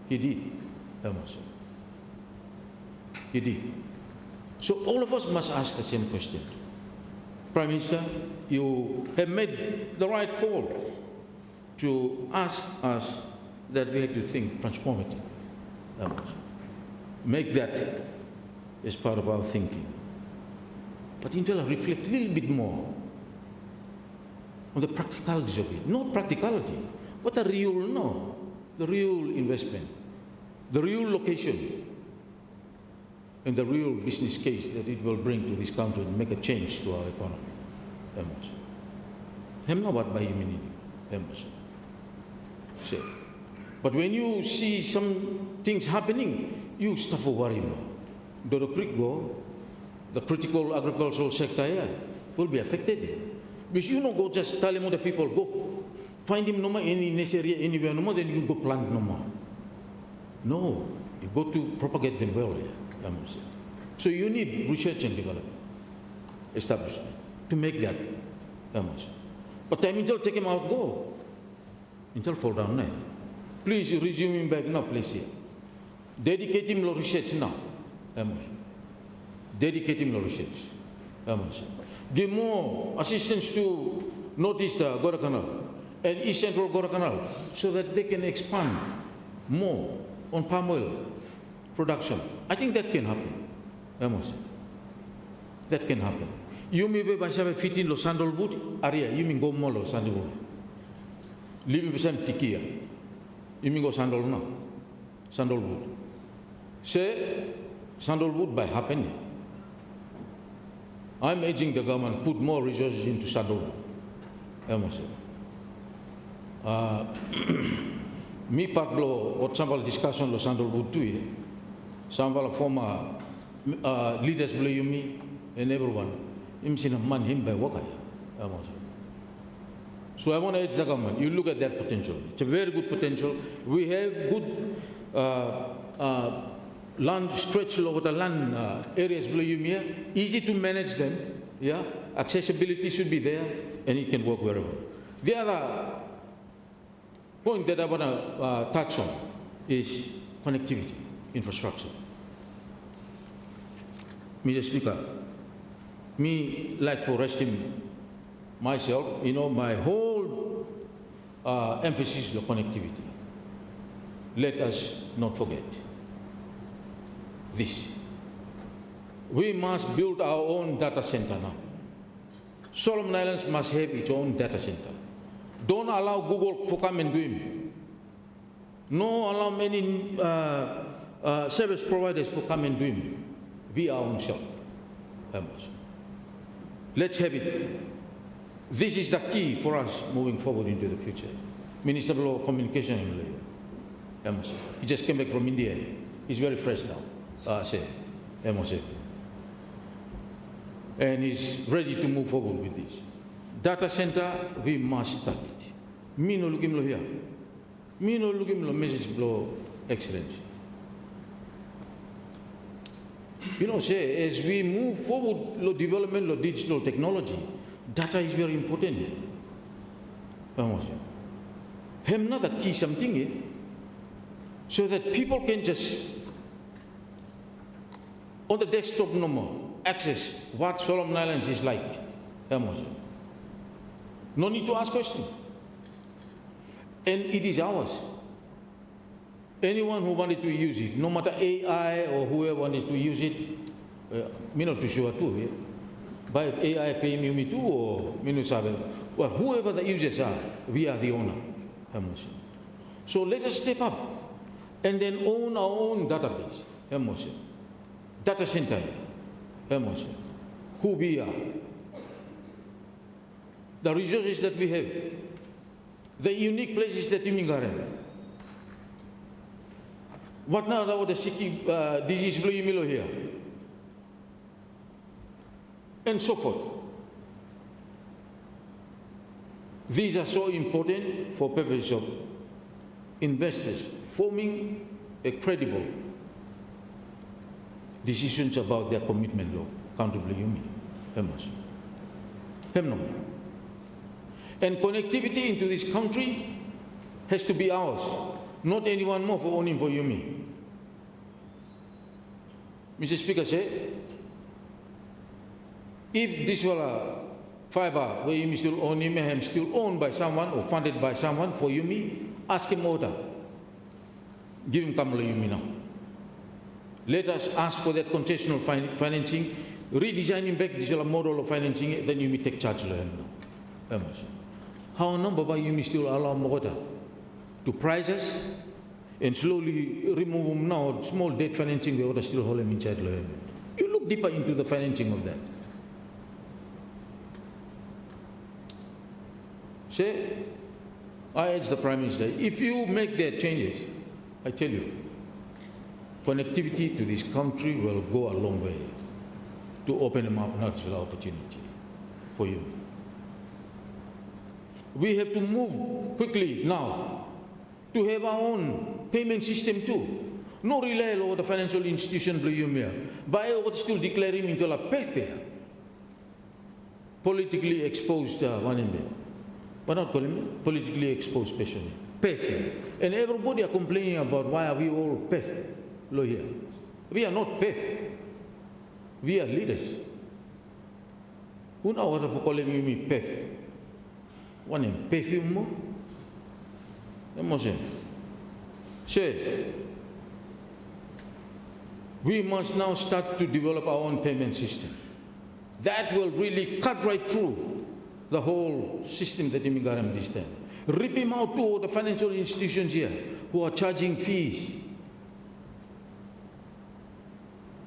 D: He did. So all of us must ask the same question. Prime Minister, you have made the right call to ask us that we have to think transformative. Make that as part of our thinking. But until I reflect a little bit more on the practicalities of it. Not practicality, but the real investment, the real location, and the real business case that it will bring to this country and make a change to our economy. But when you see some things happening, you start to worry more. Dodo Creek go, the critical agricultural sector here will be affected. Because you don't go just tell the people, go find him no more in this area, anywhere no more, then you go plant no more. No, you go to propagate them well here. So you need research and development establishment to make that. But time until take him out, go. Until fall down now. Please resume him back now, please here. Dedicate him to research now. Dedicate him to research. Give more assistance to Northeast Gorakanal and East Central Gorakanal so that they can expand more on palm oil production. I think that can happen. That can happen. You may be by 15 lo sandalwood area, you mean go molo sandalwood. Living beside Tikia. You mean go sandalwood. Say sandalwood by happening. I'm urging the government put more resources into sandalwood. Me part lo or some discussion lo sandalwood too. Some former leaders below me and everyone. So I want to urge the government, you look at that potential. It's a very good potential. We have good land stretch over the land areas below you here. Easy to manage them. Yeah, accessibility should be there and it can work very well. The other point that I want to touch on is connectivity, infrastructure. Mr. Speaker, Me like for resting myself, my whole emphasis on connectivity. Let us not forget this. We must build our own data center now. Solomon Islands must have its own data center. Don't allow Google to come and do it. No allow many service providers to come and do it. Be our own self. Let's have it. This is the key for us moving forward into the future. Minister of Communication, he just came back from India. He's very fresh now. And he's ready to move forward with this. Data center, we must start it. Me no looking here. Me no looking message blow excellence. As we move forward, the development of digital technology, data is very important. Another key something, so that people can just, on the desktop no more, access what Solomon Islands is like. No need to ask questions. And it is ours. Anyone who wanted to use it, no matter AI or whoever wanted to use it, me not too sure too. Yeah? But AI pay me too, or me no sabe. Well, whoever the users are, we are the owner. So let us step up and then own our own database. Data center. Who we are. The resources that we have. The unique places that we are in. What now about the sick disease blue here? And so forth. These are so important for purposes of investors forming a credible decisions about their commitment law, accountable yumi. And connectivity into this country has to be ours, not anyone more for owning for yumi. Mr. Speaker said, if this was a fiber where you still own him, still owned by someone or funded by someone for Yumi, ask him order. Give him Kamala Yumi now. Let us ask for that concessional financing, redesigning back this model of financing, then Yumi take charge of him now. How a number by Yumi still allow order to price us and slowly remove them now, small debt financing, the order still hold him in charge of him. You look deeper into the financing of that. Say, I urge the Prime Minister, if you make their changes, I tell you, connectivity to this country will go a long way to open them up not for opportunity for you. We have to move quickly now to have our own payment system too. No rely on the financial institution blue humor, but I would still declare him into a paper, politically exposed one in there. But not calling me politically exposed person. PEF. And everybody are complaining about why are we all PEF lawyer. We are not PEF. We are leaders. Who know what for calling me PEF? One name, PEF mo? Emotion. Said, we must now start to develop our own payment system. That will really cut right through the whole system that Imigaram this time. Rip him out to the financial institutions here who are charging fees,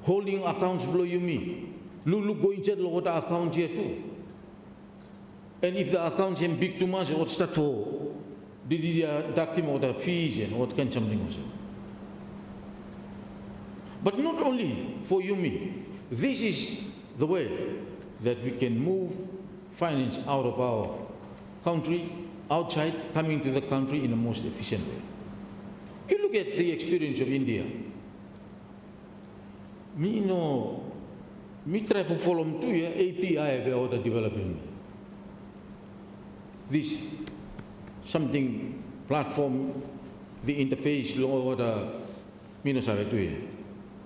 D: holding accounts below you me. Look go inside the water account here too. And if the accounts are big too much, what start for? Did he deduct him or the fees and what kind of something also? But not only for you me. This is the way that we can move finance out of our country, outside, coming to the country in the most efficient way. You look at the experience of India. Me try to follow them too, yeah, API about the development. This something platform, the interface, law, the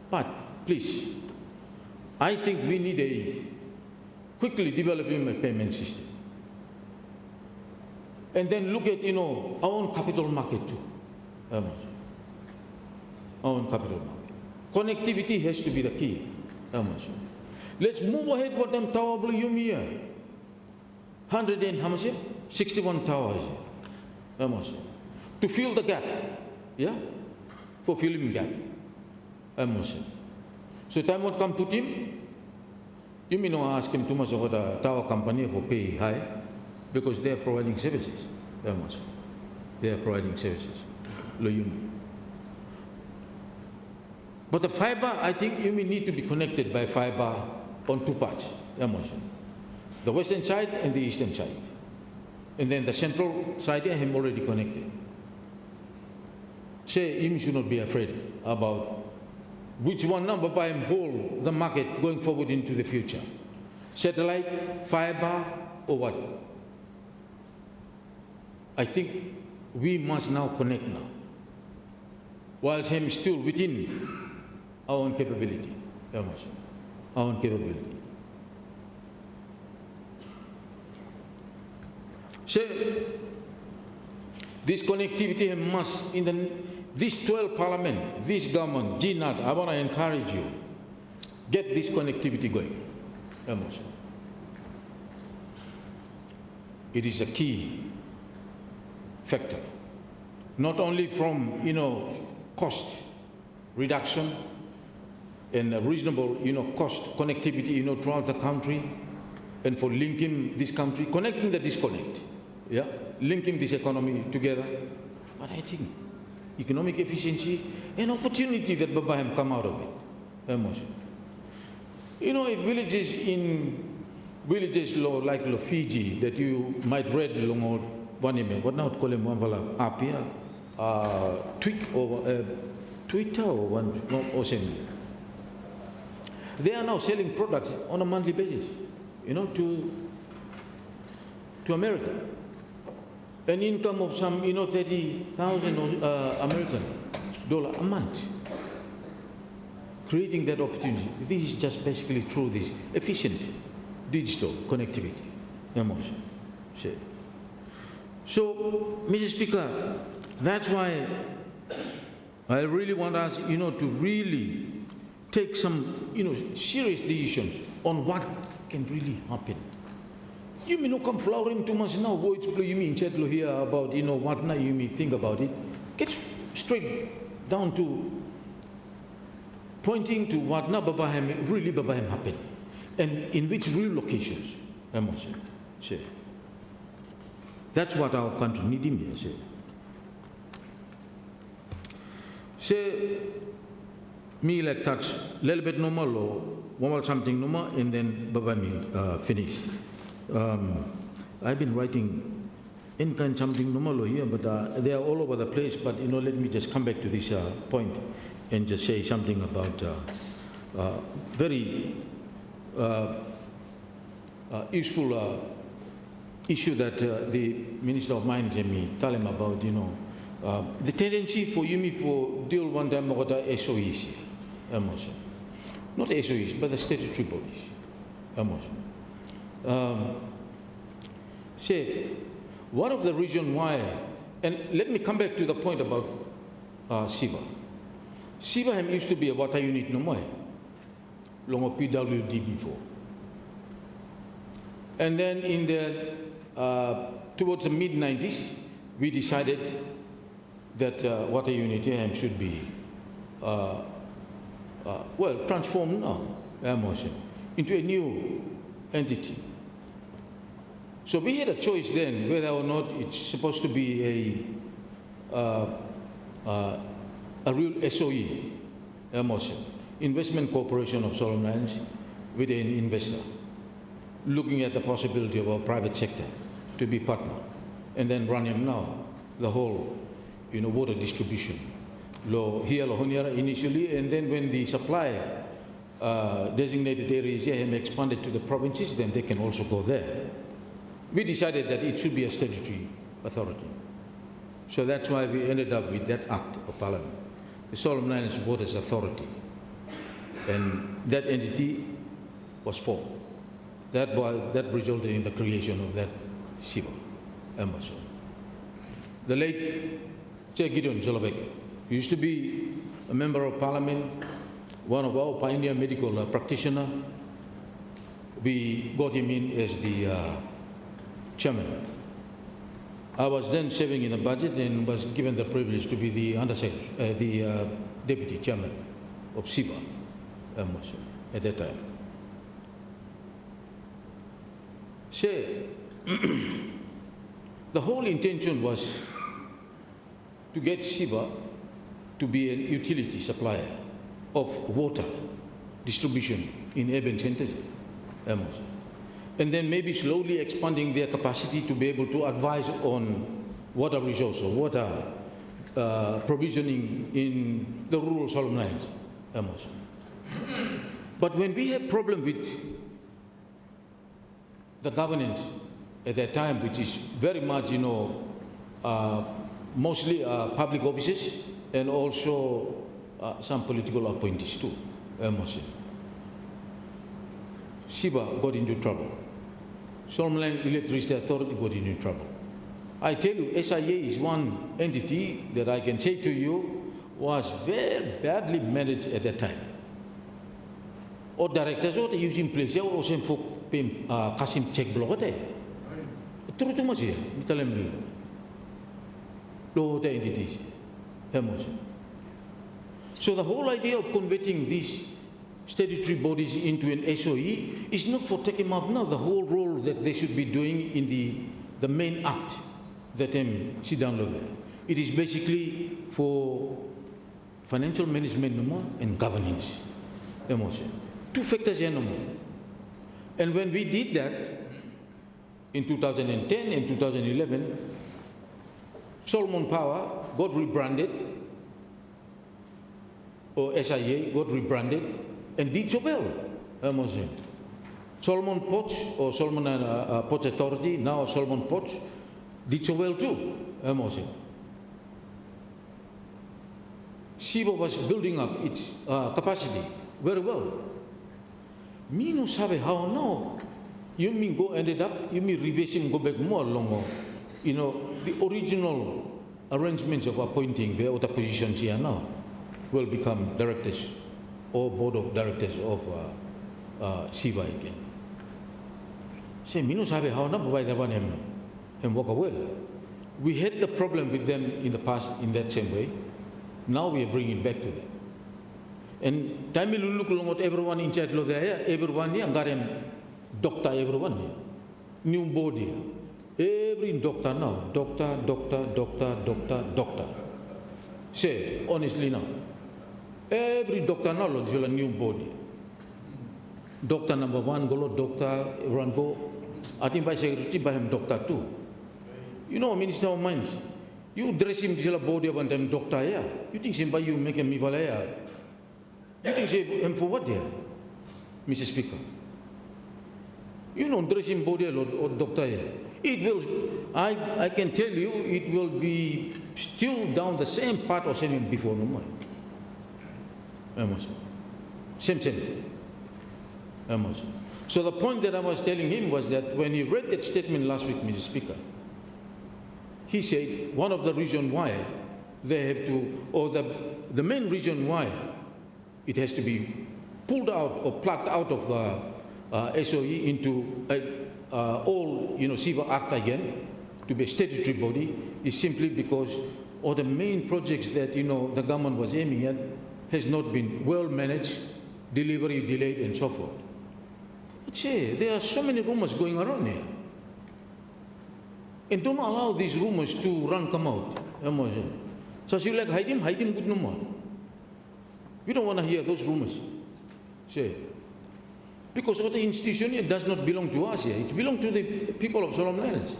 D: But please, I think we need quickly developing a payment system. And then look at, our own capital market too. Our own capital market. Connectivity has to be the key. Let's move ahead with them tower blue yumi. 161 towers. To fill the gap. Yeah? For filling gap. So time won't come to him. You may not ask him too much about the tower company for pay high, because they are providing services. They are providing services. But the fiber, I think you may need to be connected by fiber on two parts. The western side and the eastern side. And then the central side, I am already connected. Say, you should not be afraid about which one number by hold the market going forward into the future. Satellite, fiber, or what? I think we must now connect now, whilst I'm still within our own capability. Our own capability. So, this connectivity must, this 12th Parliament, this government, GNAT, I want to encourage you, get this connectivity going. It is a key factor, not only from, cost reduction and a reasonable, cost connectivity, throughout the country, and for linking this country, connecting the disconnect, yeah, linking this economy together. But I think economic efficiency and opportunity that Babaham come out of it. If villages like Fiji that you might read along what now call them Apia, Twitter or similar. They are now selling products on a monthly basis, to America. An income of some, 30,000 American dollar a month. Creating that opportunity. This is just basically through this efficient digital connectivity. So, Mr. Speaker, that's why I really want us, to really take some, serious decisions on what can really happen. You may not come flowering too much now, words you mean chatlo here about, what now you may think about it. Get straight down to pointing to what now really Babaham happened, and in which real locations. That's what our country needs him here. Say, me like touch a little bit normal or one something normal, and then Babaham finish. I've been writing in kind something normal here, but they are all over the place. But let me just come back to this point and just say something about very useful issue that the Minister of Mines and me tell him about. The tendency for Yumi for deal one time about the SOEs, not SOEs, but the statutory bodies. Say, one of the reasons why, and let me come back to the point about SIVA. SIVA used to be a water unit no more, long of PWD before. And then in the, towards the mid-90s, we decided that water unit should be, transformed now, into a new entity. So we had a choice then whether or not it's supposed to be a real SOE, Investment Corporation of Solomon Islands, with an investor, looking at the possibility of a private sector to be partner, and then running now the whole, water distribution. Here initially, and then when the supply designated areas have expanded to the provinces, then they can also go there. We decided that it should be a statutory authority. So that's why we ended up with that Act of Parliament, the Solomon Islands Waters Authority. And that entity was formed. that resulted in the creation of that SIBA. The late Chair Gideon Jolabek used to be a member of parliament, one of our pioneer medical practitioner. We got him in as the chairman. I was then serving in the budget and was given the privilege to be the deputy chairman of SIBA at that time. So, the whole intention was to get SIBA to be a utility supplier of water distribution in urban centers. And then maybe slowly expanding their capacity to be able to advise on water resource or water provisioning in the rural Solomon Islands. But when we had problem with the governance at that time, which is very much, mostly public offices and also some political appointees too, SIBA got into trouble. Solomon Island Electricity Authority got into trouble. I tell you, SIA is one entity that I can say to you was very badly managed at that time. Or directors or using place or same for Kasim check block there. True to much here, Mitalem low entities. So the whole idea of converting these statutory bodies into an SOE is not for taking up now the whole role that they should be doing in the main act that sit down there. It is basically for financial management and governance. Two factors here. And when we did that in 2010 and 2011, Solomon Power got rebranded, or SIA got rebranded, and did so well. Solomon Ports, or Solomon Ports Authority, now Solomon Ports, did so well too. SIBA was building up its capacity very well. Me no sabe how now. You mean go ended up, you mean reversing go back more along, the original arrangements of appointing the other positions here now will become directors or board of directors of SIBA again. Say, me no sabe how now, by the one and walk away. We had the problem with them in the past in that same way. Now we are bringing it back to them. And time you look along at everyone in charge of there, everyone here, doctor, everyone, new body, every doctor now, doctor. Say, honestly now, every doctor now looks like a new body. Doctor number one, go, doctor, everyone go. I think by secretary, by him, doctor too. Minister of Mines, you dress him to a body of one time, doctor, yeah. You think him by you make him Valaya. You think him for what, yeah, Mr. Speaker? Dress him body or doctor, yeah. It will, I can tell you, it will be still down the same path or same before no more. Same. So the point that I was telling him was that when he read that statement last week, Mr. Speaker, he said one of the reasons why they have to, or the main reason why it has to be pulled out or plucked out of the SOE into all, SIBA Act again, to be a statutory body, is simply because all the main projects that, the government was aiming at has not been well managed, delivery delayed, and so forth. There are so many rumors going around here. And don't allow these rumors to come out. So you like hide him good no more. We don't want to hear those rumors. Because what the institution here does not belong to us here. It belongs to the people of Solomon Islands.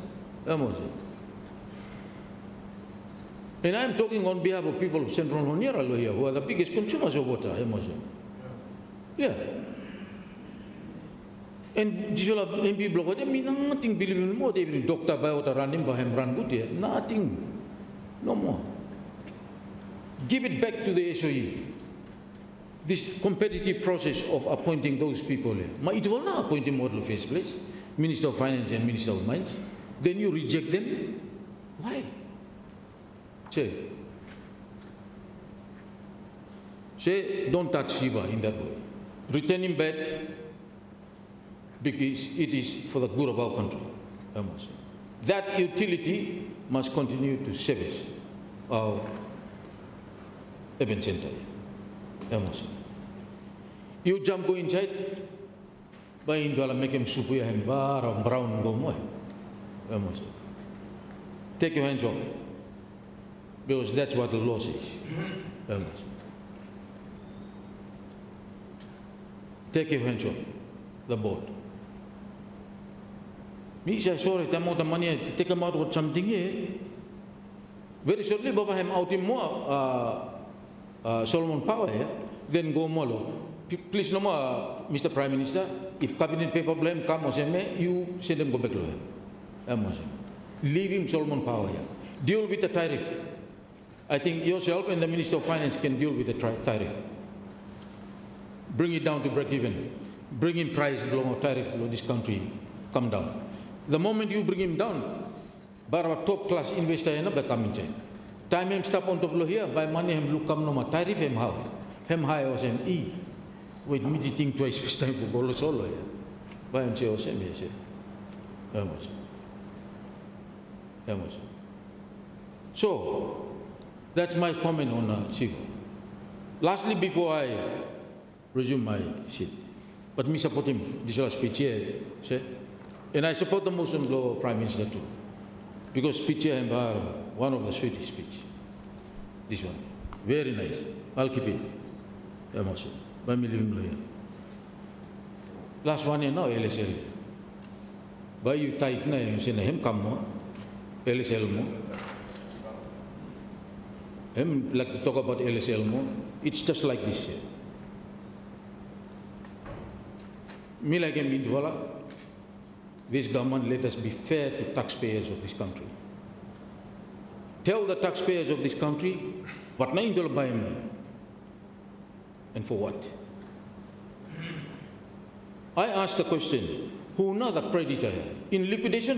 D: And I'm talking on behalf of people of Central Honiara here, who are the biggest consumers of water. Yeah. And MP block, I mean, nothing believe in more. They will doctor by water running by him run good here. Nothing. No more. Give it back to the SOE. this competitive process of appointing those people. It will not appoint them in the first place, Minister of Finance and Minister of Mines. Then you reject them. Why? Say, don't touch Shiva in that way. Return him back because it is for the good of our country. That utility must continue to service our event center. You jump go inside, by into make him soup and bar or brown go more. Take your hands off, because that's what the law says. Take your hands off the board. Me say sorry, I'm out the money. Take him out with something here. Very shortly, Baba him out in more Solomon Power here. Then go molo. Please no more, Mr. Prime Minister. If cabinet paper blame come or you send them go back to him. Leave him Solomon Power here. Deal with the tariff. I think yourself and the Minister of Finance can deal with the tariff. Bring it down to break even. Bring in price below tariff below this country. Come down. The moment you bring him down, by our top class investor and a come inside. Time him stop on top of here, by money him look come no more tariff him how. Him high or him E. Wait, me think twice first time for bolo solo here. By him say or same here say. So that's my comment on Sigo. Lastly, before I resume my seat, but me support him, this was speech here, say, and I support the motion law Prime Minister too, because speech here and one of the sweetest speech. This one, very nice. I'll keep it. By me living lawyer. Last one now LSL. By you tight na yung him come mo, LSL mo. Him like to talk about LSL mo. It's just like this here. Me like him Indwala, this government let us be fair to taxpayers of this country. Tell the taxpayers of this country what na indol buy me and for what. I asked the question, who know the creditor? In liquidation,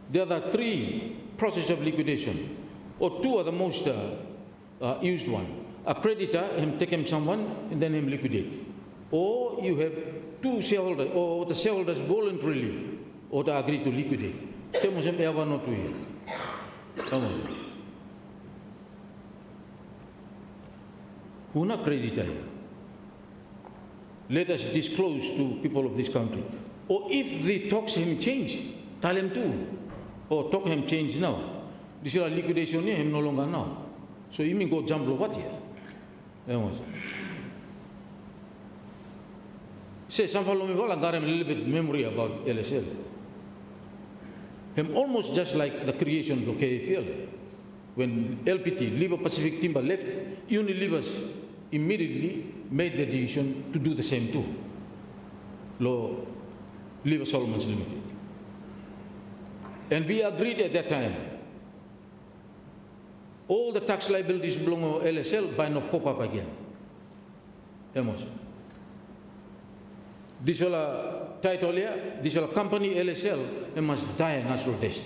D: there are 3 processes of liquidation, or 2 are the most used one. A creditor, him take him someone and then him liquidate. Or you have 2 shareholders, or the shareholders voluntarily, or they agree to liquidate. Who not creditor? Let us disclose to people of this country. Or if the talks him change, tell him too. Or talk him change now. This is a liquidation here, him no longer now. So you mean go jump what here? Say some follow me well, I got him a little bit memory about LSL. Him almost just like the creation of KAPL. When LPT, Libre Pacific Timber left, Unilivers immediately made the decision to do the same too. Libre Solomons Limited. And we agreed at that time, all the tax liabilities belong to LSL by no pop up again. This will a title here, this will a company LSL, and must die a natural death.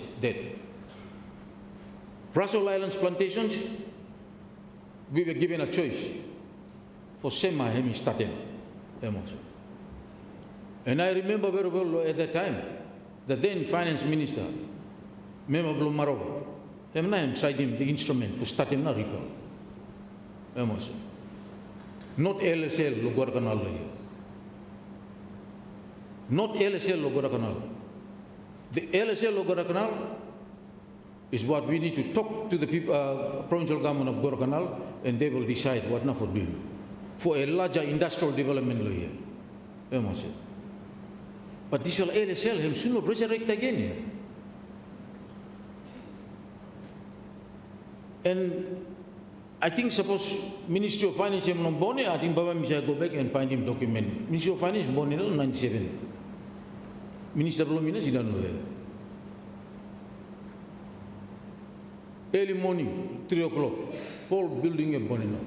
D: Russell Islands plantations, we were given a choice for Sema Hemi started. And I remember very well at that time, the then finance minister, Mema Blumaro, him citing the instrument for starting na recall. Not LSL Logor Canal. Not LSL Logor Canal. The LSL Logor Canal is what we need to talk to the people, provincial government of Gorokanal, and they will decide what now for doing. For a larger industrial development here. But this will LSL him soon resurrect again here. And I think suppose Ministry of Finance him Lombone, I think Baba Misa go back and find him document. Ministry of Finance born in 97. Minister Blomina, he don't know that. Early morning, 3 o'clock, whole building in Bonino.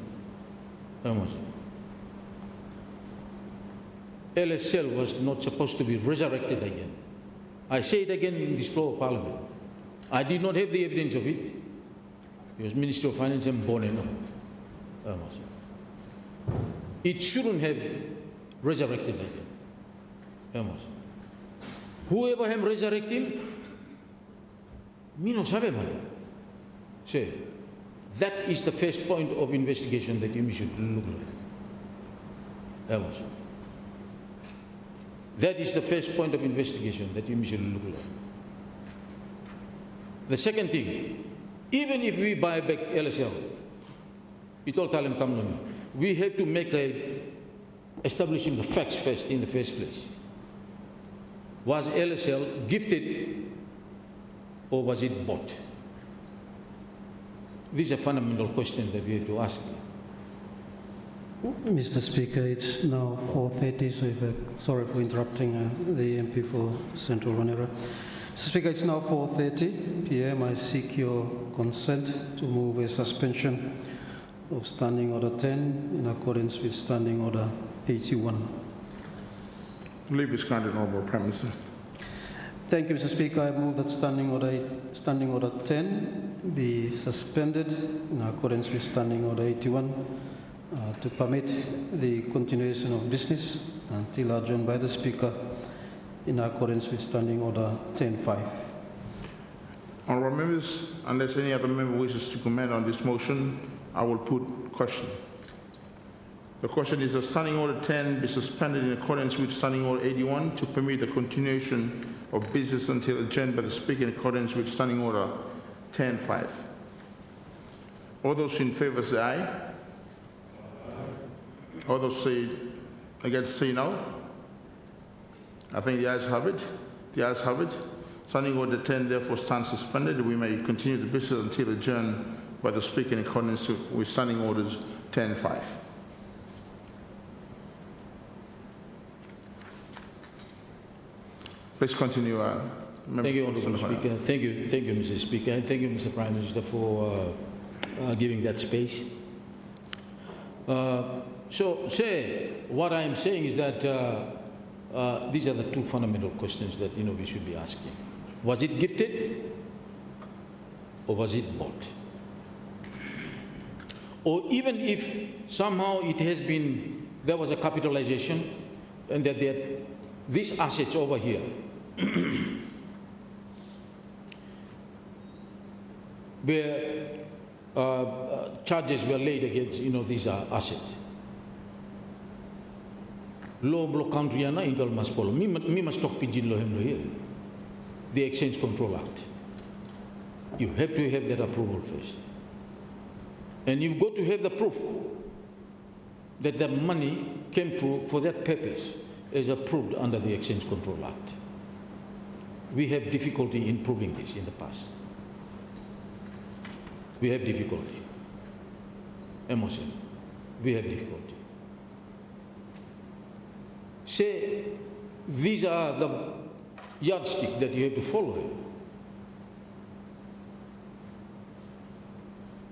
D: LSL was not supposed to be resurrected again. I say it again in this floor of Parliament. I did not have the evidence of it. He was Minister of Finance and Boneno. It shouldn't have resurrected again. Whoever have resurrected him, me no sabe man. Say, that is the first point of investigation that you should look at. That is the first point of investigation that you should look at. The second thing, even if we buy back LSL, it all tell him come to me. We have to establishing the facts first in the first place. Was LSL gifted or was it bought? These are fundamental questions that we have to ask.
A: Mr. Speaker, it's now 4:30, so sorry for interrupting the MP for Central Ranera. Mr. Speaker, it's now 4:30 p.m. I seek your consent to move a suspension of Standing Order 10 in accordance with Standing Order 81.
B: Leave is granted, Honourable Prime Minister.
A: Thank you, Mr. Speaker. I move that Standing Order 10 be suspended in accordance with Standing Order 81 to permit the continuation of business until adjourned by the Speaker in accordance with Standing Order 10.5.
B: Honourable members, unless any other member wishes to comment on this motion, I will put question. The question is that Standing Order 10 be suspended in accordance with Standing Order 81 to permit the continuation of business until adjourned by the Speaker in accordance with Standing Order 10.5. All those in favour say aye. All those say against say no. I think the ayes have it. The ayes have it. Standing Order 10 therefore stands suspended. We may continue the business until adjourned by the Speaker in accordance with Standing Orders 10.5. Please continue.
D: Thank you, Honourable Speaker. Thank you, Mr. Speaker, and thank you, Mr. Prime Minister, for giving that space. What I am saying is that these are the two fundamental questions that we should be asking. Was it gifted or was it bought? Or even if somehow it has been, there was a capitalization and that these assets over here where charges were laid against these assets. Law block country na intel must follow. Me must talk pidgin lo here. The Exchange Control Act. You have to have that approval first. And you've got to have the proof that the money came through for that purpose is approved under the Exchange Control Act. We have difficulty in proving this in the past. We have difficulty. Emotion. We have difficulty. Say, these are the yardstick that you have to follow.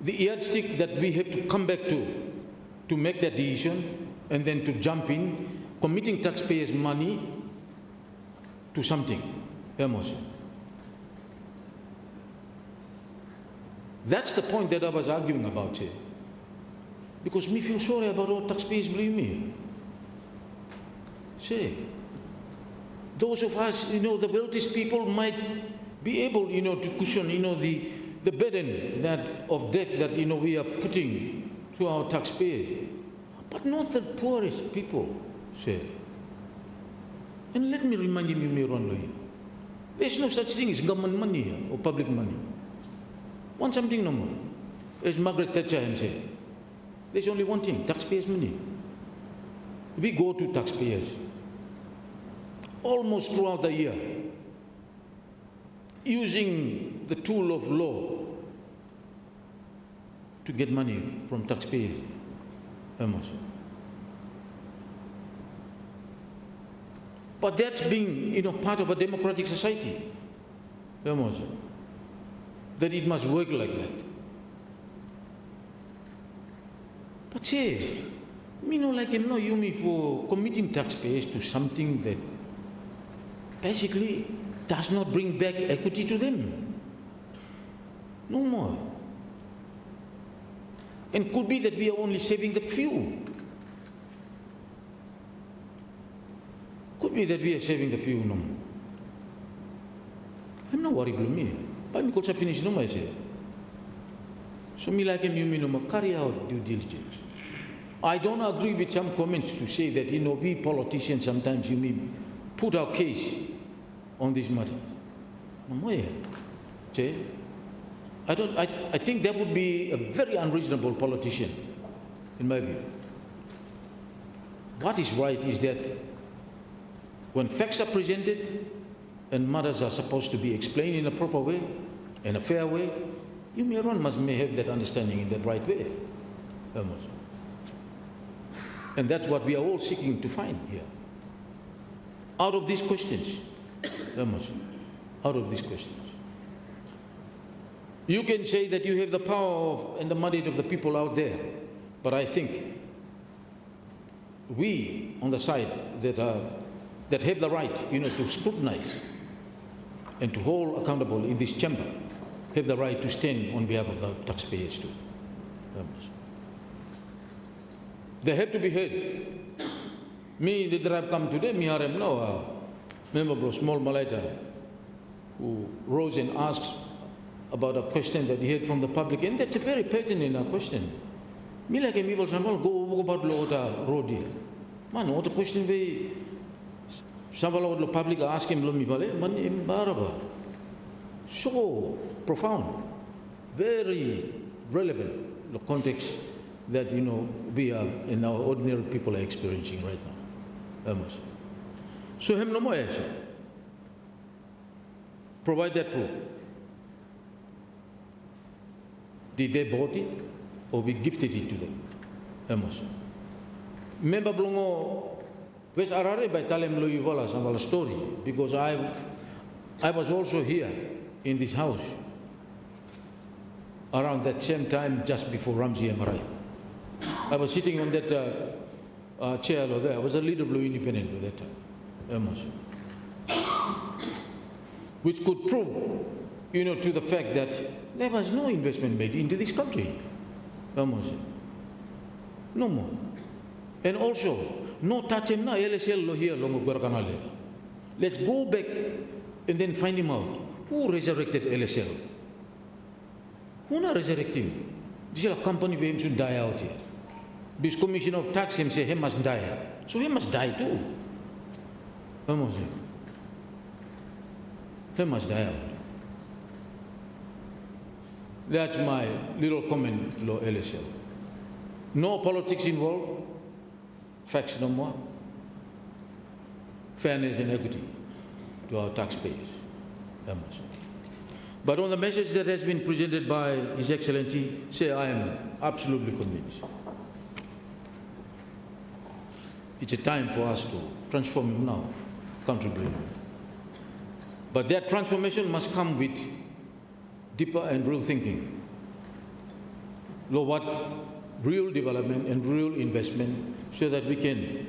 D: The yardstick that we have to come back to make that decision and then to jump in, committing taxpayers' money to something. Emotion. That's the point that I was arguing about here. Because me feel sorry about all taxpayers, believe me. Say, those of us, the wealthiest people might be able, to cushion, the burden of death that, we are putting to our taxpayers. But not the poorest people, say. And let me remind you, Miron, there's no such thing as government money or public money. Want something no more. As Margaret Thatcher said, there's only one thing, taxpayers' money. We go to taxpayers almost throughout the year, using the tool of law to get money from taxpayers. But that's being, part of a democratic society. That it must work like that. But Chair, me no like him no you me for committing taxpayers to something that basically does not bring back equity to them. No more. And could be that we are only saving the few. Could be that we are saving the few no more. I'm not worried about me. But me could finish no more. So me like him you me no more carry out due diligence. I don't agree with some comments to say that, we politicians sometimes you may put our case on this matter. No more. I think that would be a very unreasonable politician, in my view. What is right is that when facts are presented and matters are supposed to be explained in a proper way, in a fair way, everyone may have that understanding in that right way. Almost. And that's what we are all seeking to find here. Out of these questions, out of these questions. You can say that you have the power and the mandate of the people out there, but I think we on the side that have the right, to scrutinize and to hold accountable in this chamber, have the right to stand on behalf of the taxpayers too. They have to be heard. Me, the drive come today, me harem no, member of small Malaita, who rose and asked about a question that he had from the public, and that's a very pertinent question. Me like him, evil sample, go about the road here. Man, what a question we, sample of the public ask him, man, embarrassed. So profound, very relevant, the context that, we are, and our ordinary people are experiencing right now. So, him no more, provide that proof. Did they bought it or we gifted it to them? Remember, Blongo, West Arare by Talem Loyuvala, some story, because I was also here in this house around that same time, just before Ramsey MRI. I was sitting on that chair over there. I was a leader blue independent at that time. Which could prove, to the fact that there was no investment made into this country. No more. And also, no touch him na LSL lo here long Guaracanale. Let's go back and then find him out. Who resurrected LSL? Who not resurrecting? This is a company where him should die out here. This commission of tax him say he must die. So he must die too. He must die out. That's my little comment, Lo LSL. No politics involved, facts no more, fairness and equity to our taxpayers. But on the message that has been presented by His Excellency, say I am absolutely convinced. It's a time for us to transform him now, contribute. But that transformation must come with deeper and real thinking. What real development and real investment so that we can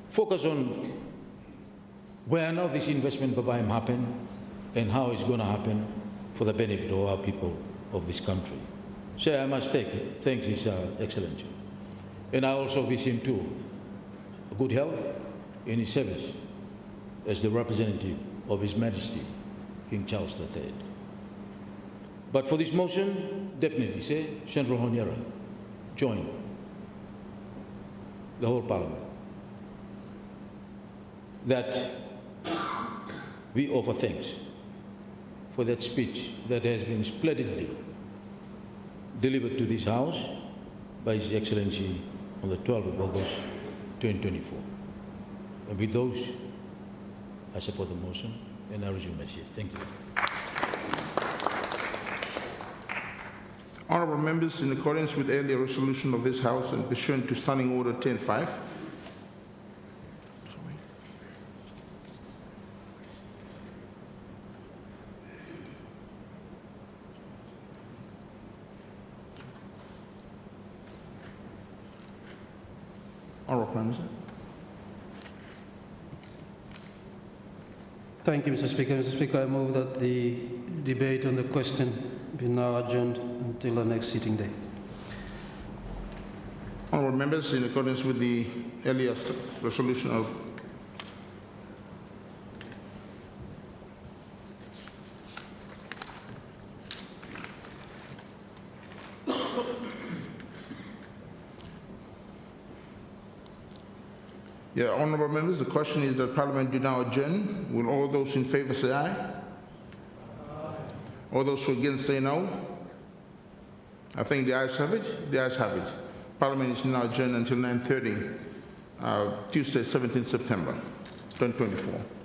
D: focus on where now this investment will happen and how it's going to happen for the benefit of our people of this country. So I must thank His Excellency. And I also wish him too good health in his service as the representative of His Majesty, King Charles III. But for this motion, definitely say, Central Honiara, join the whole Parliament, that we offer thanks for that speech that has been splendidly delivered to this House by His Excellency on the 12th of August, 2024. And with those, I support the motion and I resume my seat. Thank you.
B: Honourable members, in accordance with earlier resolution of this House and pursuant to Standing Order 10.5, Prime Minister.
E: Thank you, Mr. Speaker. Mr. Speaker, I move that the debate on the question be now adjourned until the next sitting day.
B: Honourable members, in accordance with the earlier resolution of honourable members, the question is that Parliament do now adjourn. Will all those in favour say aye? Aye. All those who are against say no? I think the ayes have it. The ayes have it. Parliament is now adjourned until 9:30, Tuesday, 17th September, 2024.